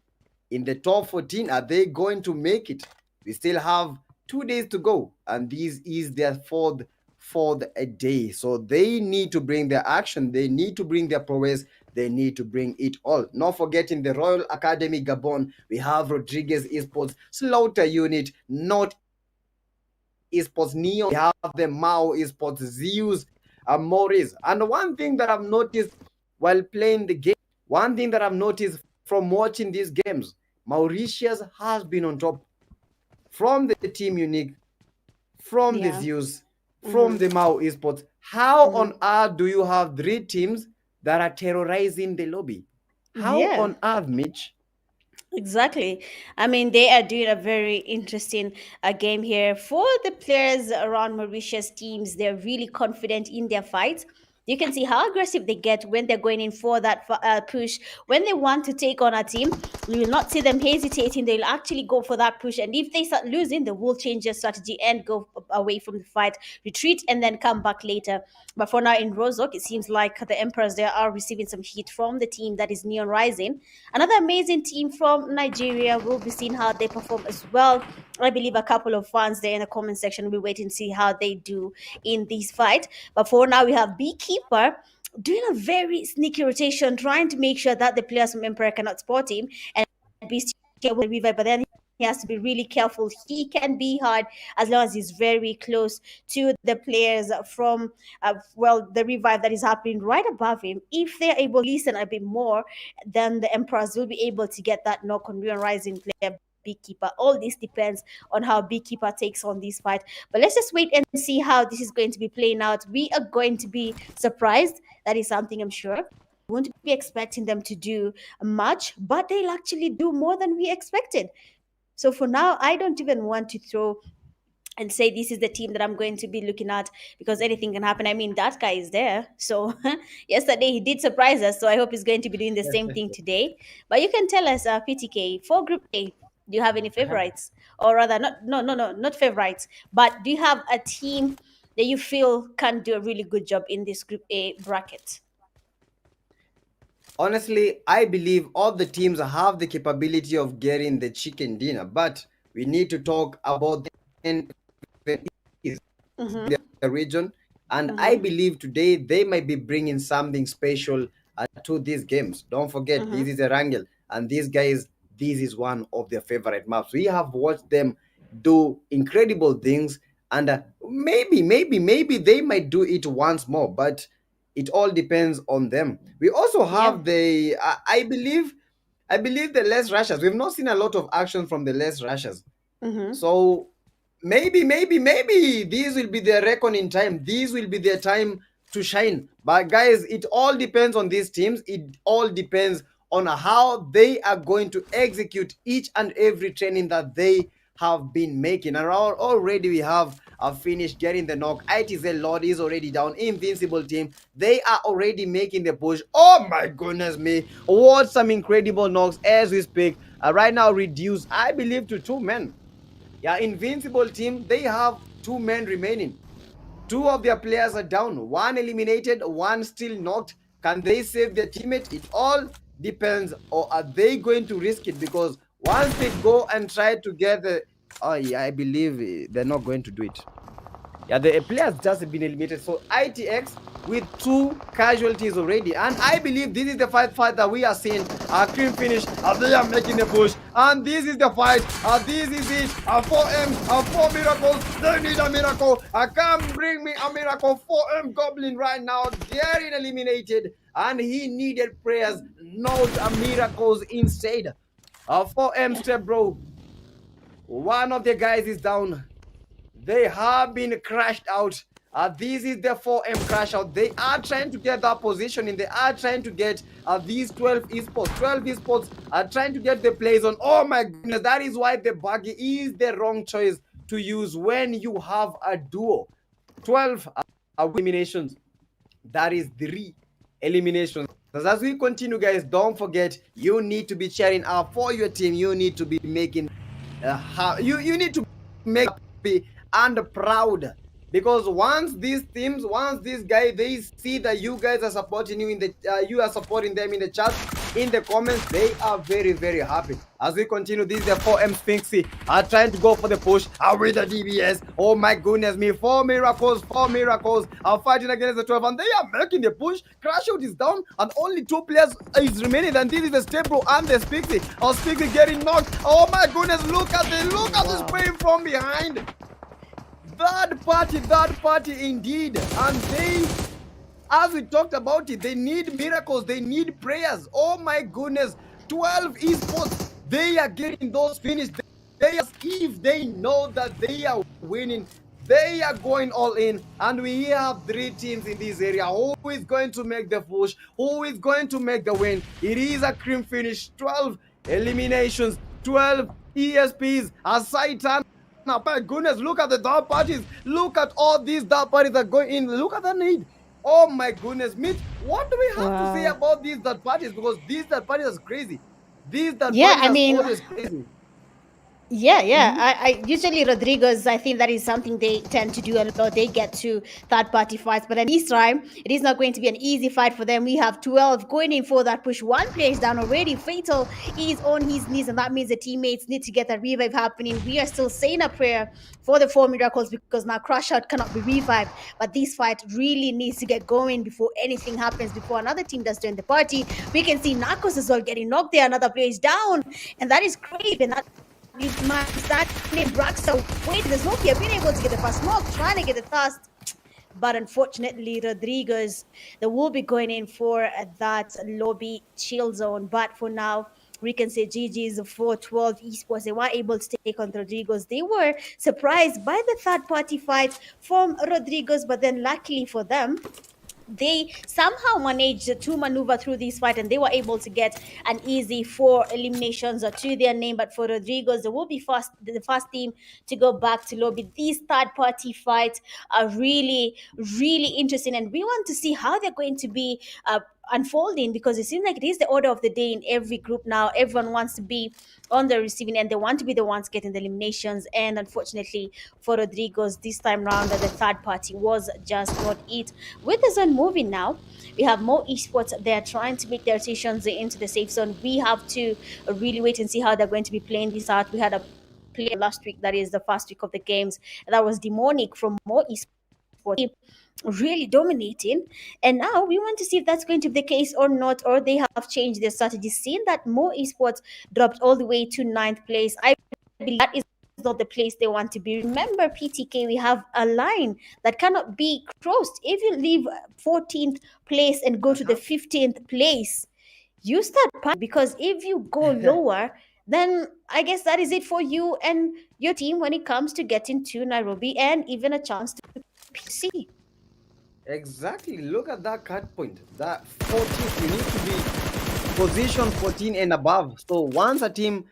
in the top 14? Are they going to make it? We still have 2 days to go, and this is their fourth a day. So they need to bring their action, they need to bring their prowess, they need to bring it all. Not forgetting the Royal Academy Gabon, we have Rodriguez Esports, Slaughter Unit, Not Esports, Neon, we have the Mao Esports, Zeus Moris. And one thing that I've noticed while playing the game, one thing that I've noticed from watching these games, Mauritius has been on top from the Team Unique, from the Zeus, from the Mao Esports. How on earth do you have 3 teams that are terrorizing the lobby? How on earth, Mitch? Exactly. I mean, they are doing a very interesting game here. For the players around Mauritius teams, they're really confident in their fights. You can see how aggressive they get when they're going in for that push. When they want to take on a team, you will not see them hesitating. They'll actually go for that push. And if they start losing, they will change their strategy and go away from the fight, retreat, and then come back later. But for now in Rozok, it seems like the Emperors there are receiving some heat from the team that is Neon Rising. Another amazing team from Nigeria. We'll be seeing how they perform as well. I believe a couple of fans there in the comment section will wait and see how they do in this fight. But for now, we have Beekeeper doing a very sneaky rotation, trying to make sure that the players from Emperor cannot spot him. And Beast will revive, but then he has to be really careful. He can be hard as long as he's very close to the players from, the revive that is happening right above him. If they're able to listen a bit more, then the Emperors will be able to get that knock on Real Rising player Beekeeper. All this depends on how Beekeeper takes on this fight. But let's just wait and see how this is going to be playing out. We are going to be surprised. That is something I'm sure. We won't be expecting them to do much, but they'll actually do more than we expected. So for now, I don't even want to throw and say this is the team that I'm going to be looking at because anything can happen. I mean, that guy is there. So yesterday he did surprise us. So I hope he's going to be doing the same thing today. But you can tell us, PTK, for Group A, do you have any favorites? Or rather, not favorites. But do you have a team that you feel can do a really good job in this Group A bracket? Honestly, I believe all the teams have the capability of getting the chicken dinner, but we need to talk about the region. And I believe today they might be bringing something special to these games. Don't forget, this is a wrangle, and these guys, this is one of their favorite maps. We have watched them do incredible things, and maybe they might do it once more, but it all depends on them. We also have the I believe the less rushers. We've not seen a lot of action from the less rushers. So maybe this will be their reckoning time. This will be their time to shine. But guys, it all depends on these teams. It all depends on how they are going to execute each and every training that they have been making. And already we have finished getting the knock. ITZ Lord is already down. Invincible team, they are already making the push. Oh my goodness me, what some incredible knocks as we speak. Right now reduced, I believe, to 2 men. Yeah, Invincible team, they have 2 men remaining. 2 of their players are down, 1 eliminated, 1 still knocked. Can they save their teammate? It all depends. Or are they going to risk it? Because once they go and try to get the... Oh, yeah, I believe they're not going to do it. Yeah, the players just been eliminated. So ITX with 2 casualties already. And I believe this is the fight that we are seeing. Clean finish. They are making the push. And this is the fight. This is it. 4M. 4 miracles. They need a miracle. Come bring me a miracle. 4M Goblin right now getting eliminated. And he needed prayers, not miracles instead. 4M step, bro. One of the guys is down. They have been crashed out. This is the 4M crash out. They are trying to get that positioning. They are trying to get these 12 esports. 12 esports are trying to get the plays on. Oh my goodness, that is why the buggy is the wrong choice to use when you have a duo. 12 eliminations. That is 3 eliminations. As we continue, guys, don't forget, you need to be cheering out for your team. You need to be making you need to make happy and proud, because once these teams, once this guy, they see that you guys are supporting you in the you are supporting them in the chat, in the comments, they are very, very happy. As we continue, this is the 4M Sphinxy are trying to go for the push with the DBS. Oh my goodness me, 4 miracles are fighting against the 12, and they are making the push. Crash out is down, and only 2 players is remaining, and this is the Step Bro and the Sphinxy. Sphinxy getting knocked. Oh my goodness, look at the spray from behind. Third party indeed. And they, as we talked about it, they need miracles, they need prayers. Oh my goodness, 12 esports, they are getting those finished. If they know that they are winning, they are going all in. And we have 3 teams in this area. Who is going to make the push? Who is going to make the win? It is a cream finish. 12 eliminations, 12 ESPs, a Saitan. My goodness, look at the dark parties. Look at all these dark parties that go in. Look at the need. Oh my goodness, Mitch, what do we have to say about these dark parties? Because these dark parties are crazy. These dark parties are always crazy. I usually Rodriguez, I think that is something they tend to do a lot. They get to third-party fights, but at this time, it is not going to be an easy fight for them. We have 12 going in for that push. 1 player is down already. Fatal is on his knees, and that means the teammates need to get a revive happening. We are still saying a prayer for the 4 miracles, because now crash out cannot be revived, but this fight really needs to get going before anything happens, before another team does join the party. We can see Narcos as well getting knocked there. Another player is down, and that is great. And that my start name Braxa. Wait, there's no here being able to get the first smoke, trying to get the first, but unfortunately Rodriguez, they will be going in for that lobby chill zone. But for now, we can say GG's for 12 esports. They were able to take on Rodriguez. They were surprised by the third party fight from Rodriguez, but then luckily for them, they somehow managed to maneuver through this fight, and they were able to get an easy 4 eliminations to their name. But for Rodriguez, they will be the first team to go back to lobby. These third-party fights are really, really interesting, and we want to see how they're going to be unfolding, because it seems like it is the order of the day in every group now. Everyone wants to be on the receiving end. They want to be the ones getting the eliminations, and unfortunately for Rodriguez, this time round, the third party was just not it. With the zone moving now, we have more esports. They're trying to make their rotations into the safe zone. We have to really wait and see how they're going to be playing this out. We had a play last week, that is the first week of the games, and that was Demonic from more esports, really dominating. And now we want to see if that's going to be the case or not, or they have changed their strategy, seeing that more esports dropped all the way to 9th place. I believe that is not the place they want to be. Remember, PTK, we have a line that cannot be crossed. If you leave 14th place and go to the 15th place, you start panicking, because if you go lower, then I guess that is it for you and your team when it comes to getting to Nairobi and even a chance to PC. Exactly. Look at that cut point. That 14th, you need to be position 14 and above. So once a team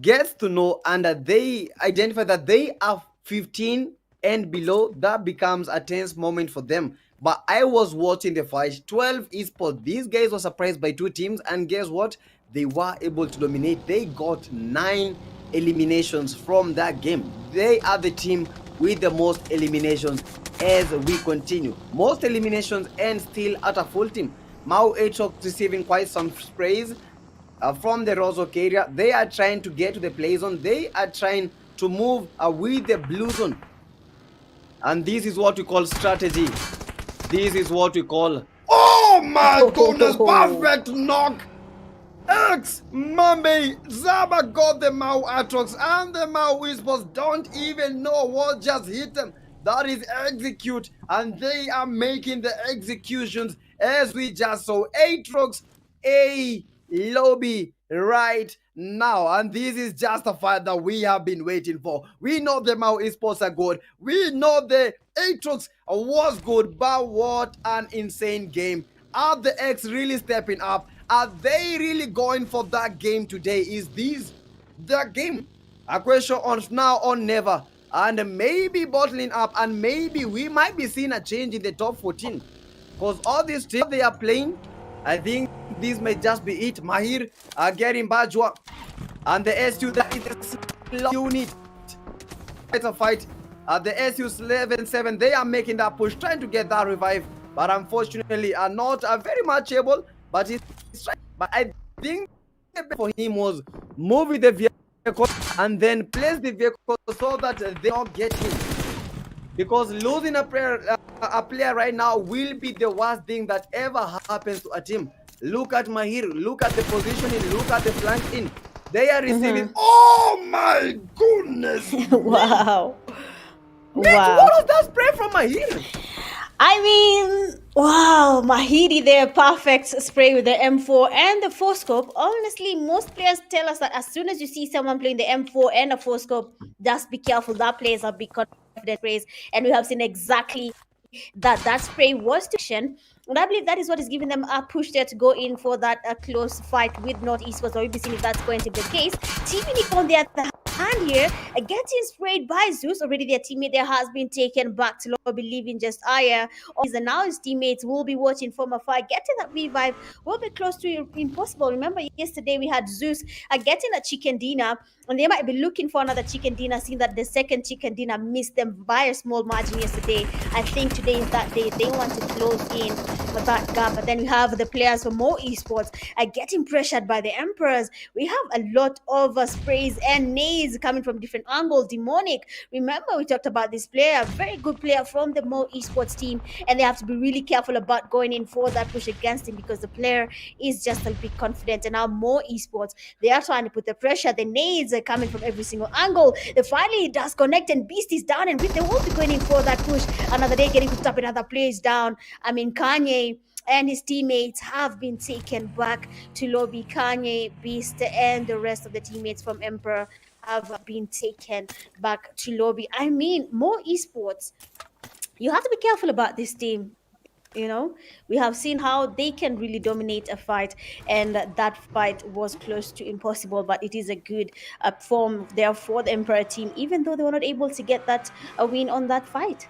gets to know and they identify that they are 15 and below, that becomes a tense moment for them. But I was watching the fight, 12 esports. These guys were surprised by 2 teams, and guess what? They were able to dominate. They got 9 eliminations from that game. They are the team with the most eliminations as we continue. Most eliminations and still at a full team. Mao Aatrox receiving quite some sprays from the Rozok area. They are trying to get to the play zone. They are trying to move with the blue zone. And this is what we call strategy. This is what we call... Oh my goodness, perfect knock! X, Mame, Zaba got the Mao Aatrox, and the Mao eSports don't even know what just hit them. That is execute, and they are making the executions as we just saw. Aatrox, a lobby right now, and this is just a fight that we have been waiting for. We know the Mao eSports are good. We know the Aatrox was good, but what an insane game. Are the X really stepping up? Are they really going for that game today? Is this the game? A question on now or never. And maybe bottling up, and maybe we might be seeing a change in the top 14. Because all these teams they are playing, I think this may just be it. Mahir getting Bajwa. And the SU, that is the unit. It's a fight. The SU 11-7, they are making that push, trying to get that revive. But unfortunately are not very much able. But I think for him was move with the vehicle and then place the vehicle so that they don't get him. Because losing a player right now will be the worst thing that ever happens to a team. Look at Mahir, look at the positioning, look at the flanking. They are receiving. Oh my goodness! Wow. Mate, Wow. what was that spray from Mahir? I mean, wow, Mahidi there, perfect spray with the M4 and the 4-scope. Honestly, most players tell us that as soon as you see someone playing the M4 and a 4-scope, just be careful. That player is a big confident sprays, and we have seen exactly that spray was to action. And I believe that is what is giving them a push there to go in for that close fight with North Esports. We'll be seeing if that's going to be the case. Team Unique on the other hand here, getting sprayed by Zeus. Already their teammate there has been taken back to lobby, leaving just Aya. And now his teammates will be watching from afar. Getting that revive will be close to impossible. Remember yesterday we had Zeus getting a chicken dinner, and they might be looking for another chicken dinner, seeing that the second chicken dinner missed them by a small margin yesterday. I think today is that day. They want to close in that gap. But then we have the players from more esports getting pressured by the Emperors. We have a lot of sprays and nades coming from different angles. Demonic, remember we talked about this player, a very good player from the more esports team, and they have to be really careful about going in for that push against him because the player is just a bit confident. And now more esports, they are trying to put the pressure. The nades are coming from every single angle. The finally does connect, and Beast is down, and they will be going in for that push. Another day getting hooked up, another player is down. I mean, Kanye and his teammates have been taken back to lobby. Kanye, Beast, and the rest of the teammates from Emperor have been taken back to lobby. I mean, more esports, you have to be careful about this team. You know, we have seen how they can really dominate a fight, and that fight was close to impossible, but it is a good form there for the Emperor team, even though they were not able to get that a win on that fight.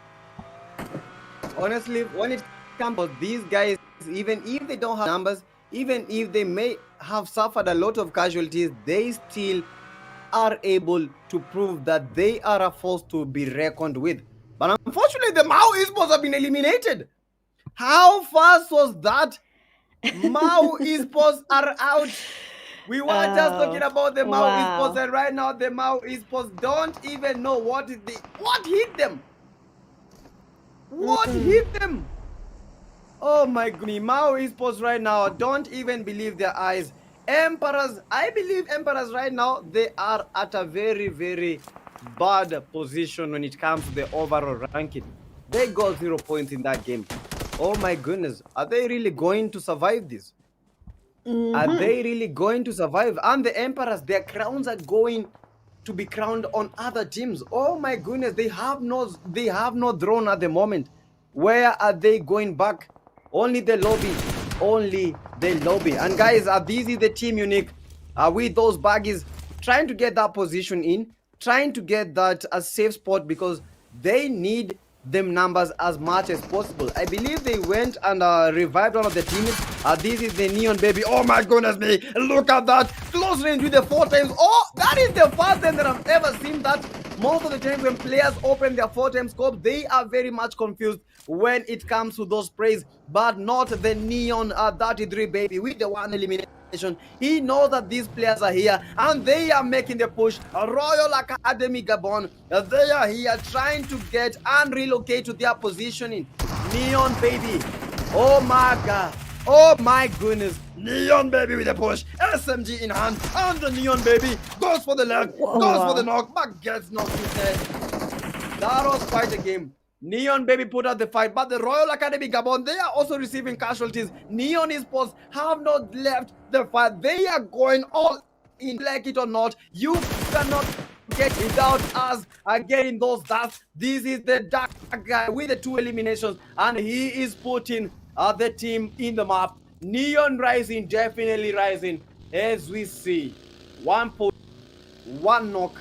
Honestly, when it comes to these guys, even if they don't have numbers, even if they may have suffered a lot of casualties, they still are able to prove that they are a force to be reckoned with. But unfortunately, the Mao esports have been eliminated. How fast was that? Mao esports are out. We were just talking about the Mao esports, and right now the Mao esports don't even know what hit them. What hit them? Oh my goodness, Mao esports right now don't even believe their eyes. Emperors, I believe Emperors right now, they are at a very, very bad position when it comes to the overall ranking. They got 0 points in that game. Oh my goodness, are they really going to survive this? Are they really going to survive? And the Emperors, their crowns are going to be crowned on other teams. Oh my goodness, they have no throne at the moment. Where are they going back? Only the lobby. Only the lobby. And guys, this is the Team Unique with those baggies trying to get that position in, trying to get that a safe spot because they need them numbers as much as possible. I believe they went and revived one of the teams. This is the Neon baby. Oh my goodness me, look at that close range with the 4 times. Oh, that is the first time that I've ever seen that. Most of the time when players open their 4 times scope, they are very much confused when it comes to those sprays, but not the Neon 33 baby with the one elimination. He knows that these players are here and they are making the push. Royal Academy Gabon, they are here trying to get and relocate to their positioning. Neon baby, oh my god, oh my goodness. Neon baby with a push, SMG in hand, and the Neon baby goes for the leg, goes for the knock, but gets knocked instead. That was quite a game. Neon baby put out the fight, but the Royal Academy Gabon, they are also receiving casualties. Neon eSports have not left the fight. They are going all in, like it or not. You cannot get without us getting those deaths. This is the dark guy with the 2 eliminations, and he is putting the team in the map. Neon rising, definitely rising, as we see. 1 push, 1 knock,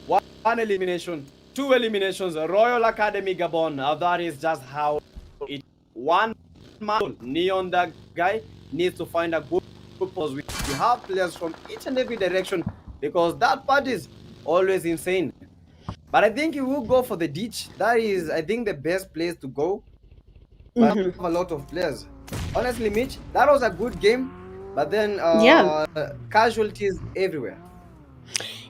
1 elimination. 2 eliminations, Royal Academy Gabon. That is just how it. 1 man, Neon, that guy needs to find a good pose. We have players from each and every direction because that part is always insane. But I think you will go for the ditch. That is, I think, the best place to go. But I have a lot of players. Honestly, Mitch, that was a good game. But then casualties everywhere.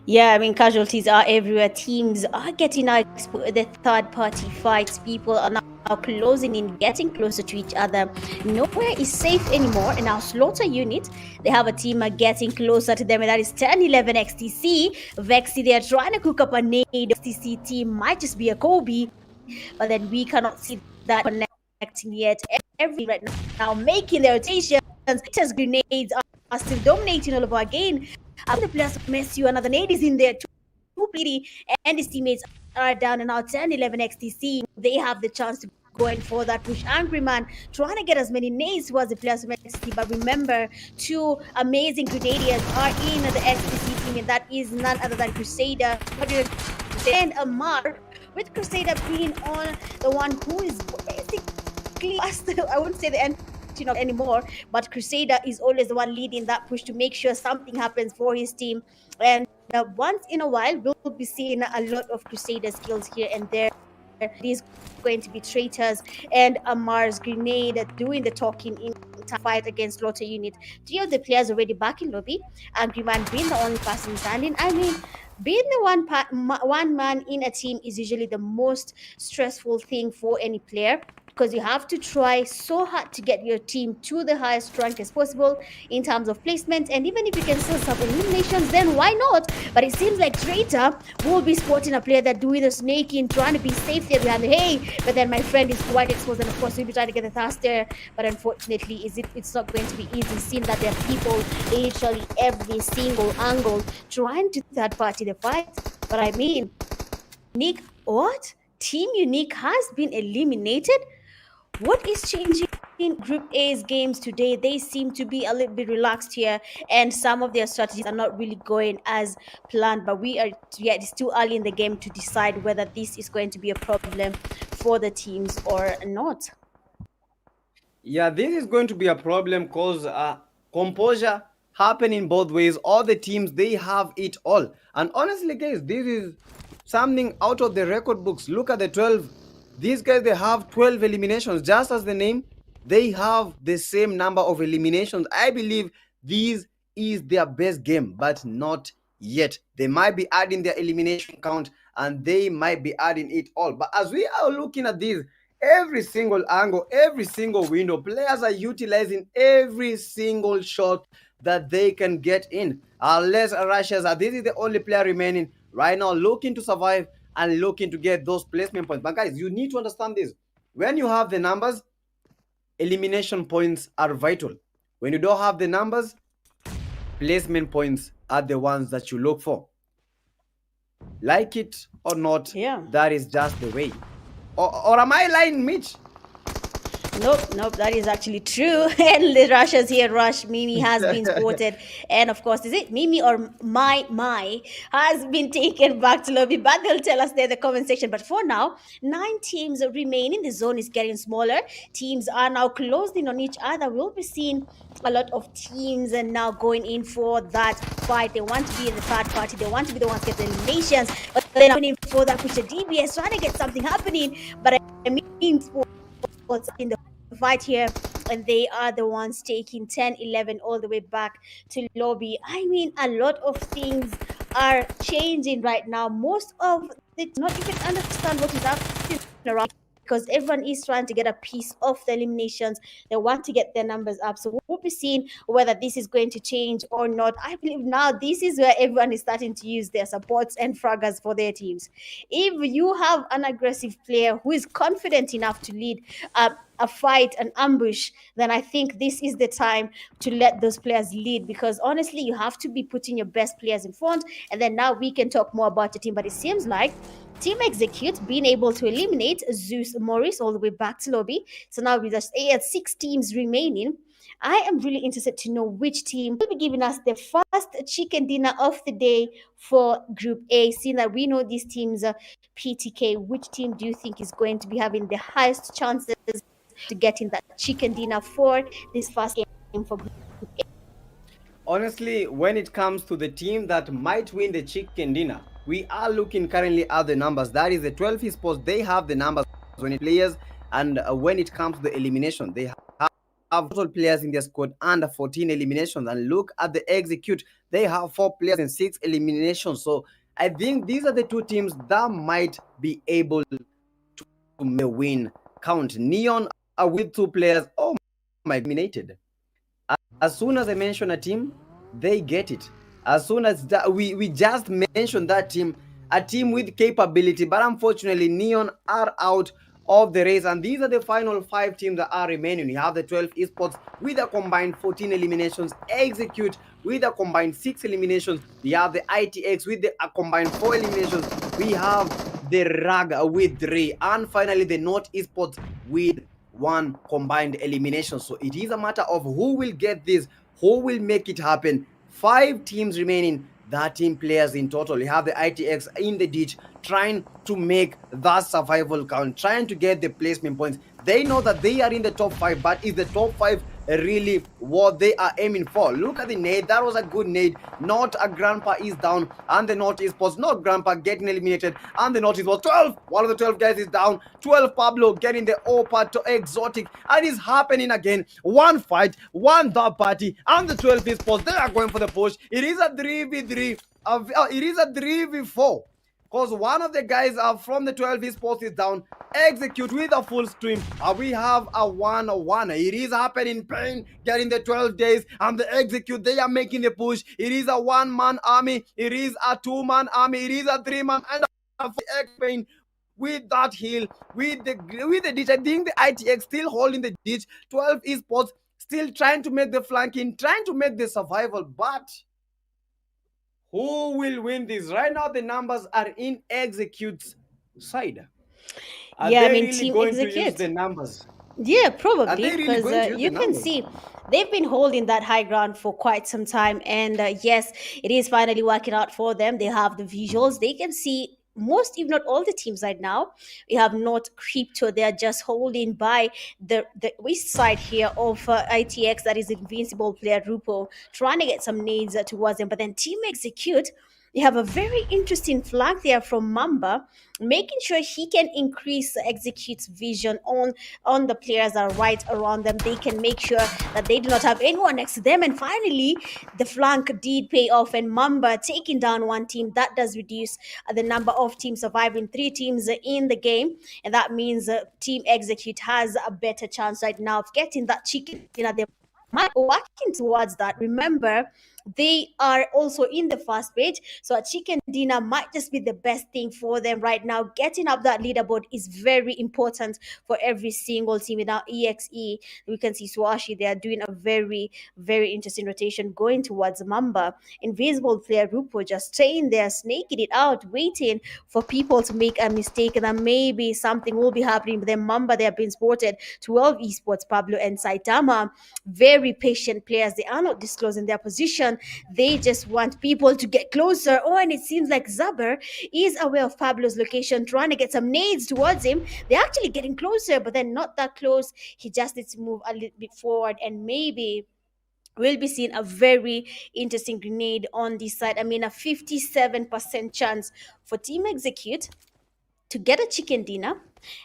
Yeah, I mean, casualties are everywhere. Teams are getting out the third-party fights. People are now closing in, getting closer to each other. Nowhere is safe anymore. And our Slaughter unit, they have a team getting closer to them, and that is 10-11 XTC. Vexy, they are trying to cook up a nade. XTC team might just be a Kobe, but then we cannot see that connecting yet. Every right now making their rotations. Just grenades are still dominating all over again. The players mess you, another nade is in there too pretty, and his teammates are down, and now 10-11 XTC, they have the chance to go in for that push. Angry Man trying to get as many nades towards the players from XTC, but remember, 2 amazing grenadiers are in the XTC team, and that is none other than Crusader and Amar, with Crusader being on the one who is basically, I wouldn't say the end anymore, but Crusader is always the one leading that push to make sure something happens for his team. And once in a while, we'll be seeing a lot of Crusader skills here and there. These going to be traitors and Amar's grenade doing the talking in fight against Slaughter unit. 3 of the players already back in lobby. Angry Man being the only person standing. I mean, being the one man in a team is usually the most stressful thing for any player, because you have to try so hard to get your team to the highest rank as possible in terms of placement, and even if you can still some eliminations, then why not? But it seems like Traitor will be spotting a player that doing the snaking, trying to be safe there behind the hay, but then my friend is quite exposed, and of course we'll be trying to get the thruster, but unfortunately it's not going to be easy, seeing that there are people literally every single angle trying to third party the fight. But I mean, Nick, what? Team Unique has been eliminated? What is changing in Group A's games today? They seem to be a little bit relaxed here, and some of their strategies are not really going as planned. But it's too early in the game to decide whether this is going to be a problem for the teams or not. Yeah, this is going to be a problem because composure happen in both ways. All the teams, they have it all. And honestly, guys, this is something out of the record books. Look at the 12. These guys, they have 12 eliminations. Just as the name, they have the same number of eliminations. I believe this is their best game, but not yet. They might be adding their elimination count, and they might be adding it all. But as we are looking at this, every single angle, every single window, players are utilizing every single shot that they can get in. Unless Russians are, this is the only player remaining right now looking to survive and looking to get those placement points. But guys, you need to understand this. When you have the numbers, elimination points are vital. When you don't have the numbers, placement points are the ones that you look for. Like it or not, that is just the way. Or am I lying, Mitch? Nope, that is actually true. And the Russians here, Mimi has been spotted. And of course, is it Mimi or my has been taken back to lobby, but they'll tell us there in the comment section. But for now, 9 teams remaining. The zone is getting smaller. Teams are now closed in on each other. We'll be seeing a lot of teams and now going in for that fight. They want to be in the third party. They want to be the ones to get the eliminations. But they're not going in for that push. The DBS trying to get something happening. But I mean, esports in the fight here, and they are the ones taking 10, 11 all the way back to lobby. I mean, a lot of things are changing right now. Most of the not even understand what is happening around, because everyone is trying to get a piece of the eliminations. They want to get their numbers up. So we'll be seeing whether this is going to change or not. I believe now this is where everyone is starting to use their supports and fraggers for their teams. If you have an aggressive player who is confident enough to lead a fight, an ambush, then I think this is the time to let those players lead, because honestly, you have to be putting your best players in front, and then now we can talk more about the team. But it seems like Team Execute being able to eliminate Zeus Moris all the way back to lobby. So now with just 6 teams remaining, I am really interested to know which team will be giving us the first chicken dinner of the day for Group A. Seeing that we know these teams are PTK, which team do you think is going to be having the highest chances to getting that chicken dinner for this first game for Group A? Honestly, when it comes to the team that might win the chicken dinner, we are looking currently at the numbers. That is the 12 esports. They have the numbers when it players, and when it comes to the elimination, they have total players in their squad under 14 eliminations. And look at the execute, they have 4 players and 6 eliminations. So I think these are the two teams that might be able to make a win count. Neon are with 2 players. Oh my, eliminated. As soon as I mention a team, they get it. As soon as we just mentioned that team, a team with capability, but unfortunately, Neon are out of the race, and these are the final 5 teams that are remaining. You have the 12 esports with a combined 14 eliminations, Execute with a combined 6 eliminations. We have the ITX with a combined 4 eliminations. We have the RAG with 3, and finally the North esports with 1 combined elimination. So it is a matter of who will get this, who will make it happen. 5 teams remaining, 13 players in total. You have the ITX in the ditch trying to make that survival count, trying to get the placement points. They know that they are in the top 5, but is the top 5 really what they are aiming for? Look at the nade. That was a good nade. Not a grandpa is down, and the North esports, not grandpa getting eliminated, and the North esports 12. One of the 12 guys is down. 12 Pablo getting the OPA to exotic, and it's happening again. One fight, one third party, and the 12 esports, they are going for the push. It is a 3v3. It is a 3v4. Because one of the guys from the 12 esports is down. Execute with a full stream. We have a 1-1. It is happening. Pain getting the 12 days, and the Execute, they are making the push. It is a 1-man army. It is a 2-man army. It is a 3-man, and a Pain with that heal, with the ditch. I think the ITX still holding the ditch. 12 esports still trying to make the flanking, trying to make the survival, but who will win this? Right now, the numbers are in Execute's side. Are Yeah, I they mean, really Team going to use Execute. the numbers? Yeah, Are probably, they really because going to use the you can numbers? see they've been holding that high ground for quite some time. And yes, it is finally working out for them. They have the visuals. They can see most, if not all, the teams right now. We have not Crypto. They are just holding by the west side here of ITX, that is invincible player Rupo, trying to get some nades towards them. But then Team Execute, you have a very interesting flag there from Mamba, making sure he can increase Execute's vision on the players that are right around them. They can make sure that they do not have anyone next to them. And finally, the flank did pay off, and Mamba taking down one team. That does reduce the number of teams surviving, 3 teams in the game, and that means Team Execute has a better chance right now of getting that chicken dinner. They might be working towards that. Remember, they are also in the first page, so a chicken dinner might just be the best thing for them right now. Getting up that leaderboard is very important for every single team. Without EXE, we can see Swashi, they are doing a very, very interesting rotation going towards Mamba. Invisible player Rupo just staying there, snaking it out, waiting for people to make a mistake, and then maybe something will be happening. But then Mamba, they have been spotted. 12 esports, Pablo and Saitama, very patient players. They are not disclosing their position. They just want people to get closer. Oh, and it seems like Zaber is aware of Pablo's location, trying to get some nades towards him. They're actually getting closer, but then not that close. He just needs to move a little bit forward, and maybe we'll be seeing a very interesting grenade on this side. I mean, a 57% chance for Team Execute to get a chicken dinner.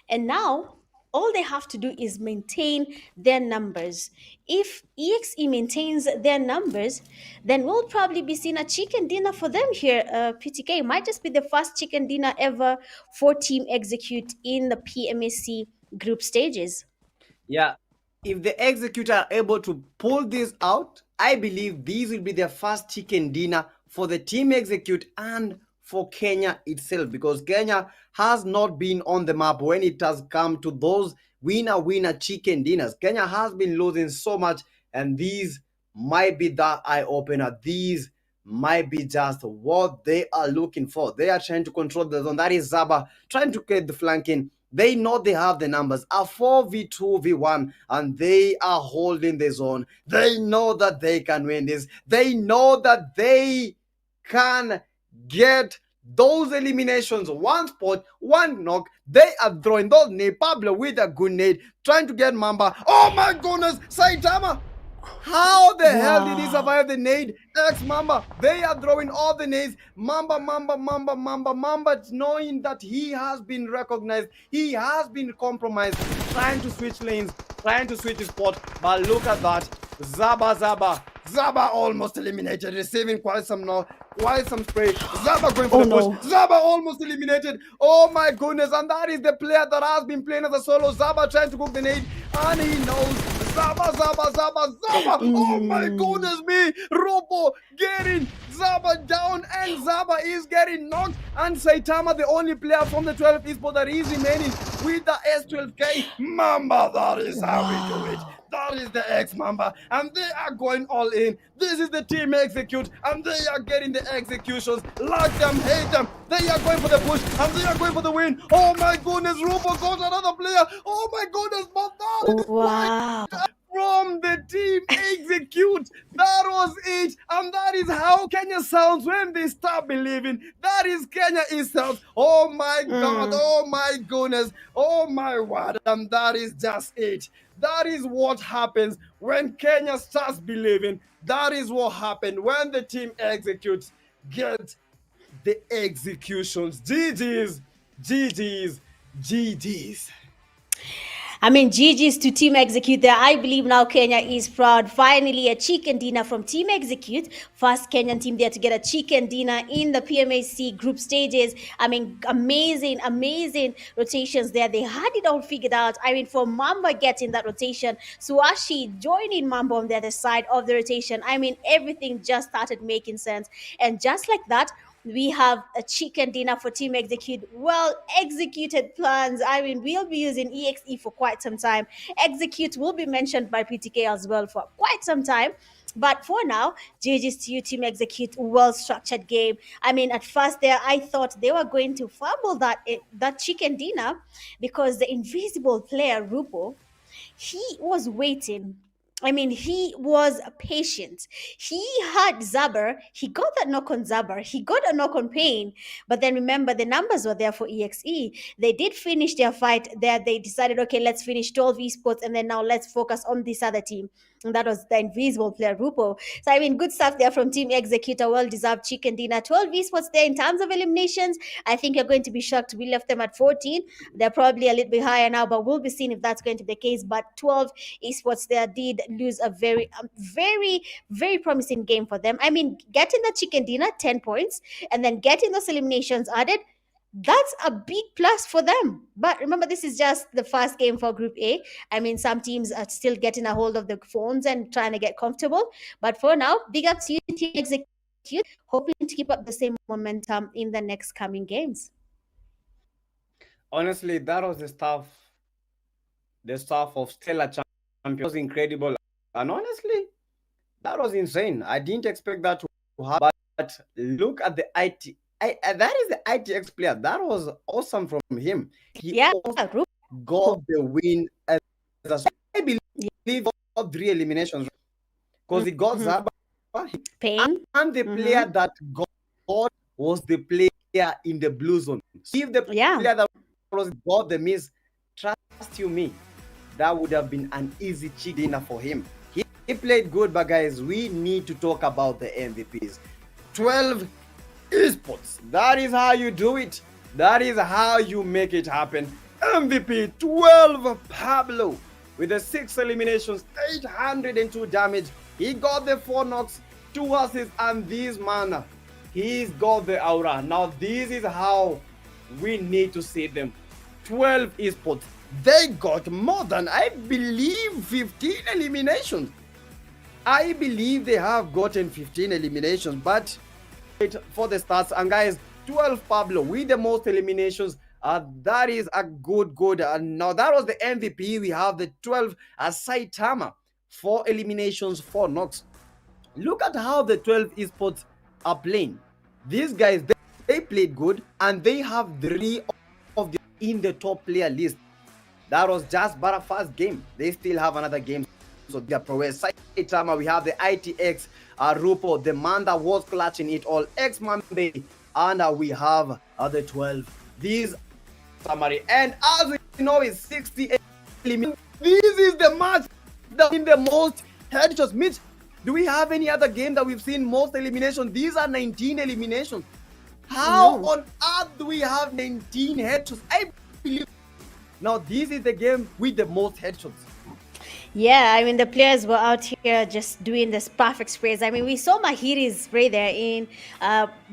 And now all they have to do is maintain their numbers. If EXE maintains their numbers, then we'll probably be seeing a chicken dinner for them here. PTK might just be the first chicken dinner ever for Team Execute in the PMAC group stages. Yeah, if the Executor are able to pull this out, I believe these will be their first chicken dinner for the Team Execute and for Kenya itself, because Kenya has not been on the map when it has come to those winner chicken dinners. Kenya has been losing so much, and these might be that eye opener. These might be just what they are looking for. They are trying to control the zone. That is Zaba trying to get the flanking. They know they have the numbers, a 4v2v1, and they are holding the zone. They know that they can win this. They know that they can get those eliminations. One spot, one knock. They are throwing those nade. Pablo with a good nade, trying to get Mamba. Oh my goodness, Saitama! How the hell did he survive the nade? Mamba, they are throwing all the nades. Mamba, knowing that he has been recognized, he has been compromised, trying to switch lanes, trying to switch his spot. But look at that. Zaba almost eliminated, receiving quite some spray. Zaba going for the push. Zaba almost eliminated. Oh my goodness, and that is the player that has been playing as a solo. Zaba trying to cook the nade, and he knows. Zaba. Oh my goodness me. Robo getting Zaba down, and Zaba is getting knocked. And Saitama, the only player from the 12 eSports that is remaining with the S12K. Mamba, that is how we do it. That is the X-Mamba, and they are going all in. This is the Team Execute, and they are getting the executions. Like them, hate them. They are going for the push, and they are going for the win. Oh my goodness, Robo got another player. Oh my goodness, but that is Wow. from the Team Execute. That was it, and that is how Kenya sounds when they start believing. That is Kenya itself. Oh my God, oh my goodness, oh my word, and that is just it. That is what happens when Kenya starts believing. That is what happened when the Team Executes get the executions. GG's. I mean, GG's to Team Execute there. I believe now Kenya is proud. Finally, a chicken dinner from Team Execute. First Kenyan team there to get a chicken dinner in the PMAC group stages. I mean, amazing rotations there. They had it all figured out. I mean, for Mamba getting that rotation, Suashi joining Mamba on the other side of the rotation. I mean, everything just started making sense. And just like that, we have a chicken dinner for Team Execute. Well executed plans. I mean, we'll be using EXE for quite some time. Execute will be mentioned by PTK as well for quite some time. But for now, GG's to you, Team Execute. Well-structured game. I mean, at first there, I thought they were going to fumble that chicken dinner because the invisible player, Rupo, he was waiting. I mean, he was patient. He had Zaber. He got that knock on Zaber. He got a knock on Pain. But then remember, the numbers were there for EXE. They did finish their fight there. They decided, okay, let's finish 12 esports, and then now let's focus on this other team. And that was the invisible player, Rupo. So, I mean, good stuff there from Team Execute. A well-deserved chicken dinner. 12 esports there in terms of eliminations. I think you're going to be shocked. We left them at 14. They're probably a little bit higher now, but we'll be seeing if that's going to be the case. But 12 esports there did lose a very promising game for them. I mean, getting the chicken dinner, 10 points, and then getting those eliminations added, that's a big plus for them. But remember, this is just the first game for Group A. I mean, some teams are still getting a hold of the phones and trying to get comfortable. But for now, big up to you, Team Execute, hoping to keep up the same momentum in the next coming games. Honestly, that was the stuff of Stellar Champions was incredible. And honestly, that was insane. I didn't expect that to happen. But look at the IT. That is the ITX player. That was awesome from him. He got the win. I believe got 3 eliminations because he got Zaba, Pain, and the player that got was the player in the blue zone. So if the player that got the miss, trust you me, that would have been an easy chick dinner for him. He played good, but guys, we need to talk about the MVPs. 12 esports. That is how you do it. That is how you make it happen. MVP 12 Pablo with the 6 eliminations, 802 damage. He got the 4 knocks, 2 assists, and this man, he's got the aura. Now this is how we need to see them. 12 esports. They got more than, I believe, 15 eliminations. I believe they have gotten 15 eliminations, but for the stats, and guys, 12 Pablo with the most eliminations. That is a good. Now that was the MVP. We have the 12 Saitama, 4 eliminations, 4 knocks. Look at how the 12 esports are playing. These guys, they played good, and they have 3 of them in the top player list. That was just but a first game. They still have another game. So their prowess. Saitama, we have the ITX, Rupo, the man that was clutching it all, X-Mambe, and we have the 12. These summary, and as we know, it's 68 eliminations. This is the match that in the most headshots. Mitch, do we have any other game that we've seen most eliminations? These are 19 eliminations. How on earth do we have 19 headshots? I believe now this is the game with the most headshots. Yeah, I mean, the players were out here just doing this perfect sprays. I mean, we saw Mahiri's spray there in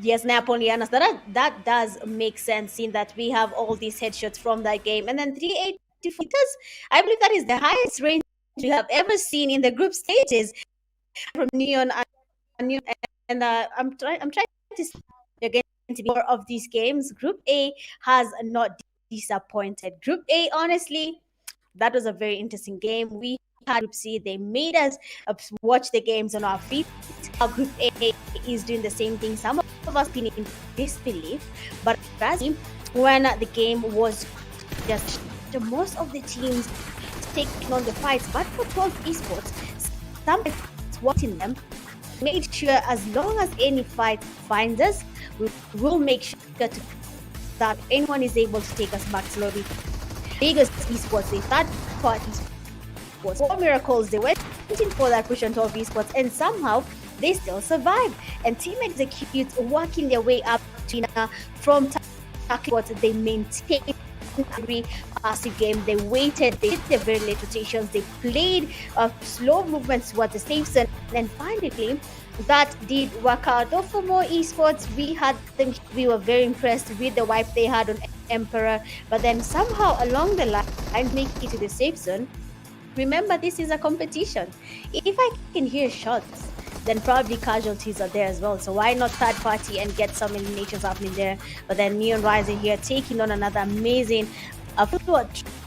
yes, Napoleonas. That does make sense, seeing that we have all these headshots from that game. And then 384 meters, I believe that is the highest range we have ever seen in the group stages from Neon. And I'm trying to see they're going to be more of these games. Group A has not disappointed. Group A, honestly, that was a very interesting game. We had Group C. They made us watch the games on our feet. Our Group A is doing the same thing. Some of us been in disbelief, but when the game was just most of the teams taking on the fights, but for 12 esports, some watching them made sure as long as any fight finds us, we will make sure that anyone is able to take us back slowly. Biggest esports, the third party esports, 4 miracles, they went in for that push on 12 esports, and somehow they still survived. And Team Execute working their way up to from what they maintained every passive game. They waited, they did their very late rotations, they played slow movements towards the safe zone, and finally that did work out. Though for more esports, we were very impressed with the wipe they had on Emperor, but then somehow along the line make it to the safe zone. Remember, this is a competition. If I can hear shots, then probably casualties are there as well. So why not third party and get some eliminations happening there? But then Neon Rising here taking on another amazing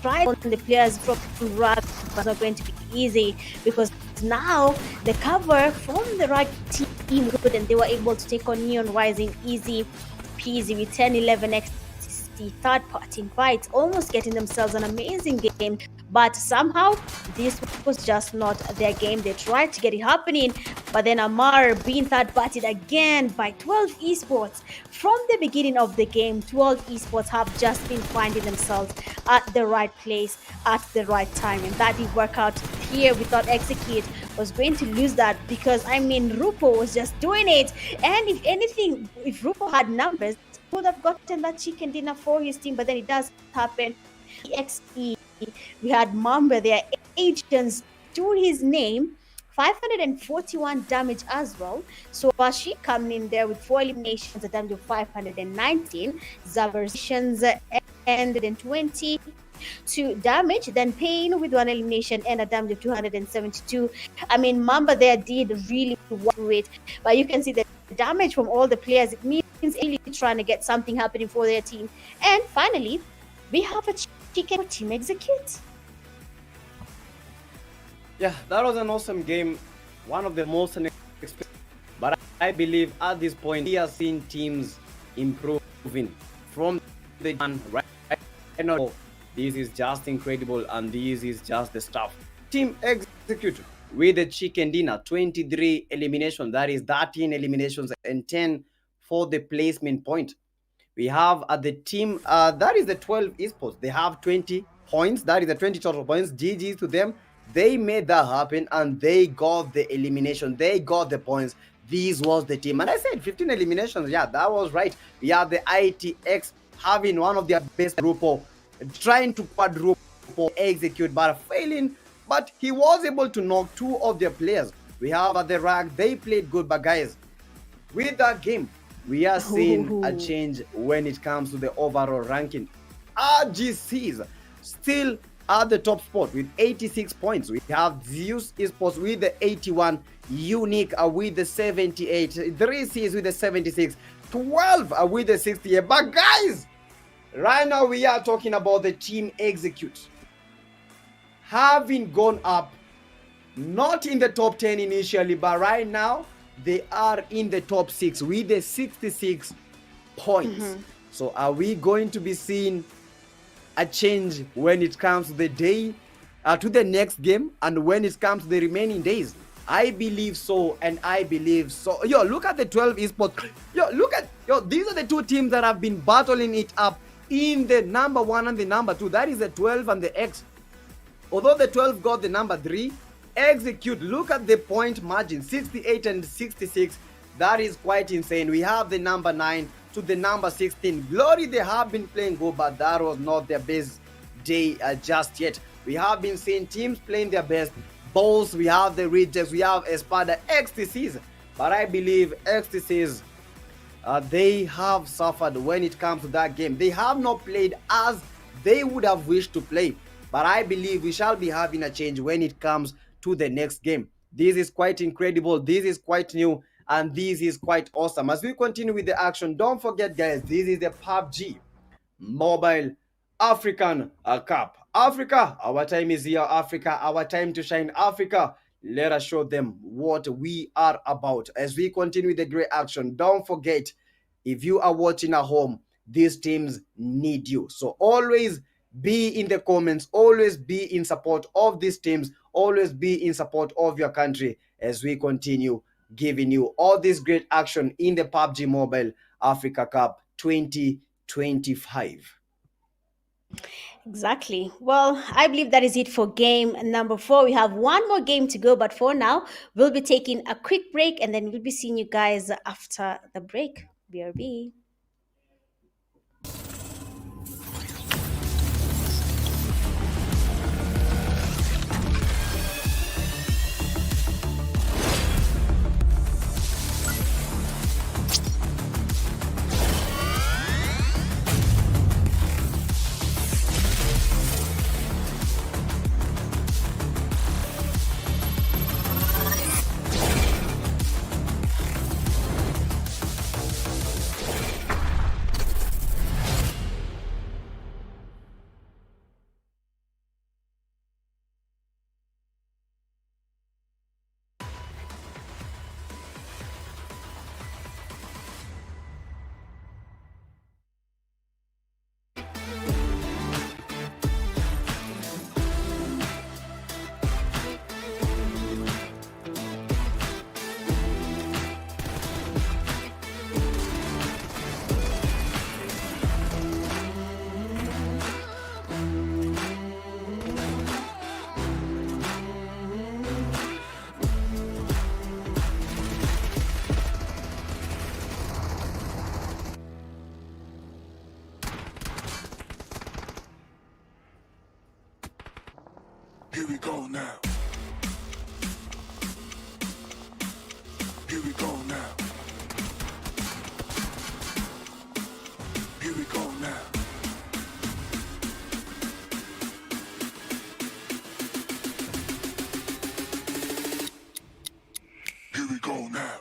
try on the players from Rag was not going to be easy, because now the cover from the Rag team good, and they were able to take on Neon Rising easy peasy with 10-11x. The third party fights, almost getting themselves an amazing game, but somehow this was just not their game. They tried to get it happening, but then Amar being third partied again by 12 esports. From the beginning of the game, 12 esports have just been finding themselves at the right place at the right time, and that did work out here. We thought Execute was going to lose that, because I mean Rupo was just doing it, and if anything, if Rupo had numbers, would have gotten that chicken dinner for his team, but then it does happen. EXE, we had Mamba there, agents to his name, 541 damage as well. So she coming in there with 4 eliminations, a damage of 519, Zaversians ended in 20 to damage, then Pain with 1 elimination and a damage of 272. I mean, Mamba there did really work it, but you can see the damage from all the players. It means really trying to get something happening for their team. And finally, we have a chicken for Team Execute. Yeah, that was an awesome game. One of the most unexpected. But I believe at this point, we are seeing teams improving from the right now. This is just incredible, and this is just the stuff. Team Execute with the chicken dinner, 23 eliminations. That is 13 eliminations and 10 for the placement point. We have at the team, that is the 12 esports. They have 20 points. That is the 20 total points. GG to them. They made that happen, and they got the elimination. They got the points. This was the team. And I said 15 eliminations. Yeah, that was right. We have the ITX having one of their best Rupo trying to quadruple execute but failing, but he was able to knock two of their players. We have at the rack, they played good, but guys, with that game, we are seeing a change when it comes to the overall ranking. RGCs still at the top spot with 86 points. We have Zeus eSports with the 81, Unique with the 78, 3Cs with the 76, 12 with the 68. But guys, right now we are talking about the team execute having gone up, not in the top 10 initially, but right now they are in the top 6 with the 66 points. So are we going to be seeing a change when it comes to the day, to the next game, and when it comes to the remaining days? I believe so, and I believe so. Yo, look at the 12 esports. These are the two teams that have been battling it up in the number 1 and the number 2. That is the 12 and the X. Although the 12 got the number 3, execute, look at the point margin, 68 and 66. That is quite insane. We have the number 9 to the number 16. Glory, they have been playing good, but that was not their best day just yet. We have been seeing teams playing their best. Balls, we have the Rejects, we have Espada, XTCs. But I believe XTCs, they have suffered when it comes to that game. They have not played as they would have wished to play. But I believe we shall be having a change when it comes to the next game. This is quite incredible. This is quite new. And this is quite awesome. As we continue with the action, don't forget, guys, this is the Pubg Mobile African Cup. Africa, our time is here. Africa, our time to shine. Africa, let us show them what we are about. As we continue with the great action, don't forget, if you are watching at home, these teams need you. So always be in the comments, always be in support of these teams, always be in support of your country as we continue giving you all this great action in the Pubg Mobile Africa Cup 2025. Exactly. Well, I believe that is it for game number 4. We have one more game to go, but for now, we'll be taking a quick break and then we'll be seeing you guys after the break. BRB. Here we go now. Here we go now. Here we go now. Here we go now.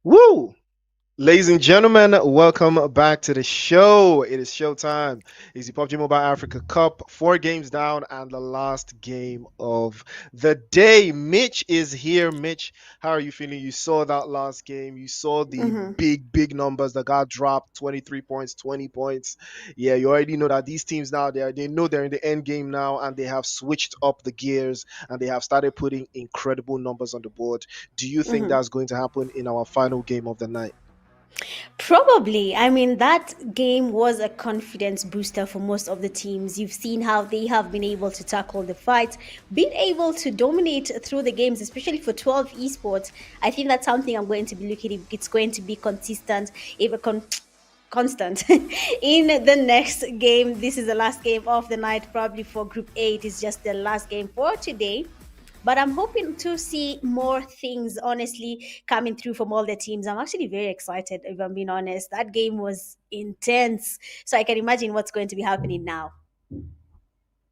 Woo! Ladies and gentlemen, welcome back to the show. It is showtime. It's the Pubg Mobile Africa Cup, 4 games down, and the last game of the day. Mitch is here. Mitch, how are you feeling? You saw that last game. You saw the Hmm. big numbers that got dropped, 23 points, 20 points. Yeah, you already know that these teams now, they know they're in the end game now, and they have switched up the gears, and they have started putting incredible numbers on the board. Do you think Hmm. that's going to happen in our final game of the night? Probably. I mean, that game was a confidence booster for most of the teams. You've seen how they have been able to tackle the fight, been able to dominate through the games, especially for 12 esports. I think that's something I'm going to be looking at. It's going to be consistent, even constant in the next game. This is the last game of the night, probably for Group 8. It's just the last game for today. But I'm hoping to see more things, honestly, coming through from all the teams. I'm actually very excited, if I'm being honest. That game was intense. So I can imagine what's going to be happening now.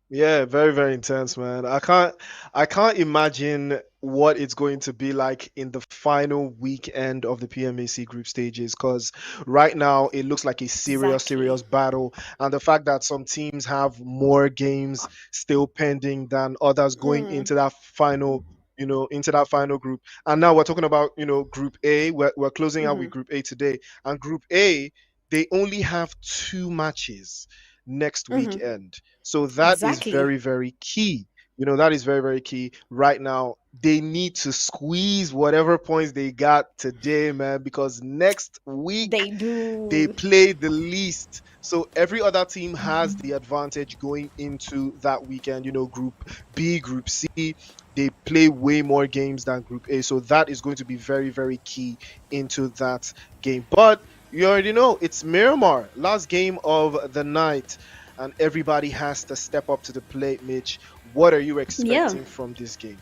Yeah, very intense, man. I can't imagine what it's going to be like in the final weekend of the PMAC group stages because right now it looks like a serious Exactly. battle. And the fact that some teams have more games still pending than others going Mm, into that final, into that final group. And now we're talking about, group A. We're closing out with mhm. group A today. And group A, they only have 2 matches next Mhm. weekend. So that is Exactly. very key. That is very key right now. They need to squeeze whatever points they got today, man, because next week They they do. play the least. So every other team has the advantage going into that weekend. Group B, Group C, they play way more games than Group A. So that is going to be very key into that game. But you already know it's Miramar, last game of the night, and everybody has to step up to the plate, Mitch. What are you Yeah. expecting from this game?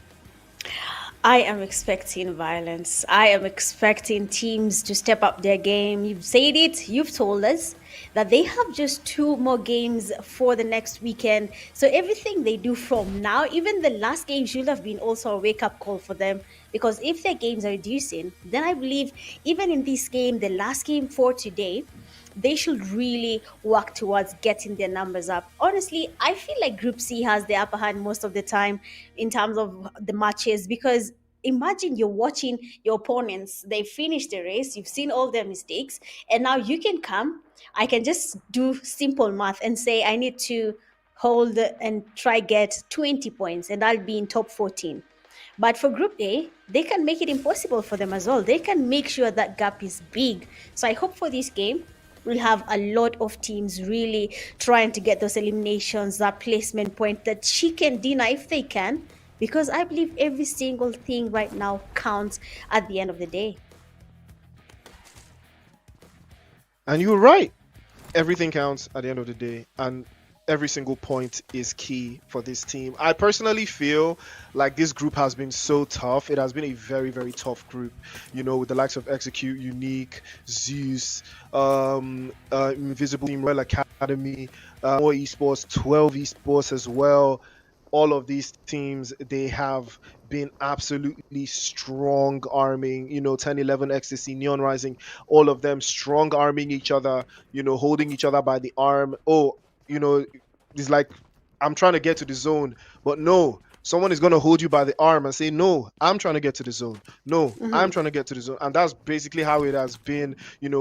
I am expecting violence. I am expecting teams to step up their game. You've said it, you've told us that they have just 2 more games for the next weekend. So everything they do from now, even the last game, should have been also a wake up call for them. Because if their games are reducing, then I believe even in this game, the last game for today, they should really work towards getting their numbers up. Honestly, I feel like Group C has the upper hand most of the time in terms of the matches because imagine you're watching your opponents, they finish the race, you've seen all their mistakes, and now you can come. I can just do simple math and say I need to hold and try get 20 points and I'll be in top 14. But for Group A, they can make it impossible for them as well. They can make sure that gap is big. So I hope for this game, we'll have a lot of teams really trying to get those eliminations, that placement point, that chicken dinner if they can, because I believe every single thing right now counts at the end of the day. And you're right. Everything counts at the end of the day, and every single point is key for this team. I personally feel like this group has been so tough. It has been a very tough group, with the likes of Execute, Unique, Zeus, Invisible Team, Royal Academy, more esports, 12 esports as well. All of these teams, they have been absolutely strong arming, 10, 11 Ecstasy, Neon Rising, all of them strong arming each other, holding each other by the arm. Oh, you know, it's like I'm trying to get to the zone, but no, someone is going to hold you by the arm and say, no, I'm trying to get to the zone. No, I'm Mhm. trying to get to the zone. And that's basically how it has been,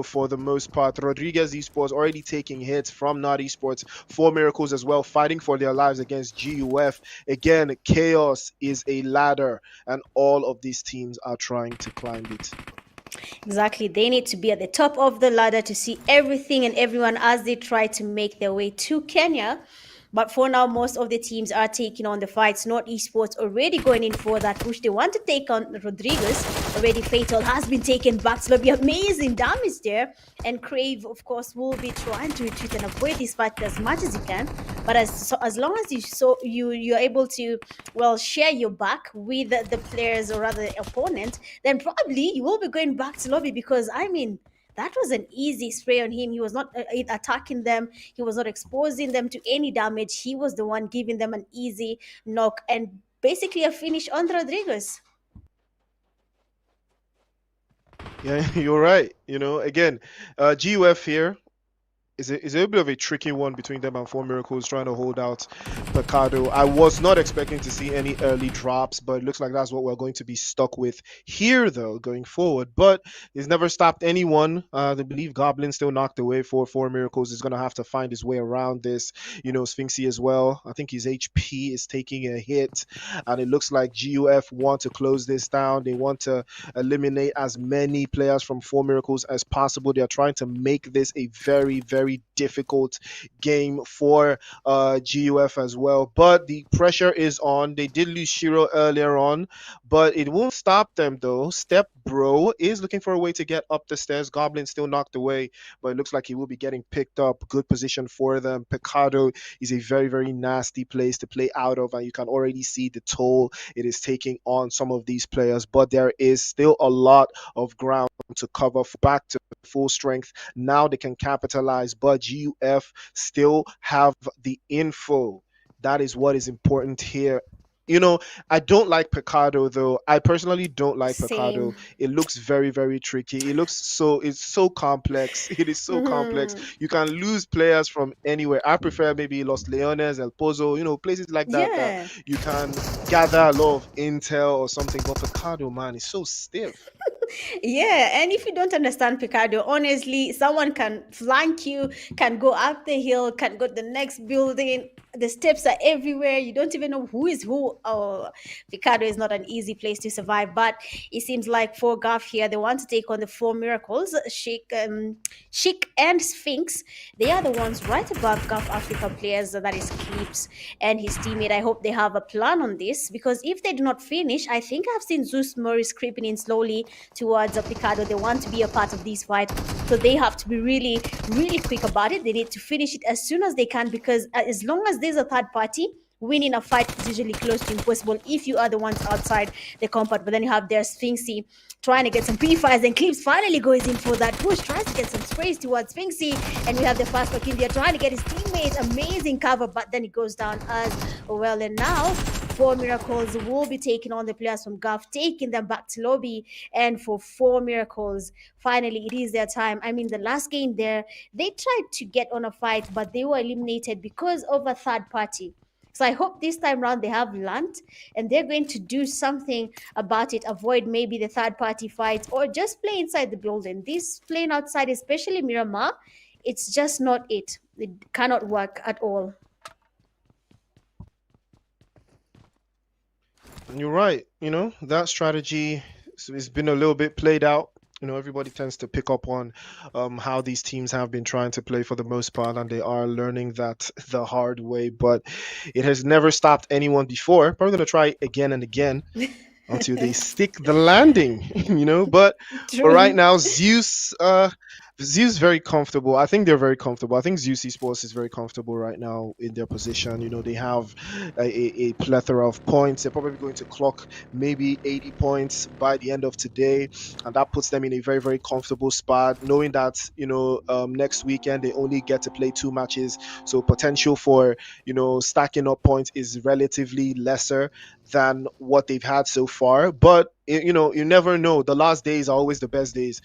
for the most part. Rodriguez Esports already taking hits from Not Esports, Four Miracles as well, fighting for their lives against GUF. Again, chaos is a ladder, and all of these teams are trying to climb it. Exactly. They need to be at the top of the ladder to see everything and everyone as they try to make their way to Kenya. But for now, most of the teams are taking on the fights. Not esports already going in for that push. They want to take on Rodriguez. Already Fatal has been taken back. So there'll be amazing damage there. And Crave, of course, will be trying to retreat and avoid this fight as much as he can. But as long as you're able to share your back with the players or rather the opponent, then probably you will be going back to lobby because I mean that was an easy spray on him. He was not attacking them. He was not exposing them to any damage. He was the one giving them an easy knock and basically a finish on Rodriguez. Yeah, you're right. Again, GUF here is a bit of a tricky one between them and Four Miracles trying to hold out Picado. I was not expecting to see any early drops, but it looks like that's what we're going to be stuck with here, though, going forward. But it's never stopped anyone. They believe Goblin still knocked away for Four Miracles. Is going to have to find his way around this. Sphinxy as well. I think his HP is taking a hit, and it looks like GUF want to close this down. They want to eliminate as many players from Four Miracles as possible. They are trying to make this a very, very difficult game for GUF as well. But the pressure is on. They did lose Shiro earlier on, but it won't stop them though. Step Bro is looking for a way to get up the stairs. Goblin still knocked away, but it looks like he will be getting picked up. Good position for them. Picado is a very, very nasty place to play out of, and you can already see the toll it is taking on some of these players. But there is still a lot of ground to cover back to full strength. Now they can capitalize, but GUF still have the info. That is what is important here. I don't like Picado though. I personally don't like Picado. Same. It looks very, very tricky. It's so complex. It is so complex. Mhm. You can lose players from anywhere. I prefer maybe Los Leones, El Pozo, places like that Yeah. you can gather a lot of intel or something. But Picado, man, is so stiff. Yeah, and if you don't understand Picardo, honestly, someone can flank you, can go up the hill, can go to the next building. The steps are everywhere. You don't even know who is who. Oh, Picardo is not an easy place to survive. But it seems like for GUF here, they want to take on the Four Miracles, Chic and Sphinx. They are the ones right above GUF Africa players. That is Clips and his teammate. I hope they have a plan on this because if they do not finish, I think I've seen Zeus Moris creeping in slowly towards Picado. They want to be a part of this fight. So they have to be really, really quick about it. They need to finish it as soon as they can because as long as there's a third party, winning a fight is usually close to impossible if you are the ones outside the compound. But then you have their Sphinxy trying to get some pre-fires, and Clips finally goes in for that push, tries to get some sprays towards Sphinxy, and we have the fast back India trying to get his teammate amazing cover, but then it goes down as well. And now Four Miracles will be taking on the players from GUF, taking them back to lobby. And for Four Miracles, finally, it is their time. I mean, the last game there, they tried to get on a fight, but they were eliminated because of a third party. So I hope this time round they have learned and they're going to do something about it, avoid maybe the third party fights or just play inside the building. This playing outside, especially Miramar, it's just not it. It cannot work at all. And you're right. That strategy has been a little bit played out. Everybody tends to pick up on how these teams have been trying to play for the most part, and they are learning that the hard way. But it has never stopped anyone before. Probably going to try again and again until they stick the landing, But right True. now, Zeus very comfortable. I think they're very comfortable. I think Zeus Esports is very comfortable right now in their position. They have a plethora of points. They're probably going to clock maybe 80 points by the end of today, and that puts them in a very, very comfortable spot, knowing that next weekend they only get to play 2 matches, so potential for stacking up points is relatively lesser than what they've had so far. But you never know. The last days are always the best days,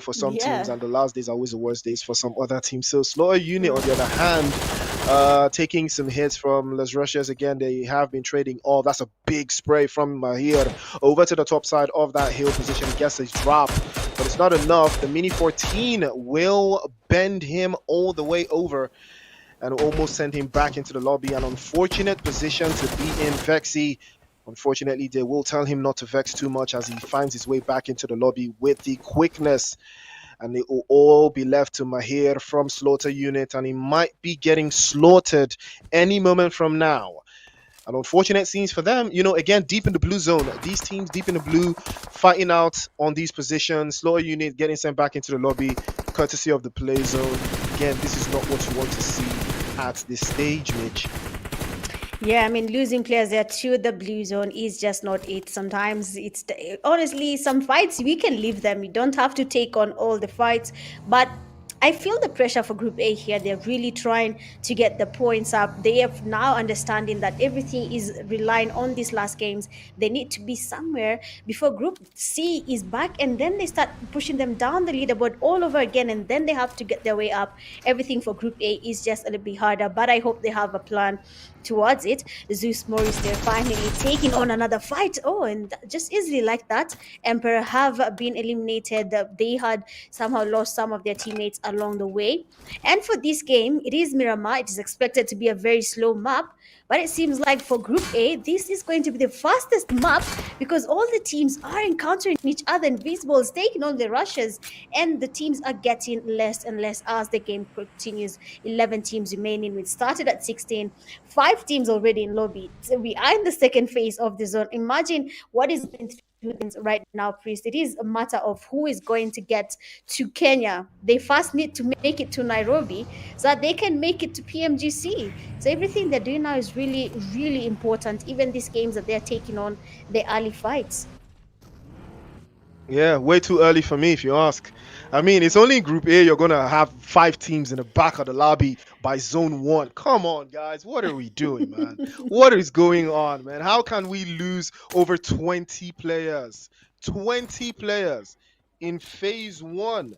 for some teams, Yeah. and the last days are always the worst days for some other teams. So Slaughter Unit, on the other hand, taking some hits from Les Rushes again. They have been trading off. That's a big spray from Mahir over to the top side of that hill position. He gets his drop, but it's not enough. The Mini 14 will bend him all the way over and almost send him back into the lobby. An unfortunate position to be in. Vexy, unfortunately, they will tell him not to vex too much as he finds his way back into the lobby with the quickness. And it will all be left to Mahir from Slaughter Unit, and he might be getting slaughtered any moment from now. An unfortunate scenes for them, again, deep in the blue zone. These teams deep in the blue fighting out on these positions. Slaughter Unit getting sent back into the lobby, courtesy of the play zone. Again, this is not what you want to see at this stage, Mitch. Yeah, I mean, losing players there to the blue zone is just not it. Sometimes honestly, some fights we can leave them. You don't have to take on all the fights, but I feel the pressure for Group A here. They're really trying to get the points up. They have now understanding that everything is relying on these last games. They need to be somewhere before Group C is back, and then they start pushing them down the leaderboard all over again, and then they have to get their way up. Everything for Group A is just a little bit harder, but I hope they have a plan towards it. Zeus Moris, they're finally taking on another fight. Oh, and just easily like that, Emperor have been eliminated. They had somehow lost some of their teammates along the way. And for this game, it is Miramar. It is expected to be a very slow map. But it seems like for Group A, this is going to be the fastest map because all the teams are encountering each other. Invincible is taking on the rushes, and the teams are getting less and less as the game continues. 11 teams remaining. We started at 16, 5 teams already in lobby. So we are in the second phase of the zone. Imagine what is going through things right now, Priest. It is a matter of who is going to get to Kenya. They first need to make it to Nairobi so that they can make it to PMGC. So everything they're doing now is really, really important. Even these games that they're taking on, the early fights. Yeah, way too early for me, if you ask. I mean, it's only in Group A you're gonna have 5 teams in the back of the lobby by Zone 1. Come on, guys, what are we doing, man? What is going on, man? How can we lose over 20 players? 20 players in Phase 1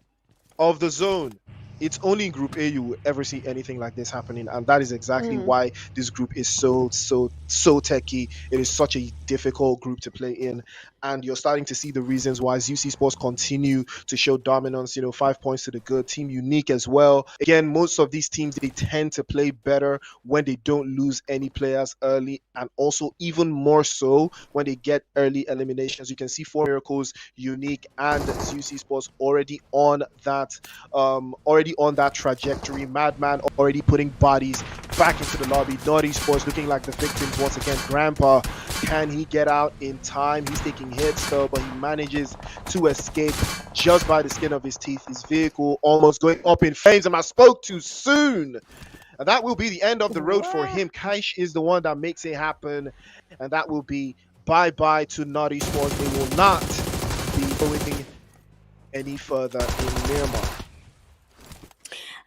of the zone. It's only in Group A you will ever see anything like this happening, and that is exactly Mm. why this group is so techy. It is such a difficult group to play in, and you're starting to see the reasons why Zeus Sports continue to show dominance. 5 points to the good team, unique as well. Again, most of these teams they tend to play better when they don't lose any players early, and also even more so when they get early eliminations. You can see Four Miracles, unique, and Zeus Sports already on that trajectory. Madman already putting bodies back into the lobby. Naughty Sports looking like the victims once again. Grandpa, can he get out in time? He's taking hits though, but he manages to escape just by the skin of his teeth. His vehicle almost going up in flames, and I spoke too soon. And that will be the end of the road for him. Kaish is the one that makes it happen, and that will be bye-bye to Naughty Sports. They will not be going any further in Miramar.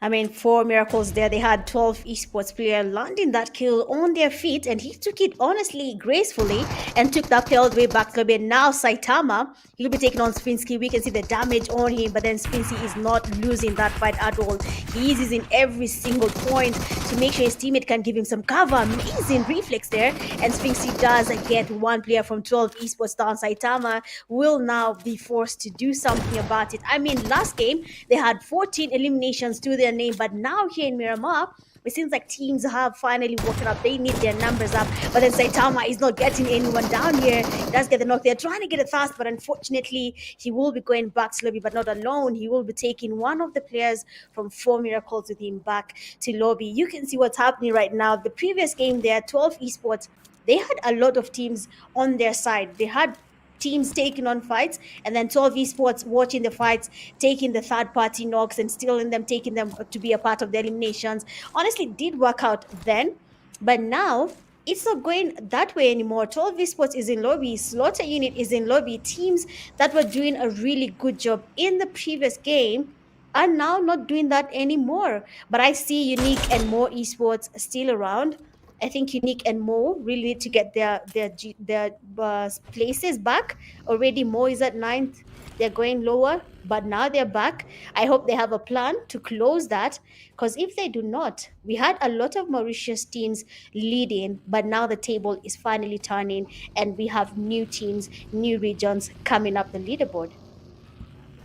I mean, 4 miracles there. They had 12 esports player landing that kill on their feet, and he took it honestly, gracefully, and took that play all the way back to the Now Saitama, he'll be taking on Spinsky. We can see the damage on him, but then Spinsky is not losing that fight at all. He is using every single point to make sure his teammate can give him some cover. Amazing reflex there, and Spinsky does get one player from 12 esports down. Saitama will now be forced to do something about it. I mean, last game they had 14 eliminations to their name, but now here in Miramar, it seems like teams have finally woken up. They need their numbers up, but then Saitama is not getting anyone down here. He does get the knock. They're trying to get it fast, but unfortunately, he will be going back to lobby, but not alone. He will be taking one of the players from 4 miracles with him back to lobby. You can see what's happening right now. The previous game there, 12 esports, they had a lot of teams on their side. They had teams taking on fights, and then 12 esports watching the fights, taking the third party knocks and stealing them, taking them to be a part of the eliminations. Honestly, did work out then, but now it's not going that way anymore. 12 esports is in lobby, Slaughter Unit is in lobby. Teams that were doing a really good job in the previous game are now not doing that anymore. But I see Unique and more esports still around. I think Unique and Mo really need to get their places back. Already Mo is at 9th. They're going lower, but now they're back. I hope they have a plan to close that, because if they do not, we had a lot of Mauritius teams leading, but now the table is finally turning, and we have new teams, new regions coming up the leaderboard.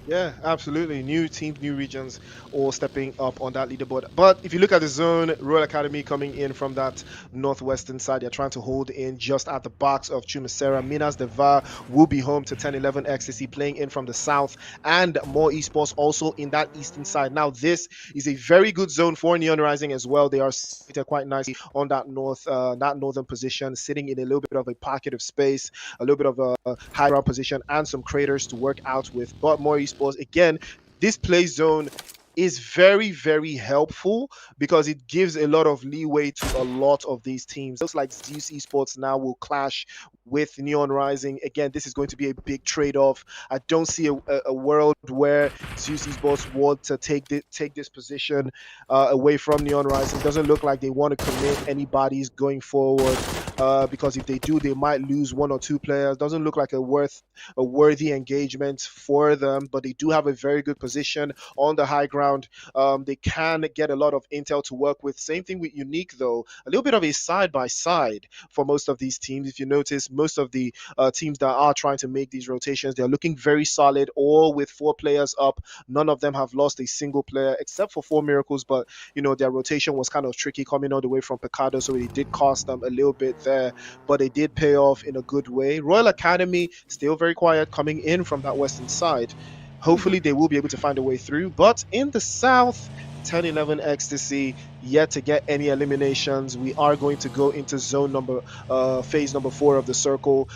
Yeah, absolutely. New teams, new regions, all stepping up on that leaderboard. But if you look at the zone, Royal Academy coming in from that northwestern side, they're trying to hold in just at the backs of Chumasera. Minas Deva will be home to 10-11 Ecstasy, playing in from the south, and more esports also in that eastern side. Now, this is a very good zone for Neon Rising as well. They are seated quite nicely on that northern position, sitting in a little bit of a pocket of space, a little bit of a high ground position, and some craters to work out with. But more esports again, this play zone is very, very helpful because it gives a lot of leeway to a lot of these teams. Looks like Zeus Esports now will clash with Neon Rising. Again, this is going to be a big trade-off. I don't see a world where Zeus Esports want to take this position away from Neon Rising. Doesn't look like they want to commit anybody's going forward, because if they do, they might lose one or two players. Doesn't look like a worthy engagement for them, but they do have a very good position on the high ground. They can get a lot of intel to work with. Same thing with Unique, though. A little bit of a side by side for most of these teams. If you notice, most of the teams that are trying to make these rotations, they're looking very solid, all with 4 players up. None of them have lost a single player except for 4 Miracles, but their rotation was kind of tricky coming all the way from Picado, so it did cost them a little bit there, but it did pay off in a good way. Royal Academy still very quiet coming in from that western side. Hopefully they will be able to find a way through. But in the south, 10-11 Ecstasy yet to get any eliminations. We are going to go into phase number 4 of the circle,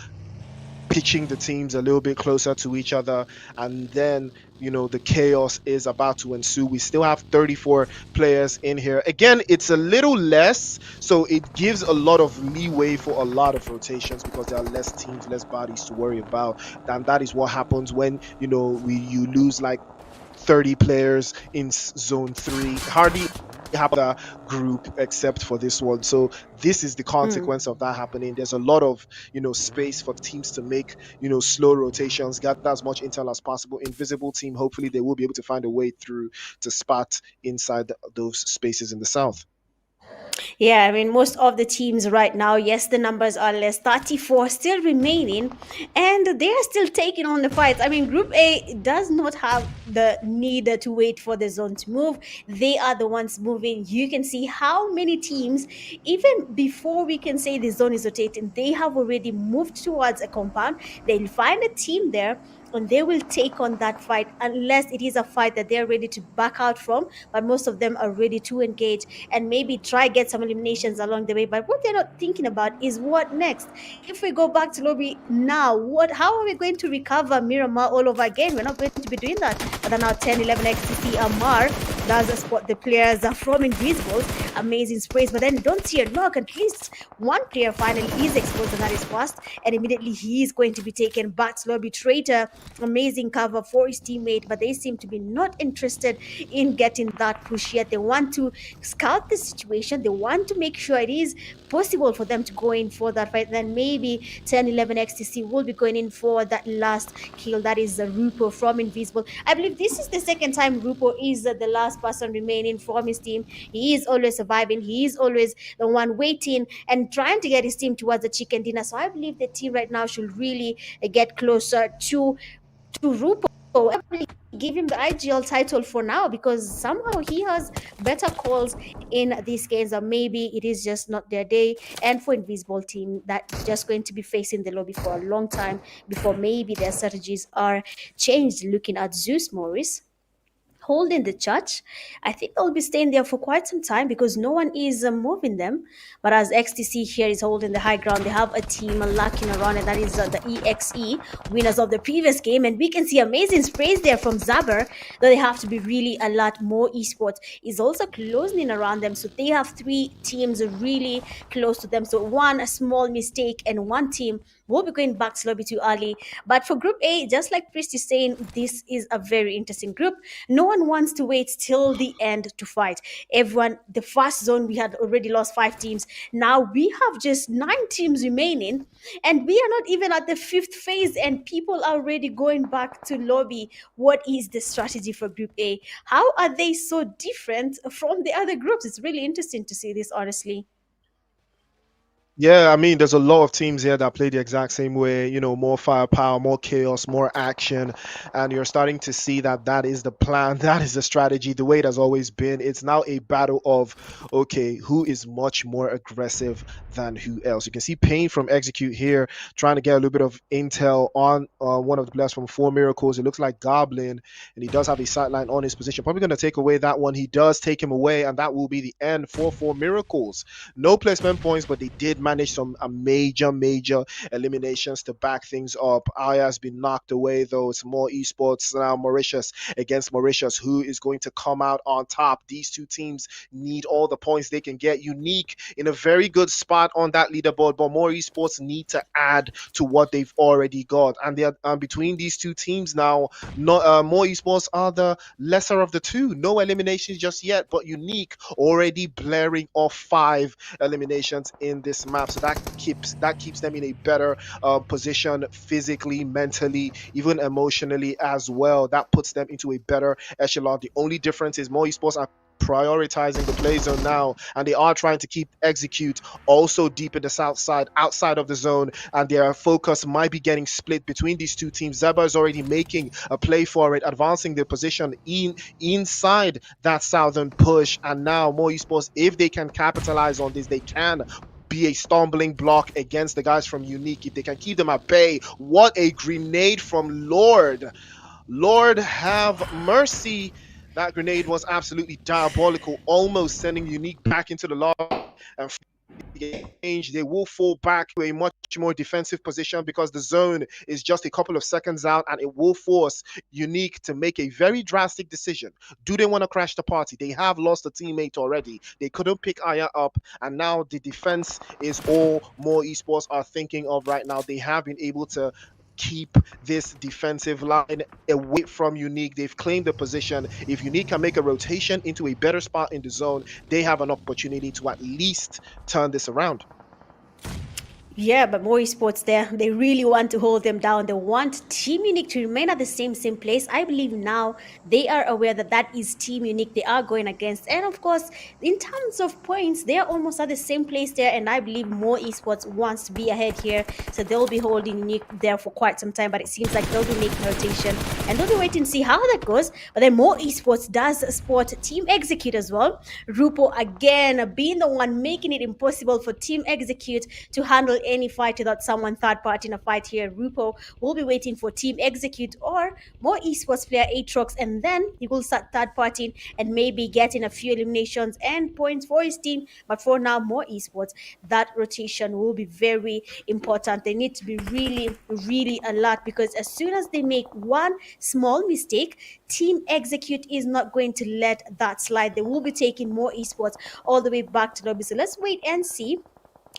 pitching the teams a little bit closer to each other, and then the chaos is about to ensue. We still have 34 players in here. Again, it's a little less, so it gives a lot of leeway for a lot of rotations because there are less teams, less bodies to worry about. And that is what happens when you lose like 30 players in zone 3. Hardly have the group except for this one. So this is the consequence of that happening. There's a lot of space for teams to make slow rotations, gather as much intel as possible. Invisible team, hopefully they will be able to find a way through to spot inside those spaces in the south. Yeah, I mean, most of the teams right now, yes, the numbers are less, 34 still remaining, and they are still taking on the fights. I mean, Group A does not have the need to wait for the zone to move. They are the ones moving. You can see how many teams, even before we can say the zone is rotating, they have already moved towards a compound. They'll find a team there, and they will take on that fight unless it is a fight that they're ready to back out from. But most of them are ready to engage and maybe try get some eliminations along the way. But what they're not thinking about is what next. If we go back to lobby now, how are we going to recover Miramar all over again? We're not going to be doing that. But now 10-11 XTC Amar does spot the players from Invisibles. Amazing sprays, but then don't see a knock. At least one player finally is exposed, and that is Fast, and immediately he is going to be taken back to lobby. Traitor, amazing cover for his teammate, but they seem to be not interested in getting that push yet. They want to scout the situation. They want to make sure it is possible for them to go in for that fight. Then maybe 10-11 XTC will be going in for that last kill. That is the Rupo from Invisible. I believe this is the second time Rupo is the last person remaining from his team. He is always surviving. He is always the one waiting and trying to get his team towards the chicken dinner. So I believe the team right now should really get closer to Rupo. Give him the IGL title for now, because somehow he has better calls in these games, or maybe it is just not their day. And for Invisible team, that's just going to be facing the lobby for a long time before maybe their strategies are changed. Looking at Zeus Moris holding the church, I think they'll be staying there for quite some time because no one is moving them. But as XTC here is holding the high ground, they have a team lacking around, and that is the EXE, winners of the previous game. And we can see amazing sprays there from Zaber, though they have to be really alert. More eSports is also closing in around them, so they have 3 teams really close to them. So one small mistake and one team will be going back to lobby too early. But for Group A, just like Priest is saying, this is a very interesting group. No one wants to wait till the end to fight. Everyone, the first zone, we had already lost 5 teams. Now we have just 9 teams remaining, and we are not even at the 5th phase, and people are already going back to lobby. What is the strategy for Group A? How are they so different from the other groups? It's really interesting to see this, honestly. Yeah, I mean, there's a lot of teams here that play the exact same way, more firepower, more chaos, more action. And you're starting to see that is the plan, that is the strategy, the way it has always been. It's now a battle of, okay, who is much more aggressive than who else? You can see Pain from Execute here trying to get a little bit of intel on one of the players from 4 Miracles. It looks like Goblin, and he does have a sightline on his position. Probably going to take away that one. He does take him away, and that will be the end for 4 Miracles. No placement points, but they did managed some major eliminations to back things up. Aya has been knocked away though. It's more esports now. Mauritius against Mauritius. Who is going to come out on top? These two teams need all the points they can get. Unique in a very good spot on that leaderboard, but more esports need to add to what they've already got. And they are between these two teams now. More esports are the lesser of the two. No eliminations just yet, but Unique already blaring off 5 eliminations in this map. So that keeps them in a better position physically, mentally, even emotionally as well. That puts them into a better echelon. The only difference is more esports are prioritizing the play zone now, and they are trying to keep execute also deep in the south side, outside of the zone, and their focus might be getting split between these two teams. Zeba is already making a play for it, advancing their position inside that southern push, and now more esports, if they can capitalize on this, they can be a stumbling block against the guys from Unique. If they can keep them at bay. What a grenade from Lord have mercy. That grenade was absolutely diabolical, almost sending Unique back into the lobby. And they will fall back to a much more defensive position because the zone is just a couple of seconds out, and it will force Unique to make a very drastic decision. Do they want to crash the party? They have lost a teammate already. They couldn't pick Aya up, and now the defense is all more esports are thinking of right now. They have been able to keep this defensive line away from Unique. They've claimed the position. If Unique can make a rotation into a better spot in the zone, they have an opportunity to at least turn this around. Yeah, but more esports there. They really want to hold them down. They want Team Unique to remain at the same place. I believe now they are aware that that is Team Unique they are going against. And of course, in terms of points, they are almost at the same place there. And I believe more esports wants to be ahead here. So they'll be holding Unique there for quite some time. But it seems like they'll be making rotation. And they'll be waiting to see how that goes. But then more esports does sport Team Execute as well. Rupo again being the one making it impossible for Team Execute to handle any fight without someone third party in a fight here. Rupo will be waiting for Team Execute or more esports player Aatrox, and then he will start third partying and maybe getting a few eliminations and points for his team. But for now, more esports, that rotation will be very important. They need to be really alert, because as soon as they make one small mistake, Team Execute is not going to let that slide. They will be taking more esports all the way back to lobby. So let's wait and see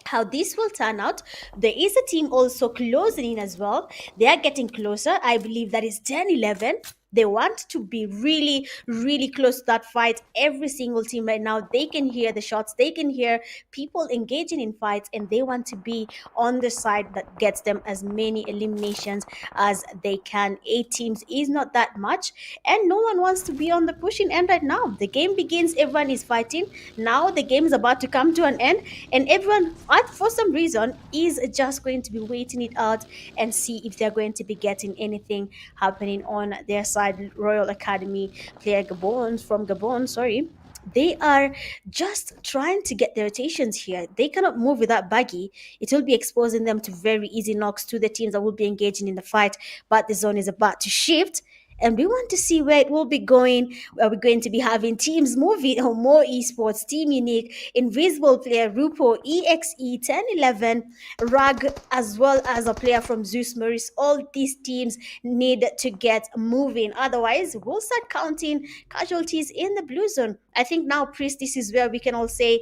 how this will turn out. There is a team also closing in as well. They are getting closer. I believe that is 10-11. They want to be really close to that fight. Every single team right now, they can hear the shots, they can hear people engaging in fights, and they want to be on the side that gets them as many eliminations as they can. 8 teams is not that much, and no one wants to be on the pushing end right now. The game begins, everyone is fighting. Now the game is about to come to an end, and everyone, for some reason, is just going to be waiting it out and see if they're going to be getting anything happening on their side. Royal Academy player Gabon, sorry, they are just trying to get their rotations here. They cannot move without Baggy. It will be exposing them to very easy knocks to the teams that will be engaging in the fight. But the zone is about to shift, and we want to see where it will be going. Are we going to be having teams moving or more esports? Team Unique, Invisible player Rupo, EXE, 10-11, Rag, as well as a player from Zeus Moris. All these teams need to get moving. Otherwise, we'll start counting casualties in the blue zone. I think now, Priest, this is where we can all say,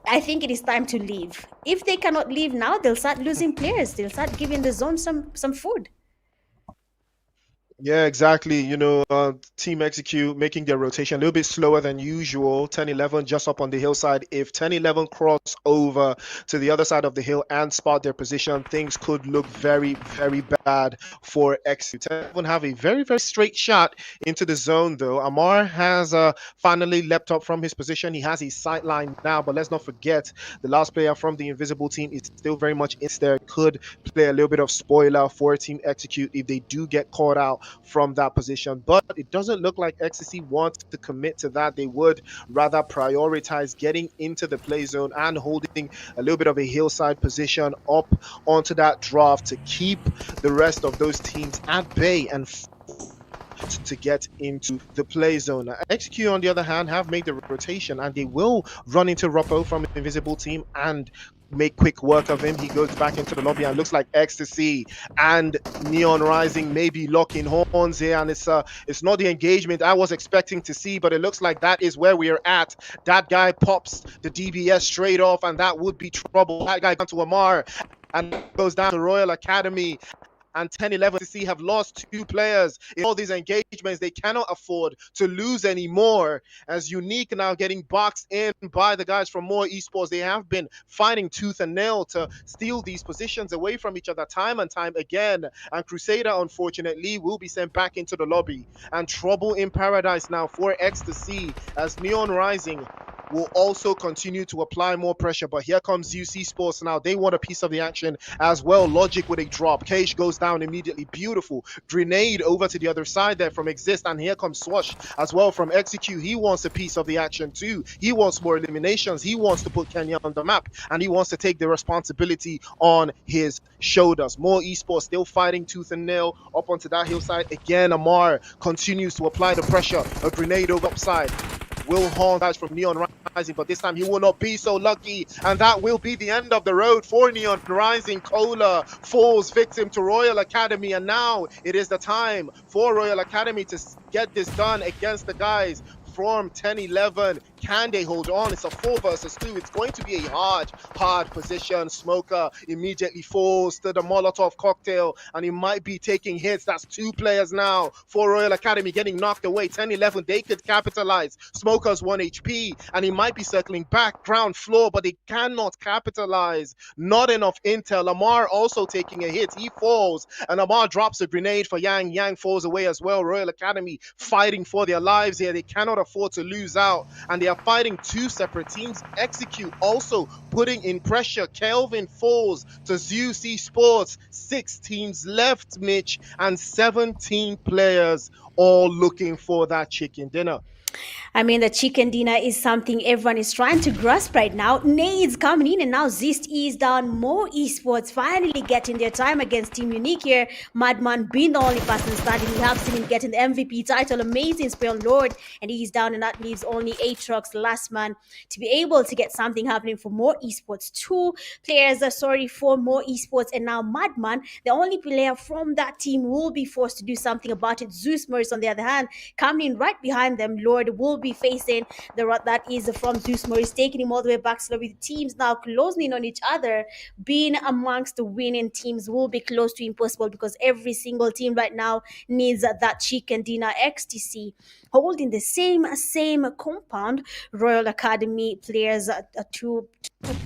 I think it is time to leave. If they cannot leave now, they'll start losing players. They'll start giving the zone some food. Yeah, exactly. Team Execute making their rotation a little bit slower than usual. 10-11 just up on the hillside. If 10-11 cross over to the other side of the hill and spot their position, things could look very bad for Execute. 10-11 have a very straight shot into the zone, though. Amar has finally leapt up from his position. He has his sight line now, but let's not forget the last player from the Invisible team is still very much in there. Could play a little bit of spoiler for Team Execute if they do get caught out from that position, but it doesn't look like Ecstasy wants to commit to that. They would rather prioritize getting into the play zone and holding a little bit of a hillside position up onto that draft to keep the rest of those teams at bay and to get into the play zone. Execute, on the other hand, have made the rotation, and they will run into Rupo from Invisible team and make quick work of him. He goes back into the lobby and looks like Ecstasy and Neon Rising may be locking horns here, and it's not the engagement I was expecting to see, but it looks like that is where we are at. That guy pops the DBS straight off, and that would be trouble. That guy down to Amar and goes down to Royal Academy. And 10-11 to see have lost 2 players in all these engagements. They cannot afford to lose anymore, as Unique now getting boxed in by the guys from More Esports. They have been fighting tooth and nail to steal these positions away from each other time and time again. And Crusader, unfortunately, will be sent back into the lobby. And trouble in paradise now for Ecstasy, as Neon Rising will also continue to apply more pressure. But here comes Zeus Esports now. They want a piece of the action as well. Logic with a drop. Cage goes down immediately. Beautiful. Grenade over to the other side there from Exist. And here comes Swash as well from Execute. He wants a piece of the action too. He wants more eliminations. He wants to put Kenya on the map. And he wants to take the responsibility on his shoulders. More Esports still fighting tooth and nail up onto that hillside. Again, Amar continues to apply the pressure. A grenade over upside. Will Horn guys from Neon Rising, but this time he will not be so lucky, and that will be the end of the road for Neon Rising. Cola falls victim to Royal Academy, and now it is the time for Royal Academy to get this done against the guys from 10-11. Can they hold on? It's a 4 versus 2. It's going to be a hard position. Smoker immediately falls to the Molotov cocktail, and he might be taking hits. That's 2 players now for Royal Academy getting knocked away. 10-11, they could capitalize. Smoker's 1 HP, and he might be circling back ground floor, but they cannot capitalize. Not enough intel. Amar also taking a hit. He falls, and Amar drops a grenade for Yang. Yang falls away as well. Royal Academy fighting for their lives here. They cannot afford to lose out, and they are fighting 2 separate teams. Execute also putting in pressure. Kelvin falls to Zeus Esports. 6 teams left, Mitch, and 17 players all looking for that chicken dinner. I mean, the chicken dinner is something everyone is trying to grasp right now. Nades coming in, and now Zist is down. More Esports finally getting their time against Team Unique here. Madman being the only person starting. We have seen him getting the MVP title. Amazing spell Lord, and he's down, and that leaves only Aatrox, last man, to be able to get something happening for More Esports. 2 players for More Esports, and now Madman, the only player from that team, will be forced to do something about it. Zeus Moris, on the other hand, coming in right behind them. Lord will be facing the rot that is from Zeus Moris, taking him all the way back. So with teams now closing in on each other, being amongst the winning teams will be close to impossible, because every single team right now needs that chicken dinner. XTC holding the same compound. Royal Academy players, 2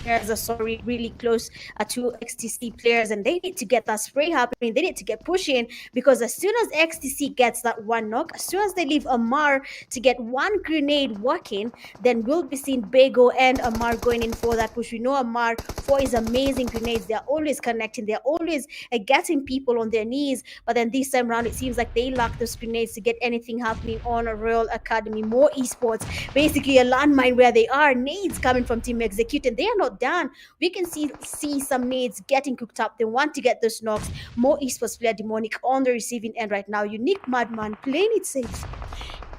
players, really close to XTC players, and they need to get that spray happening. They need to get pushing, because as soon as XTC gets that 1 knock, as soon as they leave Amar to get 1 grenade working, then we'll be seeing Bego and Amar going in for that push. We know Amar for his amazing grenades. They're always connecting. They're always getting people on their knees. But then this time around, it seems like they lack those grenades to get anything happening on a Royal Academy. More Esports, basically a landmine where they are. Nades coming from Team Execute, and they are not done. We can see some nades getting cooked up. They want to get those knocks. More Esports player Demonic on the receiving end right now. Unique Madman playing it safe.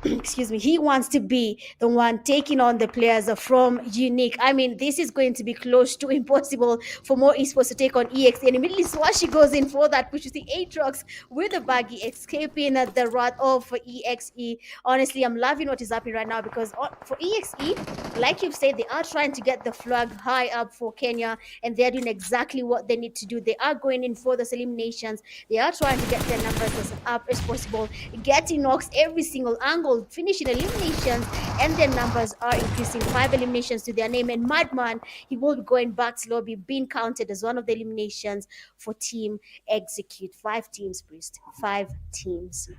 Excuse me, he wants to be the one taking on the players from Unique. I mean, this is going to be close to impossible for More Esports to take on EXE, and immediately Swashi goes in for that push. You see Aatrox with the baggy escaping the wrath of EXE. Honestly, I'm loving what is happening right now, because for EXE, like you've said, they are trying to get the flag high up for Kenya, and they're doing exactly what they need to do. They are going in for those eliminations. They are trying to get their numbers as up as possible, getting knocks every single angle, finishing eliminations, and their numbers are increasing. 5 eliminations to their name, and Madman, he will be going back to lobby, being counted as one of the eliminations for Team Execute. 5 teams, Priest. 5 teams.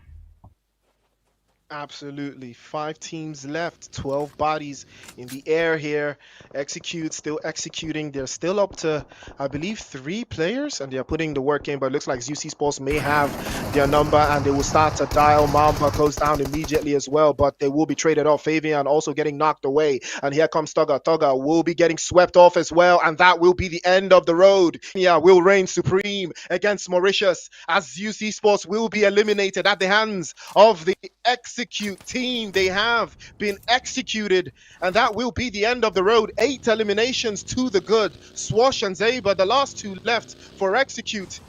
Absolutely. 5 teams left, 12 bodies in the air here. Execute still executing. They're still up to, I believe, 3 players, and they're putting the work in, but it looks like Zeus Esports may have their number, and they will start to dial. Mamba goes down immediately as well, but they will be traded off. Fabian also getting knocked away, and here comes Tugga. Tugga will be getting swept off as well, and that will be the end of the road. Yeah, will reign supreme against Mauritius, as Zeus Esports will be eliminated at the hands of the execute team. They have been executed, and that will be the end of the road. 8 eliminations to the good. Swash and Zaba, the last two left for execute.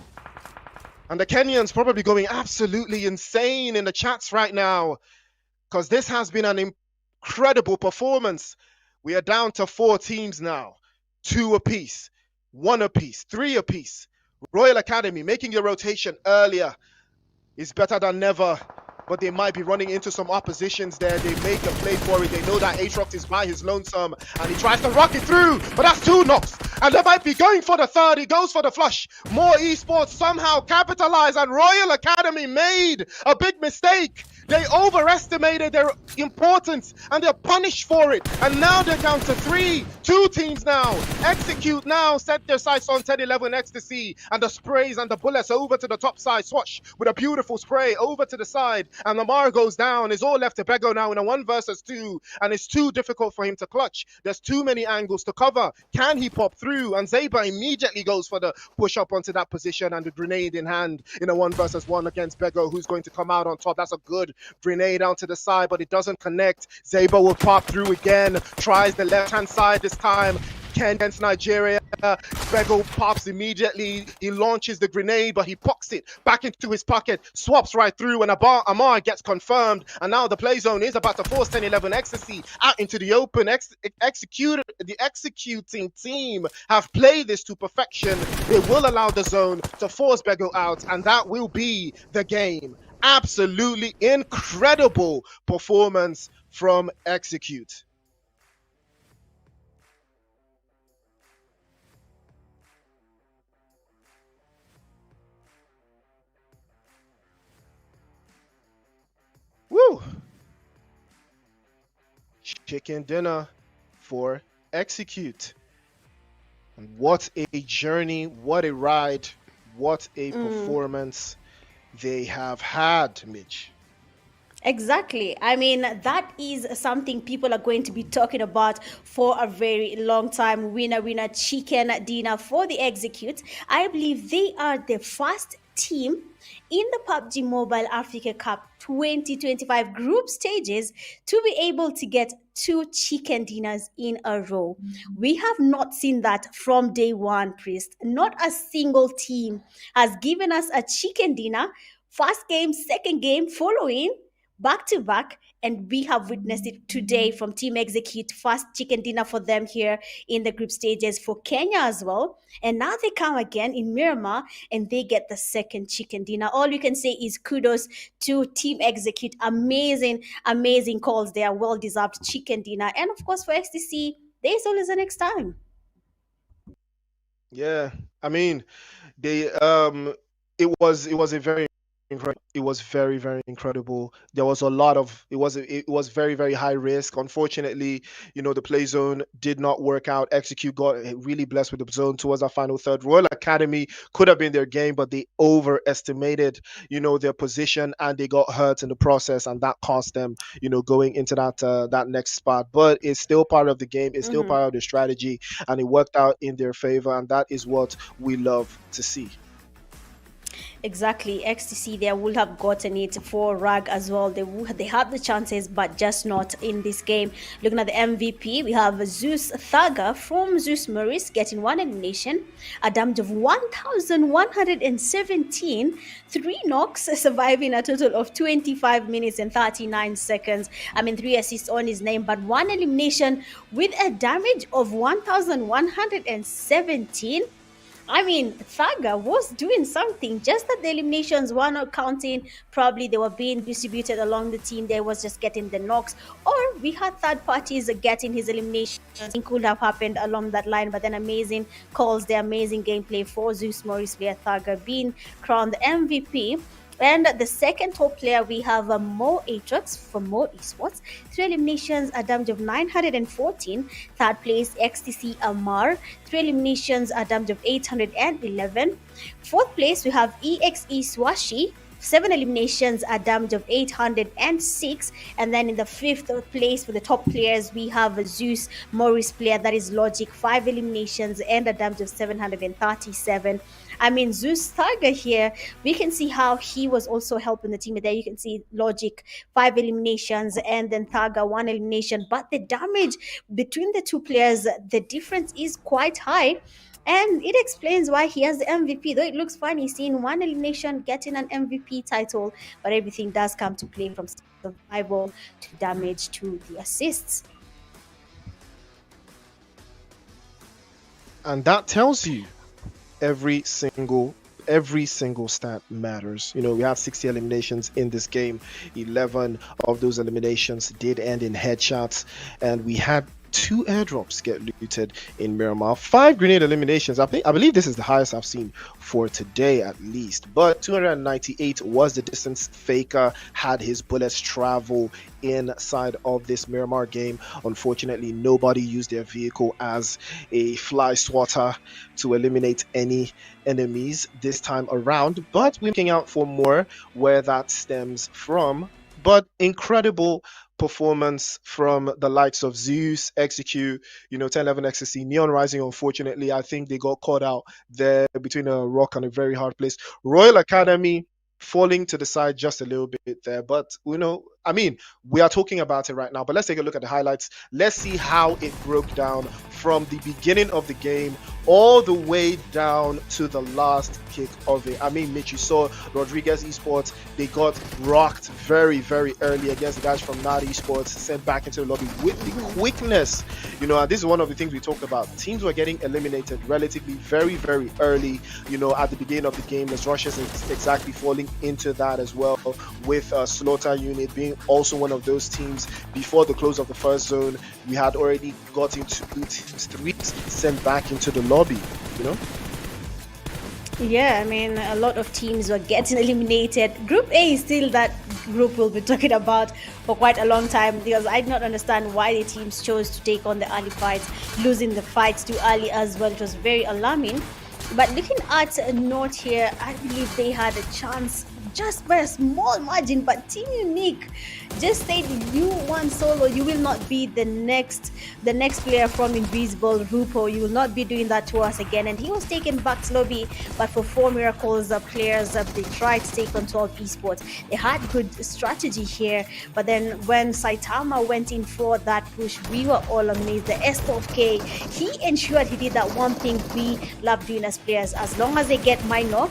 And the Kenyans probably going absolutely insane in the chats right now, because this has been an incredible performance. We are down to 4 teams now. 2 apiece, 1 apiece, 3 apiece. Royal Academy making your rotation earlier is better than never, but they might be running into some oppositions there. They make a play for it. They know that Aatrox is by his lonesome, and he tries to rock it through, but that's 2 knocks, and they might be going for the 3rd. He goes for the flush. More eSports somehow capitalize, and Royal Academy made a big mistake. They overestimated their importance, and they're punished for it. And now they're down to 3. 2 teams now. Execute now set their sights on 10-11 Ecstasy, and the sprays and the bullets over to the top side. Swatch with a beautiful spray over to the side, and Lamar goes down. It's all left to Bego now in a 1 versus 2, and it's too difficult for him to clutch. There's too many angles to cover. Can he pop through? And Zaba immediately goes for the push up onto that position, and the grenade in hand in a 1 versus 1 against Bego, who's going to come out on top. That's a good grenade out to the side, but it doesn't connect. Zaba will pop through again, tries the left-hand side this time. Ken against Nigeria. Bego pops immediately. He launches the grenade, but he pops it back into his pocket, swaps right through, and Amar gets confirmed. And now the play zone is about to force 10-11 Ecstasy out into the open. The executing team have played this to perfection. They will allow the zone to force Bego out, and that will be the game. Absolutely incredible performance from Execute. Woo! Chicken dinner for Execute. And what a journey, what a ride, what a performance they have had, Mitch. Exactly. I mean, that is something people are going to be talking about for a very long time. Winner, chicken dinner for the Execute. I believe they are the first team in the PUBG Mobile Africa Cup 2025 group stages to be able to get 2 chicken dinners in a row. We have not seen that from day one, Priest. Not a single team has given us a chicken dinner. First game, second game, following back to back, and we have witnessed it today from Team Execute. First chicken dinner for them here in the group stages, for Kenya as well, and now they come again in Miramar and they get the second chicken dinner. All you can say is kudos to Team Execute. Amazing calls there. Well deserved chicken dinner. And of course for XTC, there's always the next time. Yeah, I mean, they it was a very it was very, very incredible. There was a lot of it was very, very high risk. Unfortunately, the play zone did not work out. Execute got really blessed with the zone towards our final third. Royal Academy could have been their game, but they overestimated their position, and they got hurt in the process, and that cost them going into that next spot. But it's still part of the game. It's still part of the strategy, and it worked out in their favor, and that is what we love to see. Exactly. XTC there would have gotten it for RAG as well. They had the chances, but just not in this game. Looking at the MVP, we have Zeus Thaga from Zeus Moris getting 1 elimination, a damage of 1,117, 3 knocks, surviving a total of 25 minutes and 39 seconds. 3 assists on his name, but 1 elimination with a damage of 1,117. Thaga was doing something, just that the eliminations were not counting. Probably they were being distributed along the team. They was just getting the knocks, or we had third parties getting his eliminations. It could have happened along that line, but then amazing calls, the amazing gameplay for Zeus Moris player Thaga being crowned the MVP. And the second top player, we have Mo Aatrox from Mo Esports. 3 eliminations, a damage of 914. Third place, XTC Amar. 3 eliminations, a damage of 811. Fourth place, we have EXE Swashi 7 eliminations, a damage of 806. And then in the 5th place for the top players, we have a Zeus Moris player, that is Logic, 5 eliminations and a damage of 737. I mean, Zeus Tiger here, we can see how he was also helping the team. There you can see Logic, 5 eliminations, and then Thaga, 1 elimination. But the damage between the two players, the difference is quite high. And it explains why he has the MVP. Though it looks funny seeing 1 elimination getting an MVP title, but everything does come to play from survival to damage to the assists. And that tells you every single stat matters. You know, we have 60 eliminations in this game. 11 of those eliminations did end in headshots, and we had 2 airdrops get looted in Miramar, 5 grenade eliminations. I believe this is the highest I've seen for today at least, but 298 was the distance. Faker had his bullets travel inside of this Miramar game. Unfortunately, nobody used their vehicle as a fly swatter to eliminate any enemies this time around, but we're looking out for more where that stems from. But incredible performance from the likes of Zeus, Execute, 1011 Ecstasy, Neon Rising. Unfortunately, I think they got caught out there between a rock and a very hard place. Royal Academy falling to the side just a little bit there, but we are talking about it right now, but let's take a look at the highlights. Let's see how it broke down from the beginning of the game all the way down to the last kick of it. I mean, Mitch, you saw Rodriguez eSports, they got rocked very, very early against the guys from NAD eSports, sent back into the lobby with the quickness. And this is one of the things we talked about. Teams were getting eliminated relatively very, very early, at the beginning of the game. As Russia's exactly falling into that as well, with Slaughter Unit being also one of those teams. Before the close of the first zone, we had already got into 2 teams, 3 sent back into the lobby. Yeah, I mean, a lot of teams were getting eliminated. Group A is still that group we'll be talking about for quite a long time, because I do not understand why the teams chose to take on the early fights, losing the fights too early as well. It was very alarming. But looking at a note here, I believe they had a chance just by a small margin, but Team Unique just said, you won solo, you will not be the next player from Invisible, Rupo, you will not be doing that to us again. And he was taken back to lobby, but for 4 miracles, the players they tried to take on 12 esports. They had good strategy here, but then when Saitama went in for that push, we were all amazed. The S12K, he ensured he did that one thing we love doing as players. As long as they get my knock,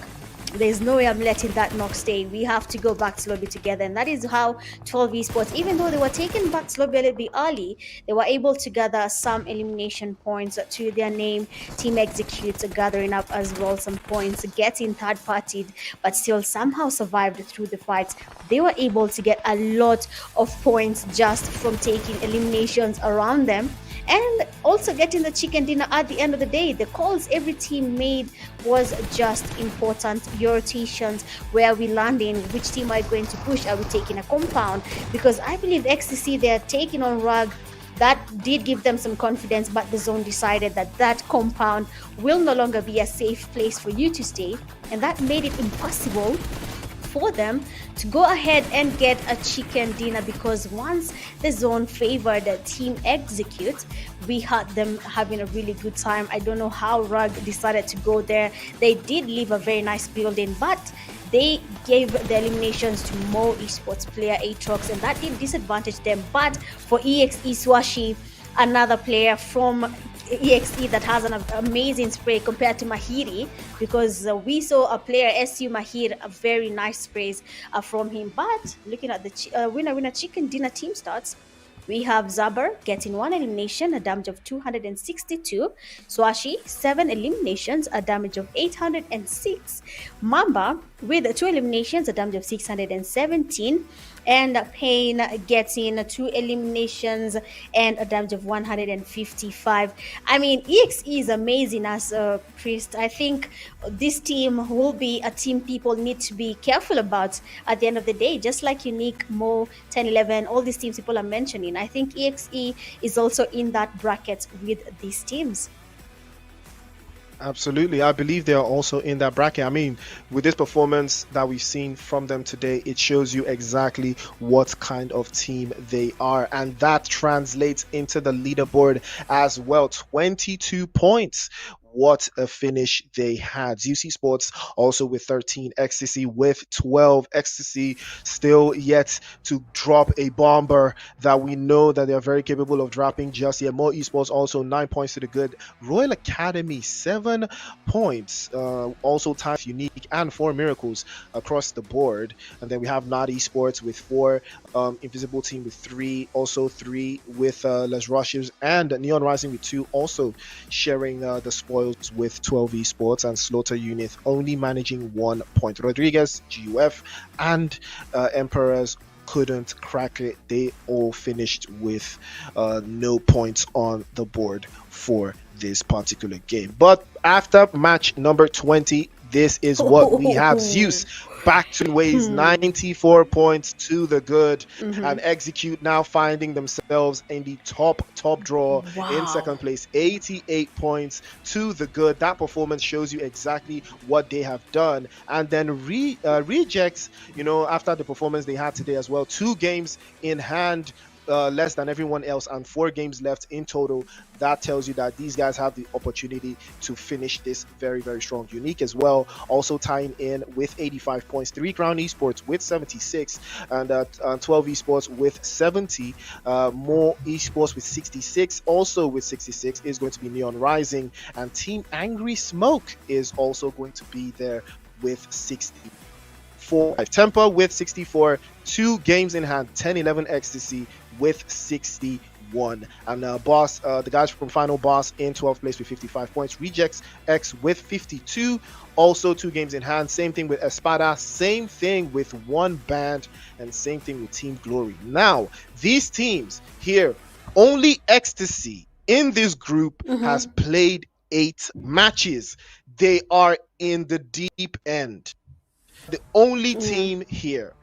there's no way I'm letting that knock stay. We have to go back to lobby together. And that is how 12 esports, even though they were taken back to lobby a little bit early, they were able to gather some elimination points to their name. Team Execute gathering up as well some points, getting third-partied, but still somehow survived through the fights. They were able to get a lot of points just from taking eliminations around them, and also getting the chicken dinner at the end of the day. The calls every team made was just important. Your rotations, where are we landing, which team are we going to push, are we taking a compound? Because I believe XTC, they're taking on Rug. That did give them some confidence, but the zone decided that compound will no longer be a safe place for you to stay, and that made it impossible for them to go ahead and get a chicken dinner, because once the zone favored Team Execute, we had them having a really good time. I don't know how Rug decided to go there. They did leave a very nice building, but they gave the eliminations to Mo esports player Aatrox, and that did disadvantage them. But for EXE Swashi, another player from EXE that has an amazing spray compared to Mahiri, because we saw a player SU Mahir, a very nice sprays from him. But looking at the winner chicken dinner team starts, we have Zaber getting 1 elimination, a damage of 262. Swashi, 7 eliminations, a damage of 806. Mamba with 2 eliminations, a damage of 617. And Pain getting 2 eliminations and a damage of 155. I mean, EXE is amazing as a priest. I think this team will be a team people need to be careful about at the end of the day, just like Unique, Mo, 1011, all these teams people are mentioning. I think EXE is also in that bracket with these teams. Absolutely. I believe they are also in that bracket. I mean, with this performance that we've seen from them today, it shows you exactly what kind of team they are. And that translates into the leaderboard as well. 22 points. What a finish they had. Zeus Sports also with 13, Ecstasy with 12. Ecstasy still yet to drop a bomber that we know that they are very capable of dropping just yet. More Esports also 9 points to the good. Royal Academy 7 points. Also ties unique and 4 miracles across the board. And then we have Not Esports with 4, Invisible Team with 3, also 3 with Les Rushes, and Neon Rising with 2, also sharing the spoils with 12 Esports, and Slaughter Unit only managing 1 point. Rodriguez, GUF, and Emperors couldn't crack it. They all finished with no points on the board for this particular game. But after match number 20, this is what we have. Zeus back to ways, 94 points to the good, and Execute now finding themselves in the top draw in second place, 88 points to the good. That performance shows you exactly what they have done. And then Rejects, after the performance they had today as well, 2 games in hand, less than everyone else, and 4 games left in total. That tells you that these guys have the opportunity to finish this very, very strong. Unique as well, also tying in with 85 points. 3 Crown Esports with 76, and 12 Esports with 70. More Esports with 66. Also with 66 is going to be Neon Rising, and Team Angry Smoke is also going to be there with 64. Temper with 64. 2 games in hand, 10-11 Ecstasy with 61. And Boss, the guys from Final Boss in 12th place with 55 points. Rejects X with 52. Also 2 games in hand. Same thing with Espada. Same thing with 1 band. And same thing with Team Glory. Now, these teams here, only Ecstasy in this group has played 8 matches. They are in the deep end. The only team here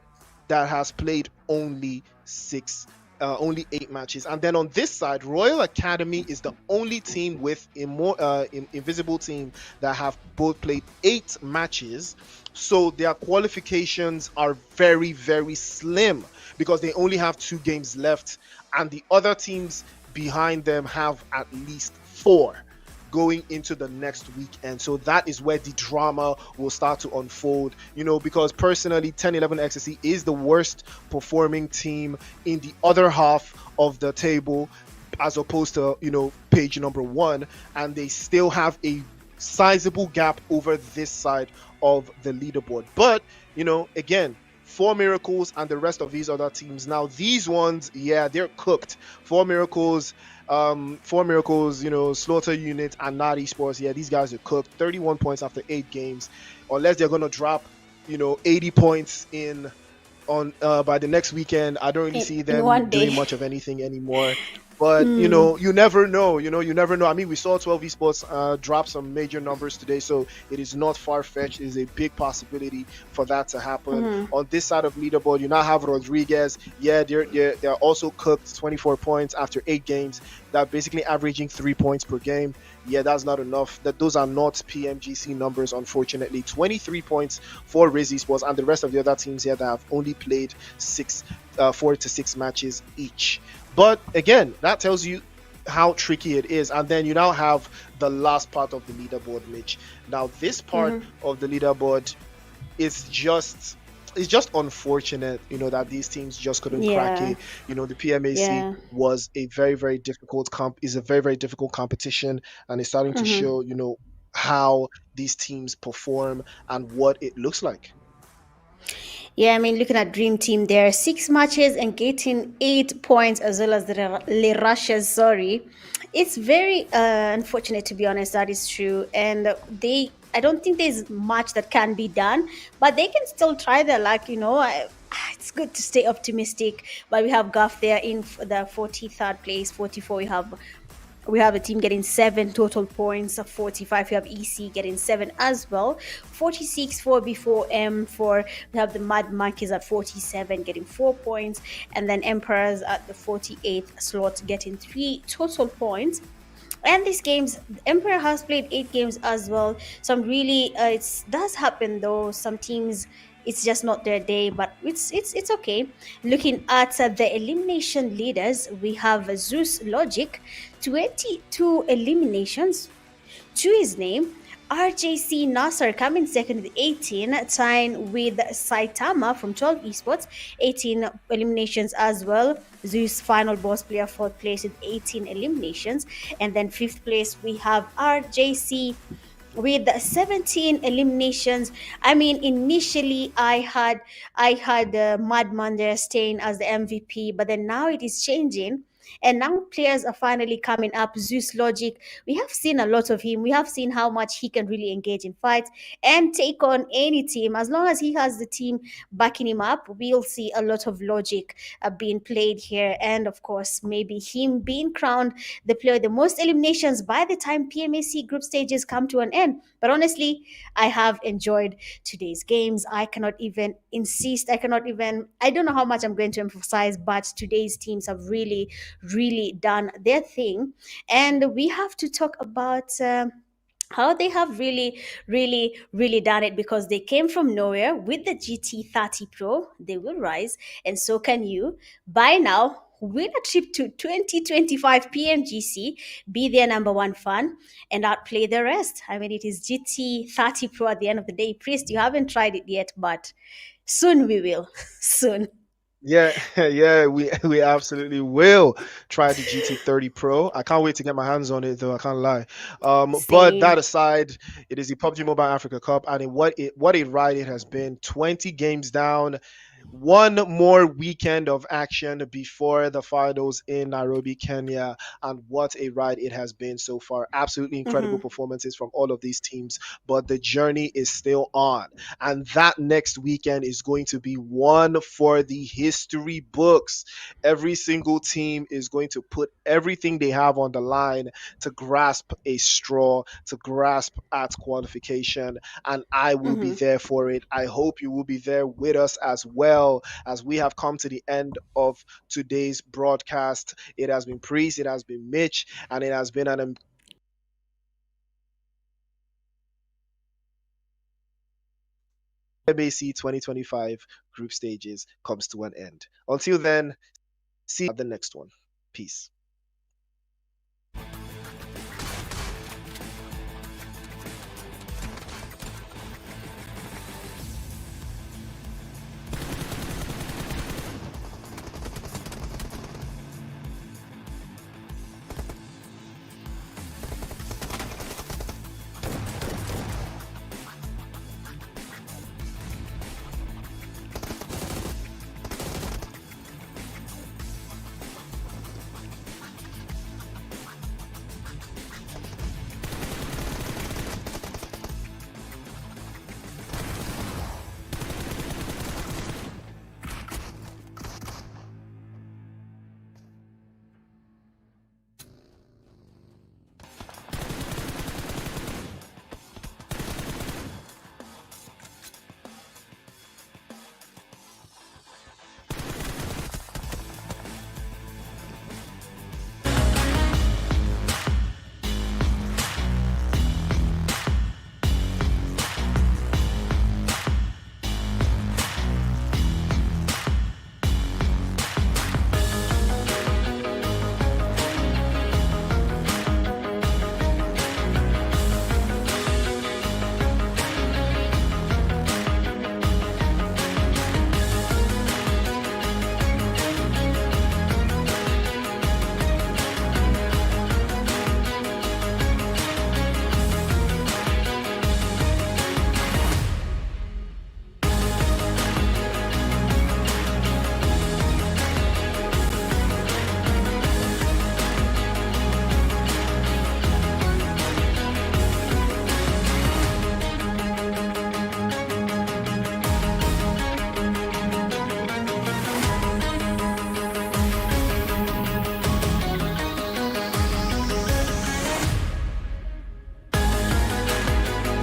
that has played only 8 matches. And then on this side, Royal Academy is the only team with Invisible Team that have both played 8 matches. So their qualifications are very, very slim because they only have 2 games left, and the other teams behind them have at least 4 going into the next weekend. So that is where the drama will start to unfold, because personally 10-11 Ecstasy is the worst performing team in the other half of the table as opposed to page number 1, and they still have a sizable gap over this side of the leaderboard. But again, 4 Miracles and the rest of these other teams, now these ones, they're cooked. 4 Miracles, Slaughter Unit and Not Esports, these guys are cooked. 31 points after 8 games, unless they're gonna drop 80 points in on by the next weekend. I don't really see them doing much of anything anymore. But you never know. You never know. I mean, we saw 12 Esports drop some major numbers today, so it is not far-fetched. It is a big possibility for that to happen. On this side of leaderboard, you now have Rodriguez. They're also cooked. 24 points after 8 games. They're basically averaging 3 points per game. That's not enough. Those are not PMGC numbers, unfortunately. 23 points for Riz Esports, and the rest of the other teams here that have only played 4 to 6 matches each. But again, that tells you how tricky it is. And then you now have the last part of the leaderboard, Mitch. Now, this part of the leaderboard is just unfortunate, that these teams just couldn't crack it. The PMAC was a very, very difficult competition, and it's starting to show, how these teams perform and what it looks like. Yeah, I mean, looking at Dream Team, there are 6 matches and getting 8 points, as well as the Le Rushes. Sorry, it's very unfortunate, to be honest. That is true, and I don't think there's much that can be done, but they can still try their luck. It's good to stay optimistic. But we have GUF there in the 43rd place, 44. We have a team getting 7 total points. 45, we have EC getting 7 as well. 46 for B4M. We have the Mad Monkeys at 47 getting 4 points. And then Emperors at the 48th slot getting 3 total points. And these games, Emperor has played 8 games as well. Some really, it does happen though. Some teams, it's just not their day, but it's okay. Looking at the elimination leaders, we have Zeus Logic, 22 eliminations to his name. RJC Nasser coming second with 18, tying with Saitama from 12 esports, 18 eliminations as well. Zeus final boss player fourth place with 18 eliminations. And then fifth place we have RJC with 17 eliminations. I mean, initially I had Madman there staying as the MVP, but then now it is changing. And now players are finally coming up. Zeus Logic, we have seen a lot of him. We have seen how much he can really engage in fights and take on any team. As long as he has the team backing him up, we'll see a lot of Logic being played here. And of course, maybe him being crowned the player with the most eliminations by the time PMAC group stages come to an end. But honestly, I have enjoyed today's games. I cannot even insist. I don't know how much I'm going to emphasize, but today's teams have really, really done their thing. And we have to talk about. How they have really, really, really done it, because they came from nowhere with the GT30 Pro. They will rise, and so can you. By now, win a trip to 2025 PMGC, be their number one fan, and outplay the rest. I mean, it is GT30 Pro at the end of the day. Priest, you haven't tried it yet, but soon we will. Soon. Yeah, yeah, we absolutely will try the GT30 Pro. I can't wait to get my hands on it, though. I can't lie. But that Same. aside, it is the PUBG Mobile Africa Cup, and what a ride it has been. 20 games down, one more weekend of action before the finals in Nairobi, Kenya, and what a ride it has been so far. Absolutely incredible Mhm. performances from all of these teams, but the journey is still on. And that next weekend is going to be one for the history books. Every single team is going to put everything they have on the line to grasp a straw, to grasp at qualification. And I will be Mhm. there for it. I hope you will be there with us as well, as we have come to the end of today's broadcast. It has been Priest, it has been Mitch, and it has been an MAC 2025 group stages comes to an end. Until then, see you at the next one. Peace.